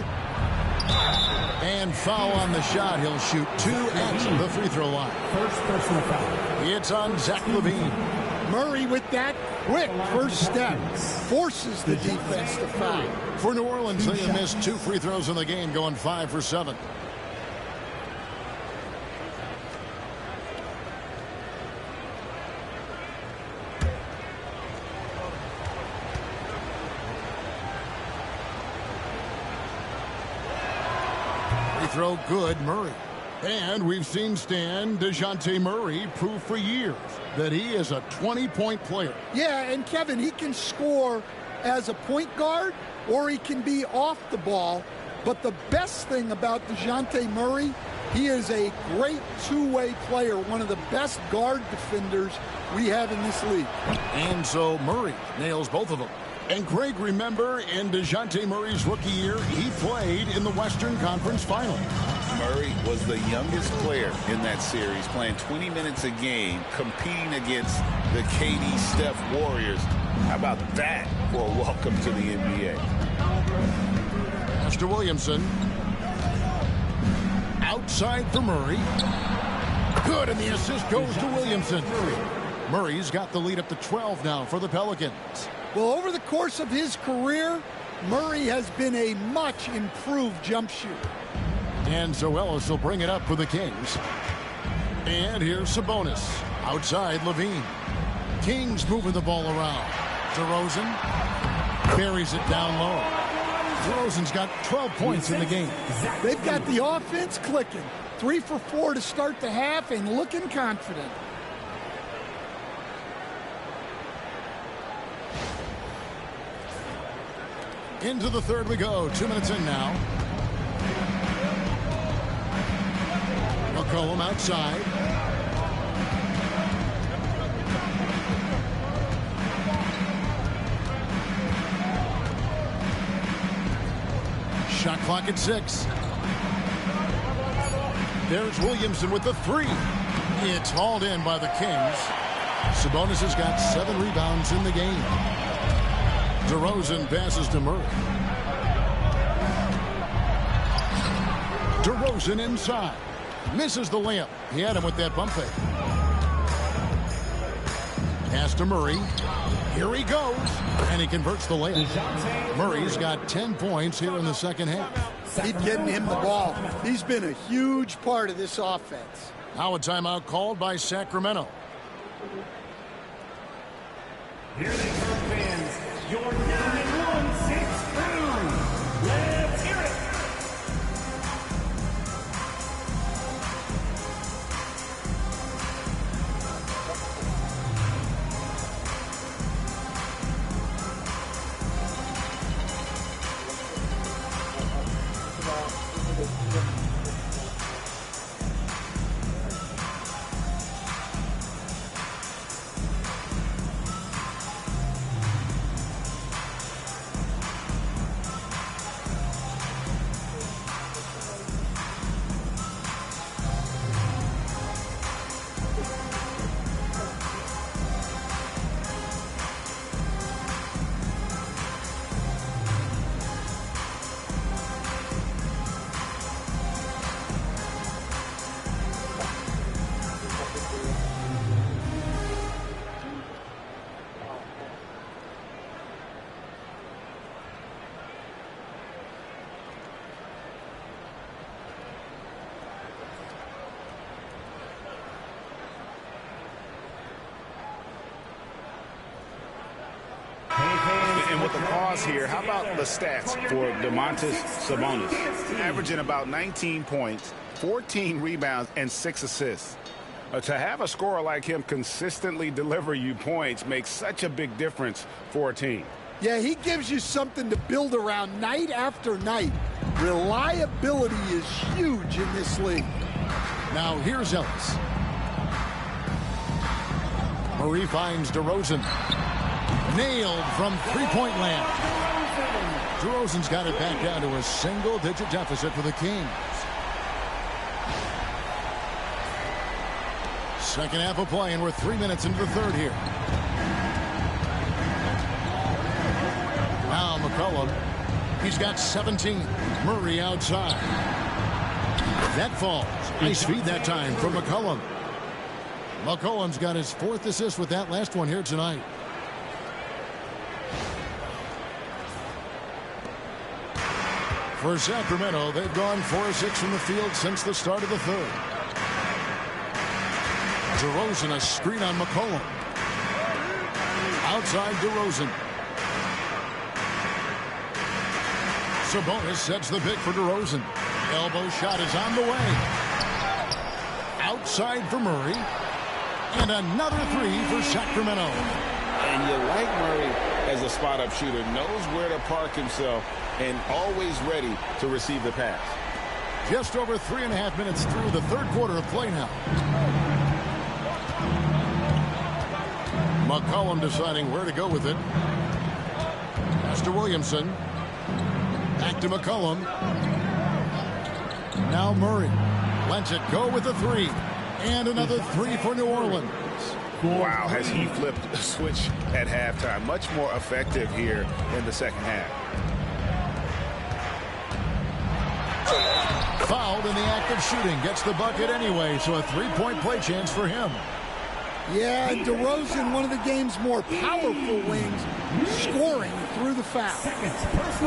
L: And foul on the shot. He'll shoot 2 at the free throw line.
J: First personal foul.
L: It's on Zach LaVine.
N: Murray with that quick first step forces the defense to foul.
L: For New Orleans, they have missed 2 free throws in the game, going 5 for 7. Free throw good, Murray. And we've seen Stan DeJounte Murray prove for years that he is a 20-point player.
N: Yeah, and Kevin, he can score as a point guard or he can be off the ball. But the best thing about DeJounte Murray, he is a great two-way player, one of the best guard defenders we have in this league.
L: And so Murray nails both of them. And Greg, remember, in DeJounte Murray's rookie year, he played in the Western Conference Final.
M: Murray was the youngest player in that series, playing 20 minutes a game, competing against the KD Steph Warriors. How about that for a welcome to the NBA?
L: Mr. Williamson. Outside for Murray. Good, and the assist goes to Williamson. Murray's got the lead up to 12 now for the Pelicans.
N: Well, over the course of his career, Murray has been a much improved jump shooter.
L: And so Ellis will bring it up for the Kings. And here's Sabonis. Outside, LaVine. Kings moving the ball around. DeRozan buries it down low. DeRozan's got 12 points in the game.
N: They've got the offense clicking. 3 for 4 to start the half and looking confident.
L: Into the third we go. 2 minutes in now. McCollum outside. Shot clock at 6. There's Williamson with the 3. It's hauled in by the Kings. Sabonis has got 7 rebounds in the game. DeRozan passes to Murray. DeRozan inside. Misses the layup. He had him with that bump fake. Pass to Murray. Here he goes. And he converts the layup. Murray's got 10 points here in the second half.
N: Keep getting him the ball. He's been a huge part of this offense.
L: Now a timeout called by Sacramento.
J: Here they come, fans. Your 9-1-6 round. Let's hear it.
M: And with the pause here, how about the stats for Domantas Sabonis? Averaging about 19 points, 14 rebounds, and 6 assists. To have a scorer like him consistently deliver you points makes such a big difference for a team.
N: Yeah, he gives you something to build around night after night. Reliability is huge in this league.
L: Now here's Ellis. Murray finds DeRozan. Nailed from three-point land. DeRozan's got it back down to a single-digit deficit for the Kings. Second half of play, and we're 3 minutes into the third here. Now McCollum He's got 17. Murray outside. That falls. Nice feed that time from McCollum. McCollum's got his 4th assist with that last one here tonight. For Sacramento, they've gone 4 of 6 from the field since the start of the 3rd. DeRozan, a screen on McCollum. Outside DeRozan. Sabonis sets the pick for DeRozan. Elbow shot is on the way. Outside for Murray. And another 3 for Sacramento.
M: And you like Murray as a spot-up shooter. Knows where to park himself and always ready to receive the pass.
L: Just over 3.5 minutes through the 3rd quarter of play now. McCollum deciding where to go with it. Pass to Williamson. Back to McCollum. Now Murray lets it go with a 3. And another 3 for New Orleans.
M: Wow, has he flipped a switch at halftime. Much more effective here in the second half.
L: Fouled in the act of shooting. Gets the bucket anyway, so a 3-point play chance for him.
N: Yeah, and DeRozan, one of the game's more powerful wings, scoring through the foul.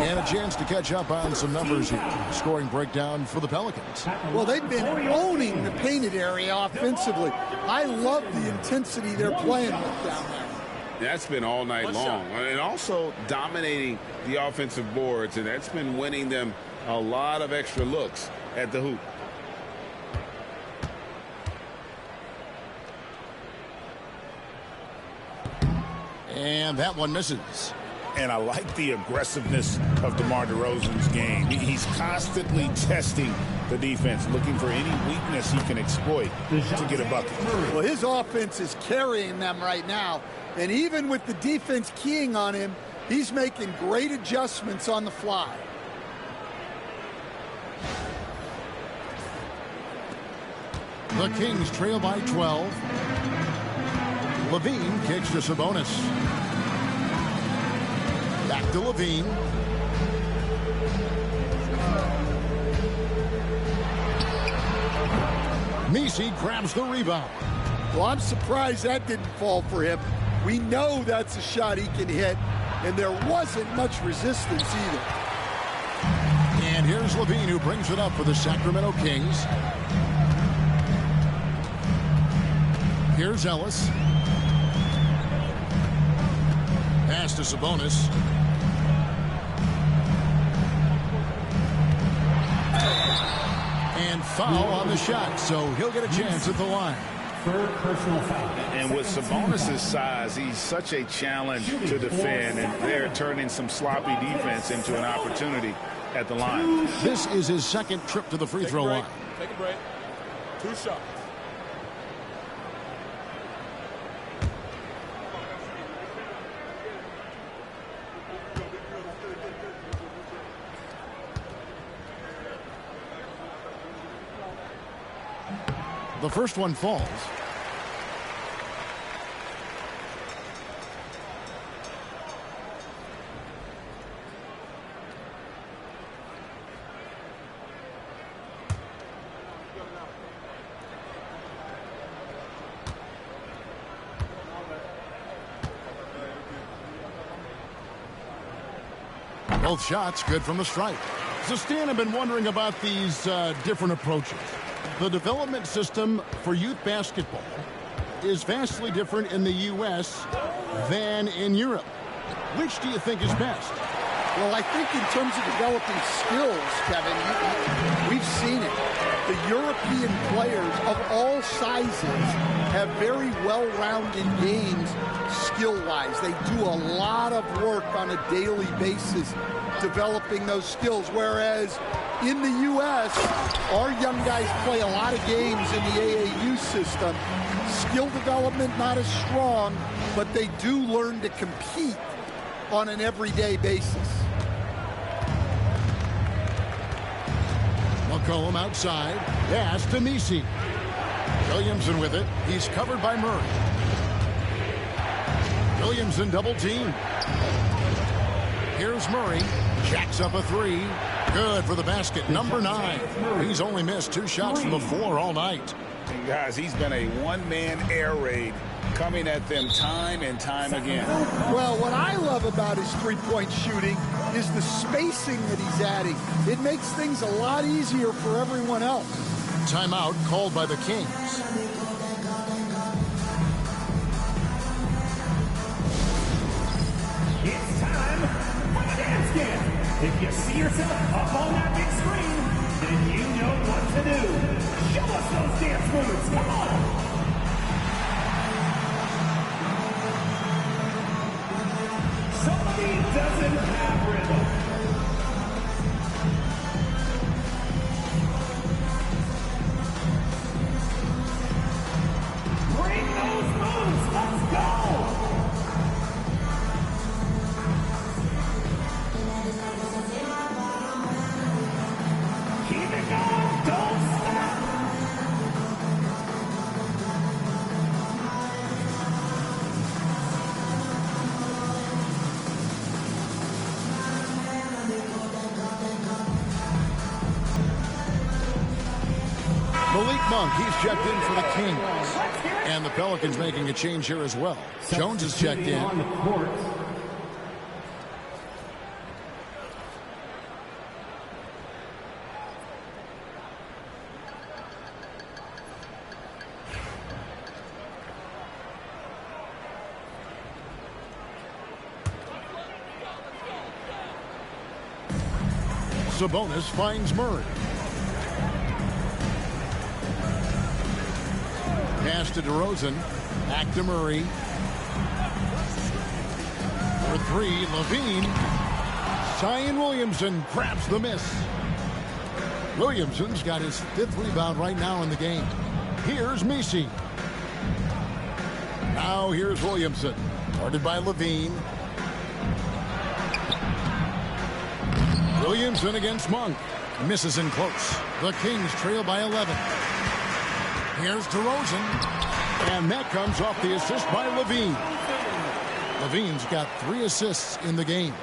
L: And a chance to catch up on some numbers here. Scoring breakdown for the Pelicans.
N: Well, they've been owning the painted area offensively. I love the intensity they're playing with down there.
M: That's been all night long. And also dominating the offensive boards, and that's been winning them a lot of extra looks at the hoop.
L: And that one misses.
M: And I like the aggressiveness of DeMar DeRozan's game. He's constantly testing the defense, looking for any weakness he can exploit to get a bucket.
N: Well, his offense is carrying them right now. And even with the defense keying on him, he's making great adjustments on the fly.
L: The Kings trail by 12. Levine kicks to Sabonis. Back to Levine. Messi grabs the rebound.
N: Well, I'm surprised that didn't fall for him. We know that's a shot he can hit, and there wasn't much resistance either.
L: And here's Levine, who brings it up for the Sacramento Kings. Here's Ellis. Pass to Sabonis. And foul on the shot, so he'll get a chance at the line.
J: Third personal foul.
M: And with Sabonis' size, he's such a challenge to defend, and they're turning some sloppy defense into an opportunity at the line.
L: This is his 2nd trip to the free throw line.
F: Take a break. 2 shots.
L: The first one falls. Both shots good from the stripe. So, Stan, I've been wondering about these different approaches. The development system for youth basketball is vastly different in the U.S. than in Europe. Which do you think is best?
N: Well, I think in terms of developing skills, Kevin, we've seen it. The European players of all sizes have very well-rounded games skill-wise. They do a lot of work on a daily basis developing those skills, whereas in the U.S., our young guys play a lot of games in the AAU system. Skill development not as strong, but they do learn to compete on an everyday basis.
L: McCollum outside. Pass to Messi. Williamson with it. He's covered by Murray. Williamson double team. Here's Murray. Jacks up a three. Good for the basket. Number 9. He's only missed 2 shots from the floor all night.
M: And guys, he's been a one-man air raid coming at them time and time again.
N: Well, what I love about his three-point shooting is the spacing that he's adding. It makes things a lot easier for everyone else.
L: Timeout called by the Kings.
J: It's time for the dance game. If you see yourself up on that big screen, then you know what to do. Show us those dance moves. Come on. Somebody doesn't have rhythm. Bring those moves. Let's go. Keep it going. Don't stop.
L: Malik Monk, he's checked in for the Kings. And the Pelicans making a change here as well. Jones is checked in. Sabonis finds Murray. Pass to DeRozan. Back to Murray. For 3, Levine. Zion Williamson grabs the miss. Williamson's got his 5th rebound right now in the game. Here's Messi. Now here's Williamson. Guarded by Levine. Williamson against Monk. Misses in close. The Kings trail by 11. Here's DeRozan. And that comes off the assist by Levine. Levine's got 3 assists in the game.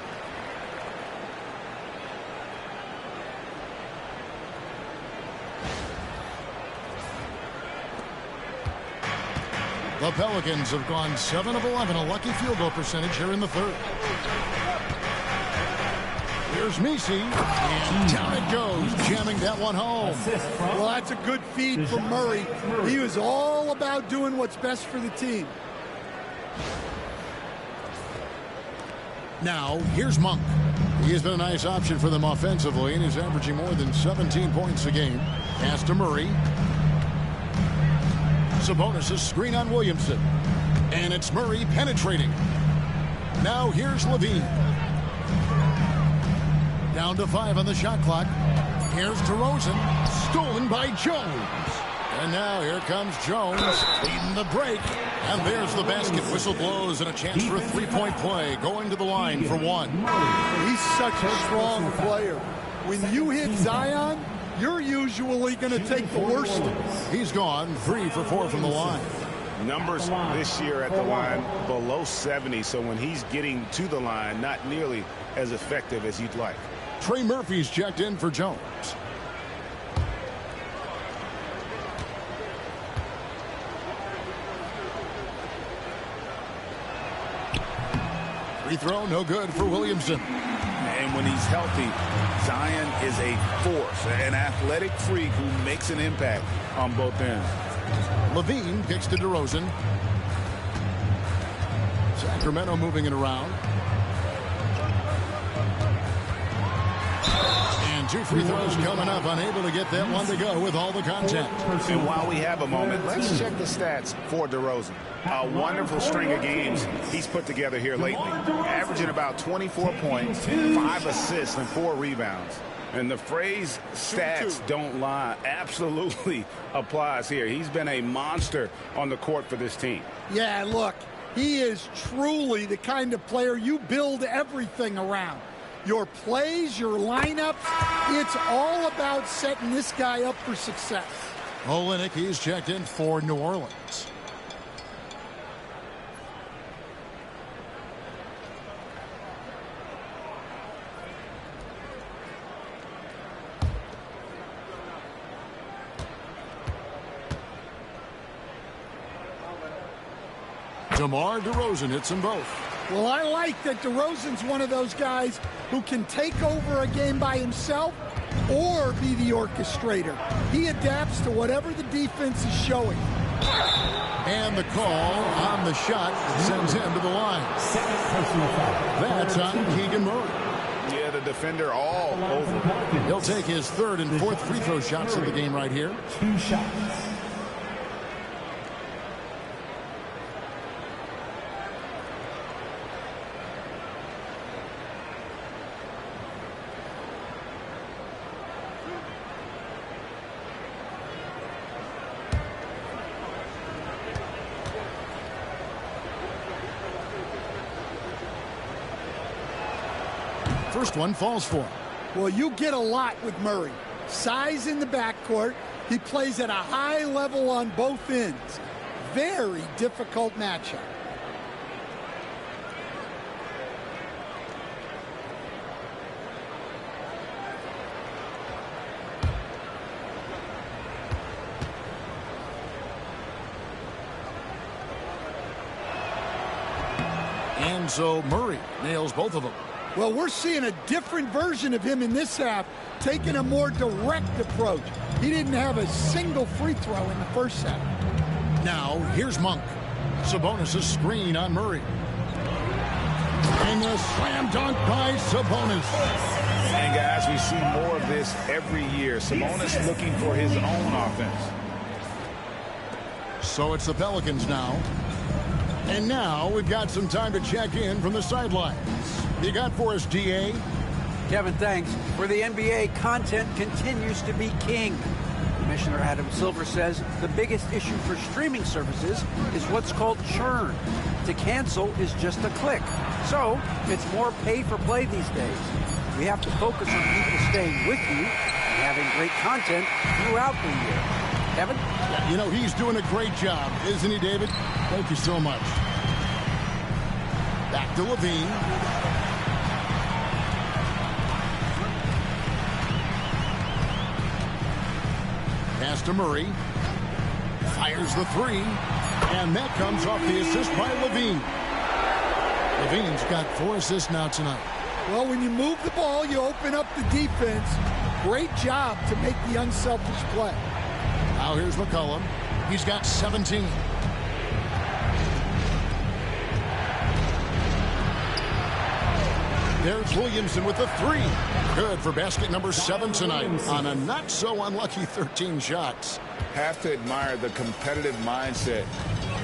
L: The Pelicans have gone 7 of 11, a lucky field goal percentage here in the 3rd. Here's Messi, and down it goes, jamming that one home.
N: Well, that's a good feed from Murray. He was all about doing what's best for the team.
L: Now, here's Monk. He has been a nice option for them offensively, and he's averaging more than 17 points a game. Pass to Murray. Sabonis' screen on Williamson. And it's Murray penetrating. Now here's Levine. Down to 5 on the shot clock. Here's DeRozan. Stolen by Jones. And now here comes Jones leading the break. And there's the basket. Whistle blows and a chance for a 3-point play. Going to the line for 1.
N: He's such a strong player. When you hit Zion, you're usually going to take the worst.
L: He's gone 3 for 4 from the line.
M: Numbers this year at the line below 70. So when he's getting to the line, not nearly as effective as you'd like.
L: Trey Murphy's checked in for Jones. Free throw, no good for Williamson.
M: And when he's healthy, Zion is a force, an athletic freak who makes an impact on both ends.
L: Levine kicks to DeRozan. Sacramento moving it around. And 2 free throws coming up, unable to get that one to go with all the contact.
M: And while we have a moment, let's check the stats for DeRozan. A wonderful string of games he's put together here lately. Averaging about 24 points, 5 assists, and 4 rebounds. And the phrase stats don't lie absolutely applies here. He's been a monster on the court for this team.
N: Yeah, look, he is truly the kind of player you build everything around. Your plays, your lineups, it's all about setting this guy up for success.
L: Olenek, he's checked in for New Orleans. DeMar DeRozan hits them both.
N: Well, I like that DeRozan's one of those guys who can take over a game by himself or be the orchestrator. He adapts to whatever the defense is showing.
L: And the call on the shot sends him to the line. That's on Keegan Murray.
M: Yeah, the defender all over.
L: He'll take his third and fourth free throw shots of the game right here.
J: 2 shots.
L: First one falls for him.
N: Well, you get a lot with Murray. Size in the backcourt. He plays at a high level on both ends. Very difficult matchup.
L: And so Murray nails both of them.
N: Well, we're seeing a different version of him in this half, taking a more direct approach. He didn't have a single free throw in the first half.
L: Now, here's Monk. Sabonis' screen on Murray. And the slam dunk by Sabonis.
M: And guys, we see more of this every year. Sabonis looking for his own offense.
L: So it's the Pelicans now. And now we've got some time to check in from the sidelines. You got for us, DA?
O: Kevin, thanks. For the NBA, content continues to be king. Commissioner Adam Silver says the biggest issue for streaming services is what's called churn. To cancel is just a click. So it's more pay for play these days. We have to focus on people staying with you and having great content throughout the year. Kevin?
L: You know, he's doing a great job, isn't he, David? Thank you so much. Back to Levine. Pass to Murray. Fires the three. And that comes off the assist by Levine. Levine's got 4 assists now tonight.
N: Well, when you move the ball, you open up the defense. Great job to make the unselfish play.
L: Now here's McCollum. He's got 17. There's Williamson with the three. Good for basket number 7 tonight on a not-so-unlucky 13 shots.
M: Have to admire the competitive mindset.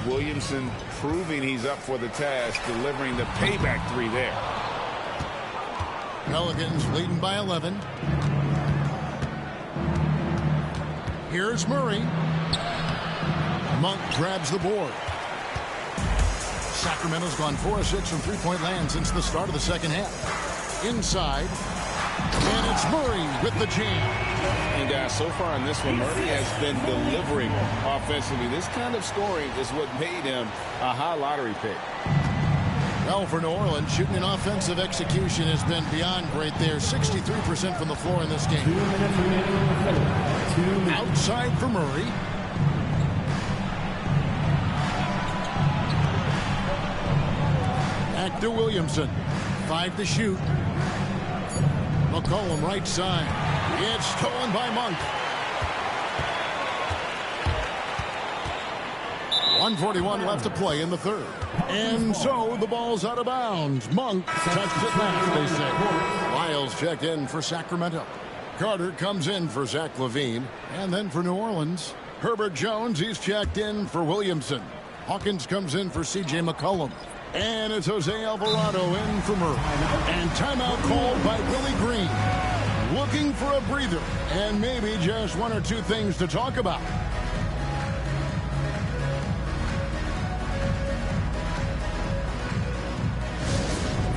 M: Williamson proving he's up for the task, delivering the payback 3 there.
L: Pelicans leading by 11. Here's Murray. Monk grabs the board. Sacramento's gone 4 of 6 from three-point land since the start of the second half. Inside. And it's Murray with the jam.
M: And guys, so far in this one, Murray has been delivering offensively. This kind of scoring is what made him a high lottery pick.
L: Well, for New Orleans, shooting and offensive execution has been beyond great there. 63% from the floor in this game.
J: 2 minutes remaining in the third.
L: Outside for Murray. Back to Williamson. 5 to shoot. McCollum right side. It's stolen by Monk. 1:41 left to play in the third. And so the ball's out of bounds. Monk touched it back, they say. Lyles checked in for Sacramento. Carter comes in for Zach LaVine. And then for New Orleans, Herbert Jones, he's checked in for Williamson. Hawkins comes in for C.J. McCollum. And it's Jose Alvarado in for Murray. And timeout called by Willie Green. Looking for a breather and maybe just 1 or 2 things to talk about.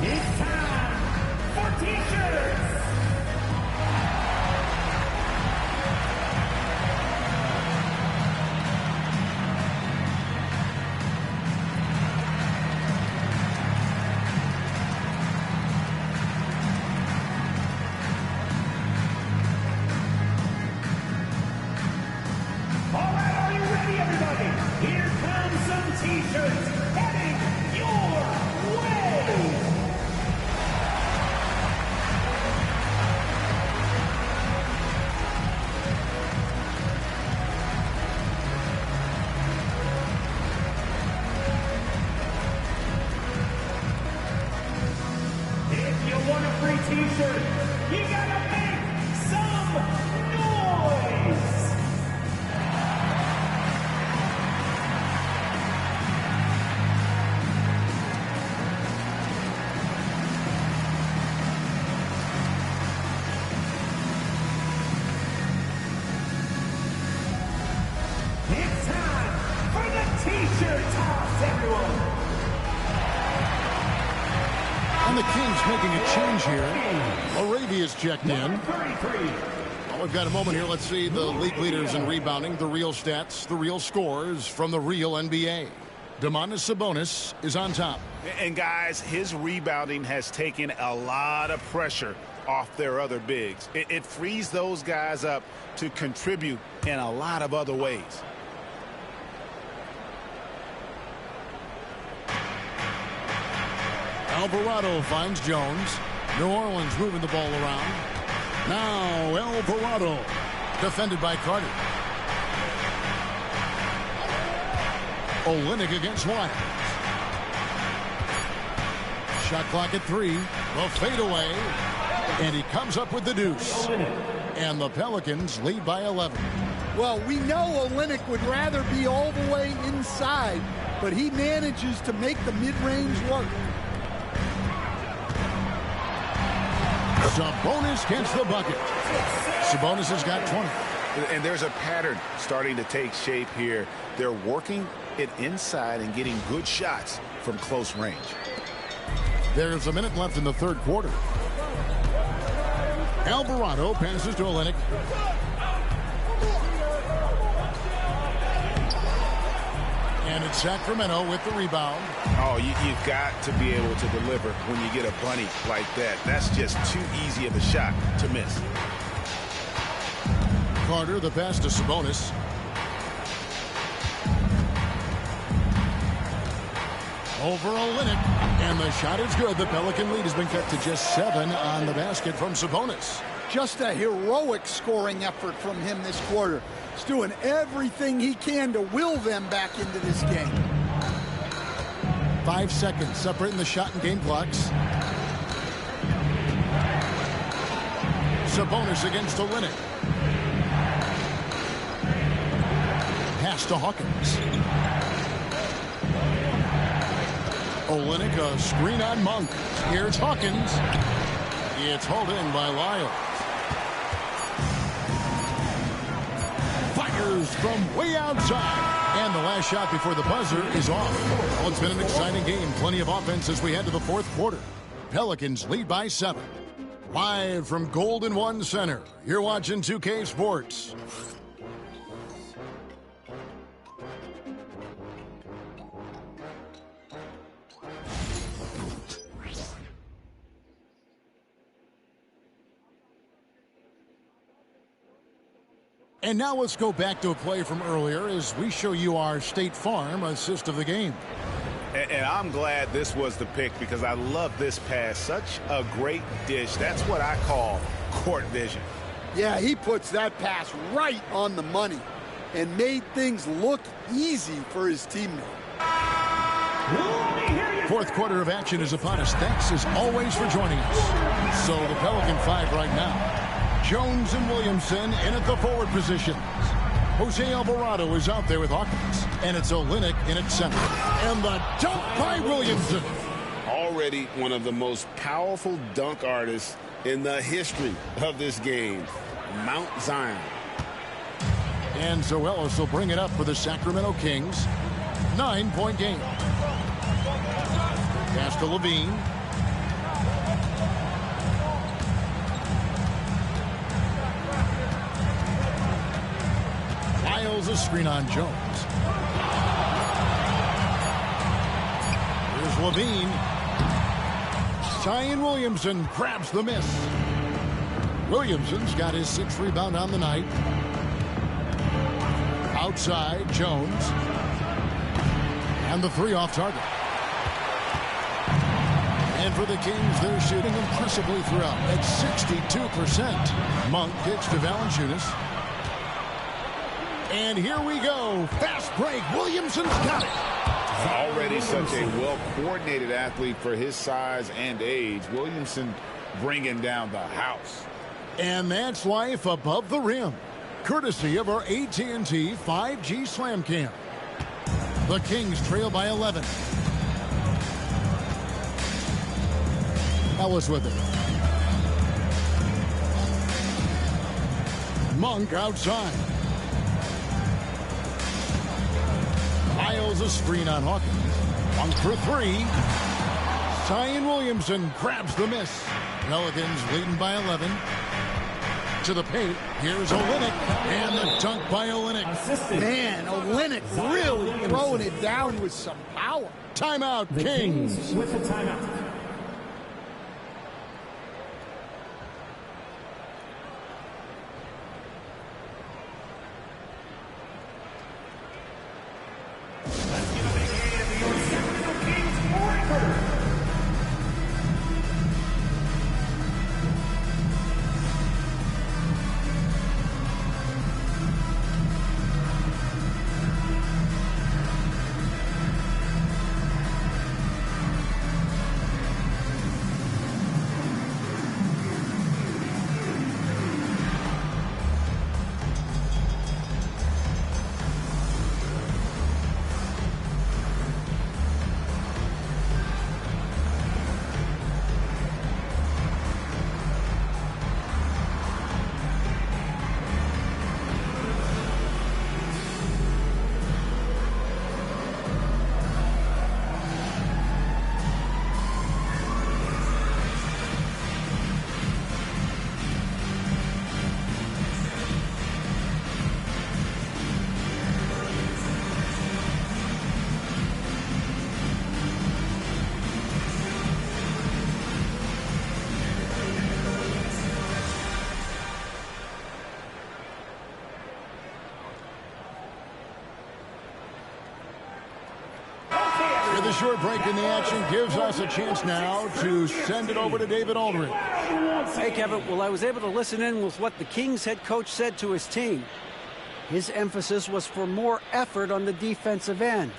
J: It's time for T-shirts. want a free t-shirt, you gotta make some noise! It's time for the t-shirt toss, everyone!
L: And the Kings making a change here. Arabia's checked in. Well, we've got a moment here. Let's see the league leaders in rebounding, the real stats, the real scores from the real NBA. Domantas Sabonis is on top.
M: And guys, his rebounding has taken a lot of pressure off their other bigs. It frees those guys up to contribute in a lot of other ways.
L: Alvarado finds Jones. New Orleans moving the ball around. Now Alvarado, defended by Carter. Olynyk against Wiles. Shot clock at 3. The fadeaway. And he comes up with the deuce. And the Pelicans lead by 11.
N: Well, we know Olynyk would rather be all the way inside, but he manages to make the mid-range work.
L: Sabonis gets the bucket. Sabonis has got 20.
M: And there's a pattern starting to take shape here. They're working it inside and getting good shots from close range.
L: There's a minute left in the third quarter. Alvarado passes to Olynyk. And it's Sacramento with the rebound.
M: Oh, you've got to be able to deliver when you get a bunny like that. That's just too easy of a shot to miss.
L: Carter, the pass to Sabonis. Over Olynyk. And the shot is good. The Pelican lead has been cut to just 7 on the basket from Sabonis.
N: Just a heroic scoring effort from him this quarter. He's doing everything he can to will them back into this game.
L: 5 seconds separating the shot and game clocks. Sabonis against Olynyk. Pass to Hawkins. Olynyk, a screen on Monk. Here's Hawkins. It's hauled in by Lyles. Fires from way outside. And the last shot before the buzzer is off. Well, it's been an exciting game. Plenty of offense as we head to the fourth quarter. Pelicans lead by 7. Live from Golden One Center, you're watching 2K Sports. And now let's go back to a play from earlier as we show you our State Farm assist of the game.
M: And I'm glad this was the pick because I love this pass. Such a great dish. That's what I call court vision.
N: Yeah, he puts that pass right on the money and made things look easy for his teammate.
L: Fourth quarter of action is upon us. Thanks as always for joining us. So the Pelican 5 right now. Jones and Williamson in at the forward positions. Jose Alvarado is out there with Hawkins. And it's Olynyk in at center. And the dunk by Williamson.
P: Already one of the most powerful dunk artists in the history of this game. Mount Zion.
L: And Zoelos will bring it up for the Sacramento Kings. 9-point game. Pass to Levine. Lyles a screen on Jones. Here's Levine. Zion Williamson grabs the miss. Williamson's got his 6th rebound on the night. Outside, Jones. And the 3 off target. And for the Kings, they're shooting impressively throughout at 62%. Monk kicks to Valanciunas. And here we go. Fast break. Williamson's got it.
M: Already such a well-coordinated athlete for his size and age. Williamson bringing down the house.
L: And that's life above the rim, courtesy of our AT&T 5G Slam Cam. The Kings trail by 11. Ellis with it. Monk outside. Miles a screen on Hawkins. Monk for three. Zion Williamson grabs the miss. Pelicans leading by 11. To the paint. Here's Olynyk. And the dunk by Olynyk.
N: Man, Olynyk really throwing it down with some power.
L: Timeout, Kings.
J: With the timeout.
L: The short break in the action gives us a chance now to send it over to David Aldridge.
O: Hey, Kevin. Well, I was able to listen in with what the Kings head coach said to his team. His emphasis was for more effort on the defensive end.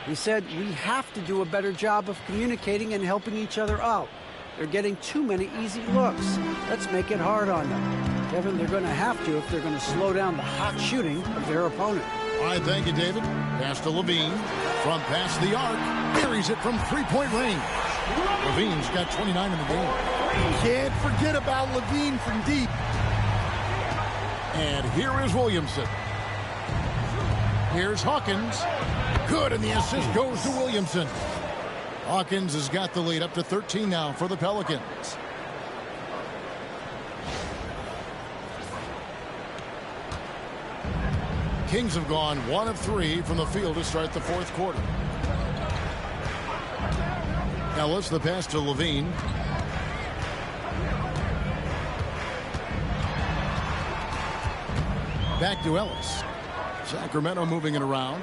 O: He said, we have to do a better job of communicating and helping each other out. They're getting too many easy looks. Let's make it hard on them. Kevin, they're going to have to if they're going to slow down the hot shooting of their opponent.
L: All right, thank you, David. Pass to Levine. From past the arc. Buries it from three-point range. Levine's got 29 in the game.
N: Can't forget about Levine from deep.
L: And here is Williamson. Here's Hawkins. Good, and the assist goes to Williamson. Hawkins has got the lead up to 13 now for the Pelicans. Kings have gone 1 of 3 from the field to start the fourth quarter. Ellis, the pass to Levine. Back to Ellis. Sacramento moving it around.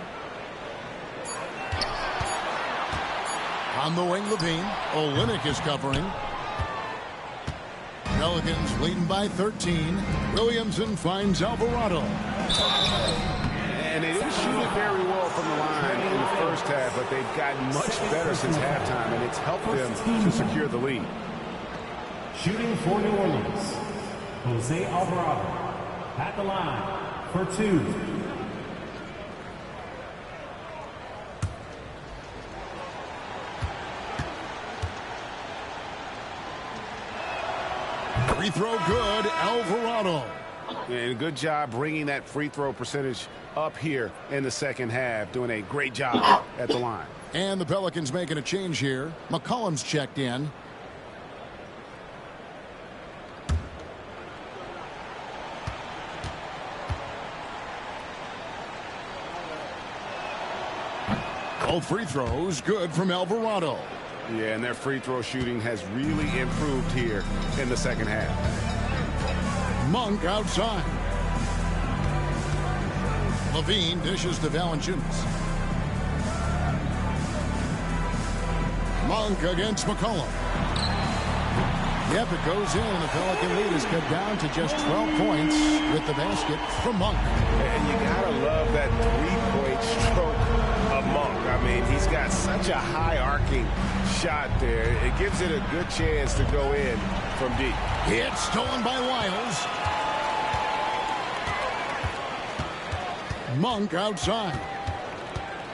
L: On the wing, Levine. Olynyk is covering. Pelicans leading by 13. Williamson finds Alvarado.
P: And they didn't shoot it very well from the line in the first half, but they've gotten much better since halftime, and it's helped them to secure the lead.
J: Shooting for New Orleans, Jose Alvarado at the line for two.
L: Free throw good, Alvarado.
P: And good job bringing that free throw percentage up here in the second half. Doing a great job at the line.
L: And the Pelicans making a change here. McCollum's checked in. Both free throws good from Alvarado.
P: Yeah, and their free throw shooting has really improved here in the second half.
L: Monk outside. Levine dishes to Valanciunas. Monk against McCollum. Yep, it goes in, and the Pelican lead is cut down to just 12 points with the basket from Monk.
P: And you gotta love that three-point stroke of Monk. I mean, he's got such a high arcing shot there. It gives it a good chance to go in from deep.
L: It's stolen by Wiles. Monk outside.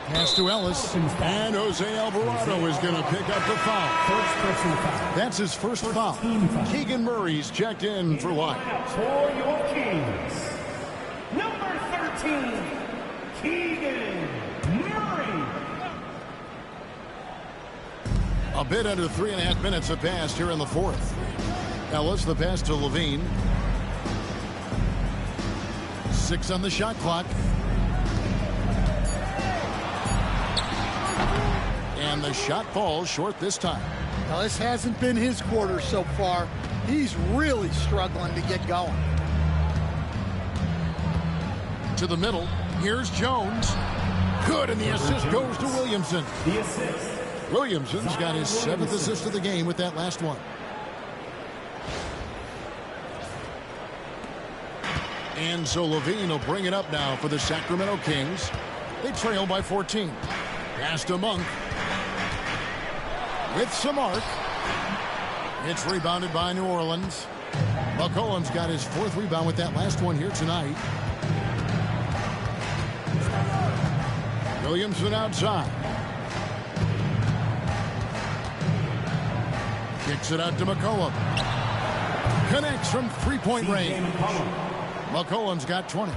L: Pass to Ellis, and Jose Alvarado is going to pick up the foul. That's his first foul. Keegan Murray's checked in for White.
J: For your Kings, number 13, Keegan Murray.
L: A bit under 3.5 minutes have passed here in the fourth. Ellis, the pass to Levine. 6 on the shot clock. And the shot falls short this time.
N: Now, this hasn't been his quarter so far. He's really struggling to get going.
L: To the middle. Here's Jones. Good, and the assist goes to Williamson.
J: The assist.
L: Williamson's got his 7th assist of the game with that last one. And so Levine will bring it up now for the Sacramento Kings. They trail by 14. Pass to Monk. With some arc. It's rebounded by New Orleans. McCollum's got his 4th rebound with that last one here tonight. Williamson outside. Kicks it out to McCollum. Connects from 3-point range. McCollum's got 20.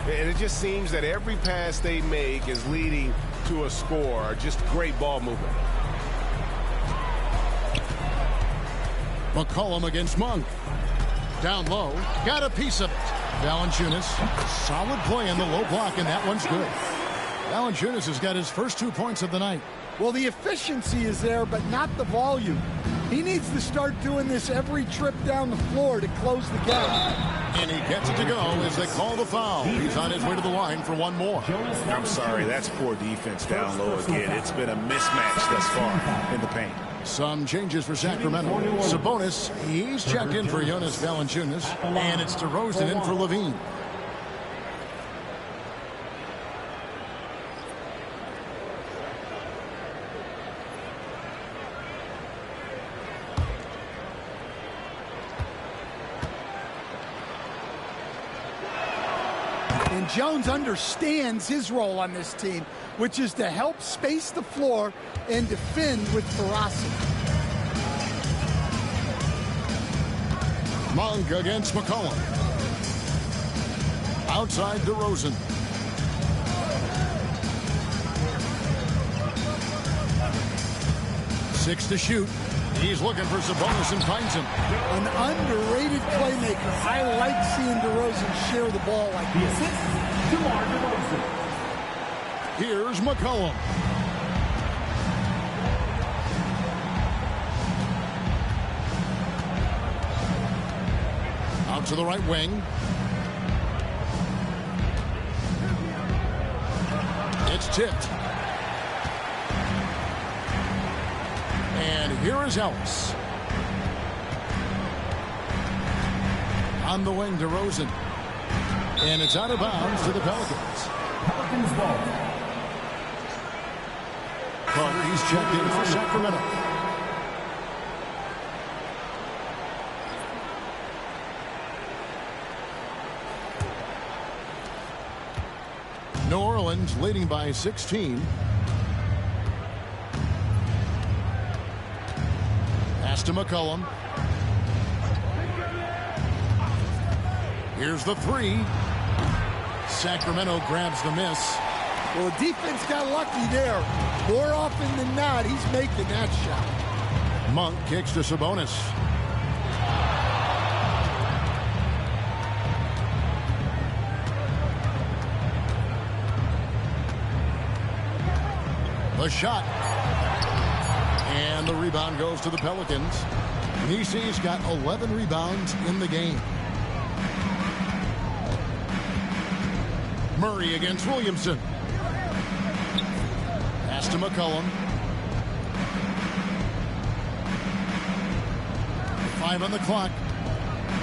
P: And it just seems that every pass they make is leading to a score. Just great ball movement.
L: McCollum against Monk. Down low. Got a piece of it. Valanciunas. Solid play in the low block, and that one's good. Valanciunas has got his first 2 points of the night.
N: Well, the efficiency is there, but not the volume. He needs to start doing this every trip down the floor to close the gap.
L: And he gets it to go as they call the foul. He's on his way to the line for one more.
M: I'm sorry, that's poor defense down low again. It's been a mismatch thus far in the paint.
L: Some changes for Sacramento. Sabonis, he's checked in for Jonas Valanciunas. And it's DeRozan in for Levine.
N: And Jones understands his role on this team, which is to help space the floor and defend with ferocity.
L: Monk against McCollum. Outside DeRozan. Six to shoot. He's looking for Sabonis and finds him.
N: An underrated playmaker. I like seeing DeRozan share the ball like this.
J: DeMar DeRozan.
L: Here's McCollum. Out to the right wing. It's tipped. And here is Ellis. On the wing, DeRozan. And it's out of bounds to the Pelicans.
J: Pelicans ball.
L: Carter's checked in for Sacramento. New Orleans leading by 16. Pass to McCollum. Here's the three. Sacramento grabs the miss.
N: Well, the defense got lucky there. More often than not, he's making that shot.
L: Monk kicks to Sabonis. The shot. And the rebound goes to the Pelicans. Nisi's got 11 rebounds in the game. Murray against Williamson. Pass to McCollum. 5 on the clock.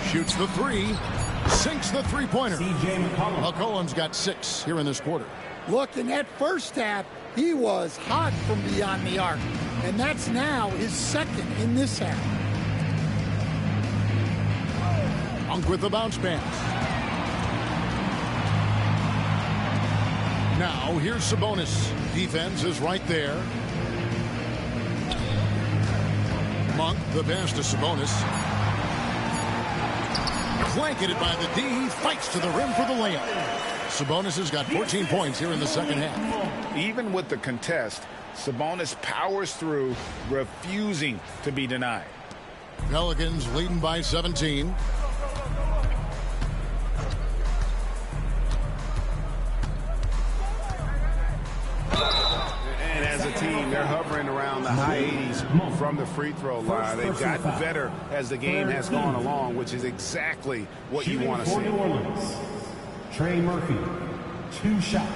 L: Shoots the three. Sinks the three-pointer. McCollum's got 6 here in this quarter.
N: Look, in that first half, he was hot from beyond the arc. and that's now his second in this half.
L: Monk with the bounce pass. Now here's Sabonis. Defense is right there. Monk, the pass to Sabonis. Blanketed by the D. Fights to the rim for the layup. Sabonis has got 14 points here in the second half.
M: Even with the contest, Sabonis powers through, refusing to be denied.
L: Pelicans leading by 17.
P: And as a team, they're hovering around the high 80s from the free throw line. They've gotten better as the game has gone along, which is exactly what you want to see.
J: New Orleans, Trey Murphy, 2 shots.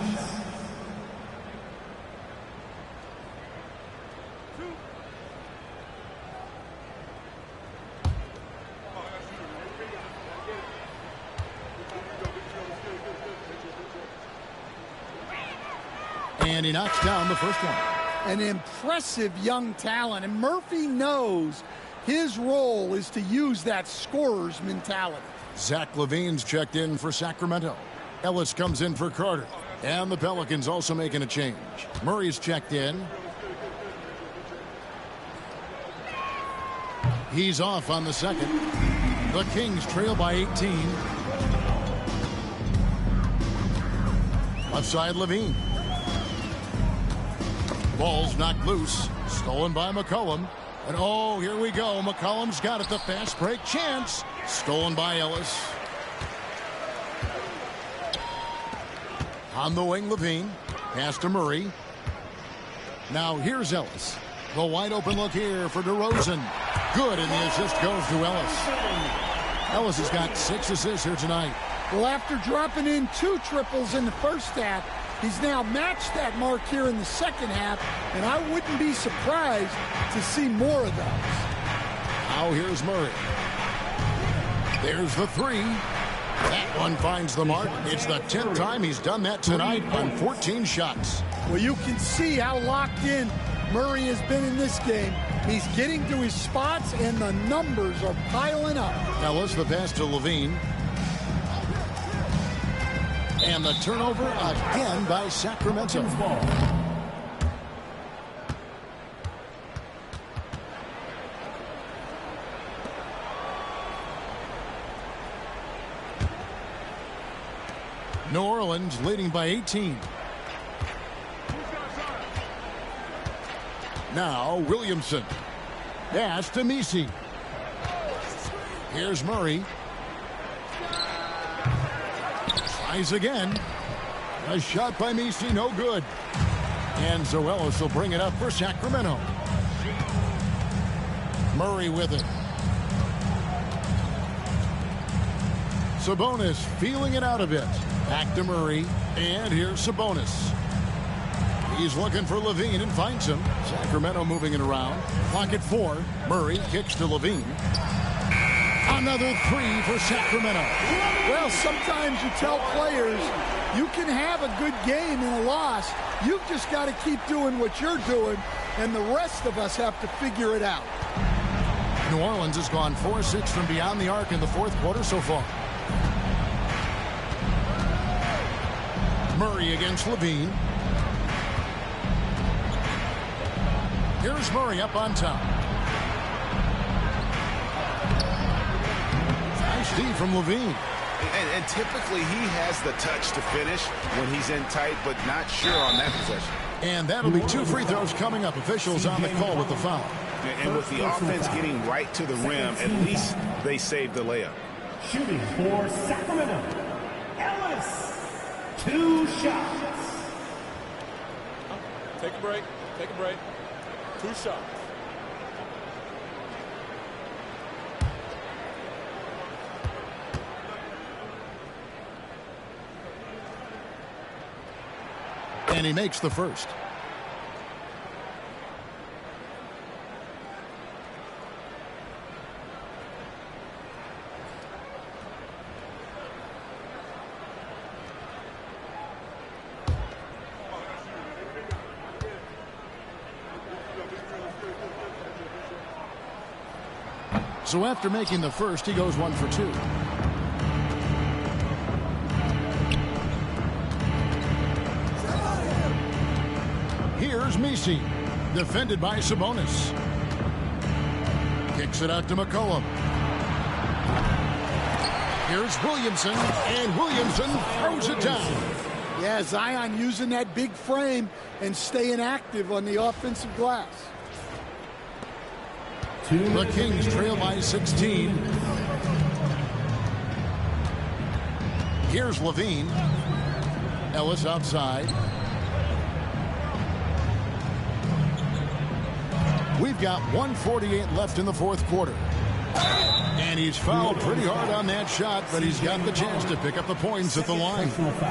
L: And he knocks down the first one.
N: An impressive young talent, and Murphy knows his role is to use that scorer's mentality.
L: Zach LaVine's checked in for Sacramento. Ellis comes in for Carter. And the Pelicans also making a change. Murray's checked in. He's off on the second. The Kings trail by 18. Left side, LaVine. Ball's knocked loose. Stolen by McCollum. And oh, here we go. McCollum's got it. The fast break chance. Stolen by Ellis. On the wing, LaVine. Pass to Murray. Now here's Ellis. The wide open look here for DeRozan. Good, and the assist goes to Ellis. Ellis has got 6 assists here tonight.
N: Well, after dropping in 2 triples in the first half, he's now matched that mark here in the second half, and I wouldn't be surprised to see more of those.
L: Now here's Murray. There's the 3. That one finds the mark. It's the 10th time he's done that tonight on 14 shots.
N: Well, you can see how locked in Murray has been in this game. He's getting to his spots, and the numbers are piling up.
L: Ellis, the pass to LaVine. And the turnover again by Sacramento. New Orleans leading by 18. Now Williamson. Pass to Messi. Here's Murray. Tries again. A shot by Messi, no good. And Zoelos will bring it up for Sacramento. Murray with it. Sabonis feeling it out a bit. Back to Murray. And here's Sabonis. He's looking for LaVine and finds him. Sacramento moving it around. Clock at 4. Murray kicks to LaVine. Another 3 for Sacramento.
N: Well, sometimes you tell players you can have a good game in a loss. You've just got to keep doing what you're doing, and the rest of us have to figure it out.
L: New Orleans has gone 4-6 from beyond the arc in the fourth quarter so far. Murray against LaVine. Here's Murray up on top. Nice D from LaVine.
P: And typically he has the touch to finish when he's in tight, but not sure on that possession.
L: And that'll be 2 free throws coming up. Officials on the call with the foul.
P: And with the offense getting right to the rim, at least they saved the layup.
J: Shooting for Sacramento, Ellis, 2 shots.
F: Take a break. Take a break. 2 shots.
L: And he makes the first. So after making the first, he goes 1 for 2. Here's Messi, defended by Sabonis. Kicks it out to McCollum. Here's Williamson, and Williamson throws it down.
N: Yeah, Zion using that big frame and staying active on the offensive glass.
L: The Kings trail by 16. Here's Levine. Ellis outside. We've got 1:48 left in the fourth quarter. And he's fouled pretty hard on that shot, but he's got the chance to pick up the points at the line.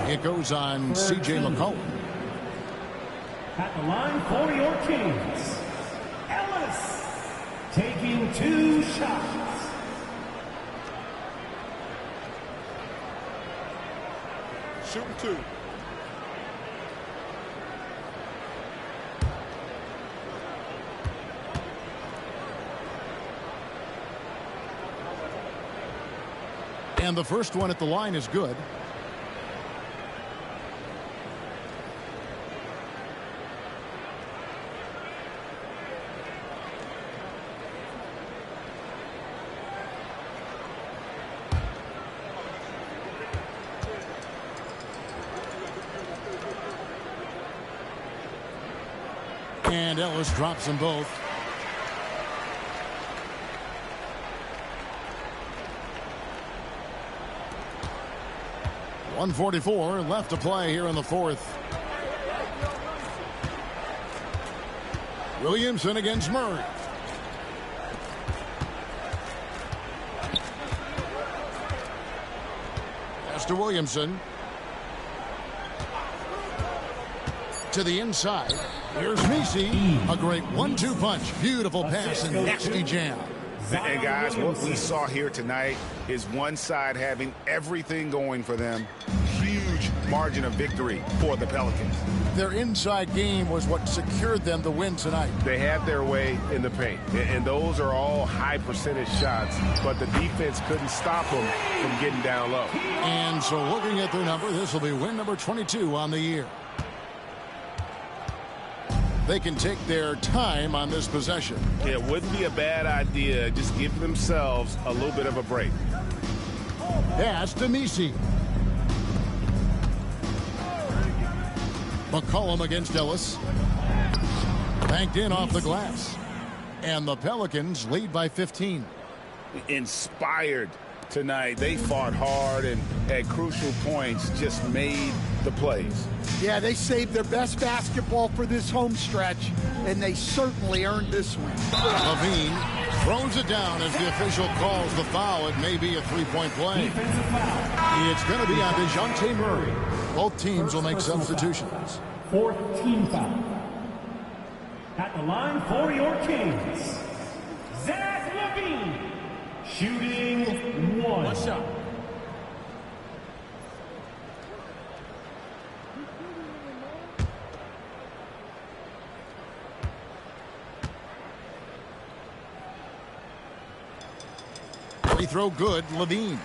L: It goes on C.J. McCollum.
J: At the line for your Kings, Ellis taking 2 shots.
F: Shooting 2.
L: And the first one at the line is good. And Ellis drops them both. .144 left to play here in the fourth. Williamson against Murray. Pass to Williamson. To the inside. Here's Messi. A great 1-2 punch. Beautiful pass and nasty jam.
M: And guys, what we saw here tonight is one side having everything going for them. Huge margin of victory for the Pelicans.
L: Their inside game was what secured them the win tonight.
P: They had their way in the paint, and those are all high percentage shots, but the defense couldn't stop them from getting down low.
L: And so looking at their number, this will be win number 22 on the year. They can take their time on this possession.
P: It wouldn't be a bad idea. Just give themselves a little bit of a break.
L: Pass to Messi. McCollum against Ellis. Banked in off the glass. And the Pelicans lead by 15.
M: Inspired tonight. They fought hard and at crucial points just made the plays.
N: Yeah, they saved their best basketball for this home stretch, and they certainly earned this one.
L: Levine throws it down as the official calls the foul. It may be a three-point play. It's going to be on DeJounte Murray. Both teams will make substitutions.
J: 4th team foul. At the line for your Kings, Zach Levine, shooting 1 shot.
L: Free throw good, Levine.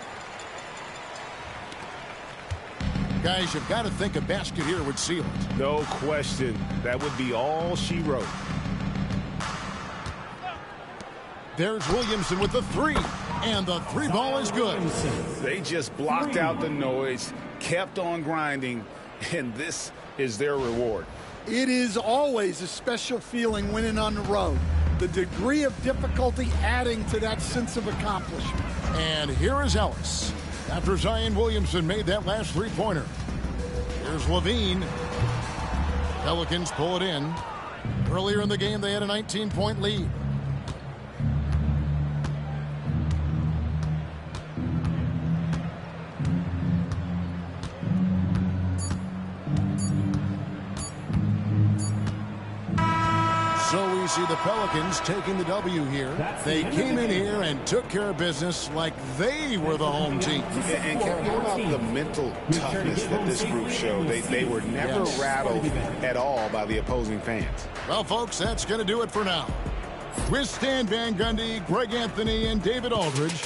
L: Guys, you've got to think a basket here would seal it.
P: No question. That would be all she wrote.
L: There's Williamson with the three. And the three ball is good.
M: They just blocked out the noise, kept on grinding, and this is their reward.
N: It is always a special feeling winning on the road. The degree of difficulty adding to that sense of accomplishment.
L: And here is Ellis. After Zion Williamson made that last three-pointer. Here's Levine. Pelicans pull it in. Earlier in the game, they had a 19-point lead. So we see the Pelicans taking the W here. They came in here and took care of business like they were the home team.
M: And Kevin, how about the mental toughness that this group showed? They were never rattled at all by the opposing fans.
L: Well, folks, that's going to do it for now. With Stan Van Gundy, Greg Anthony, and David Aldridge,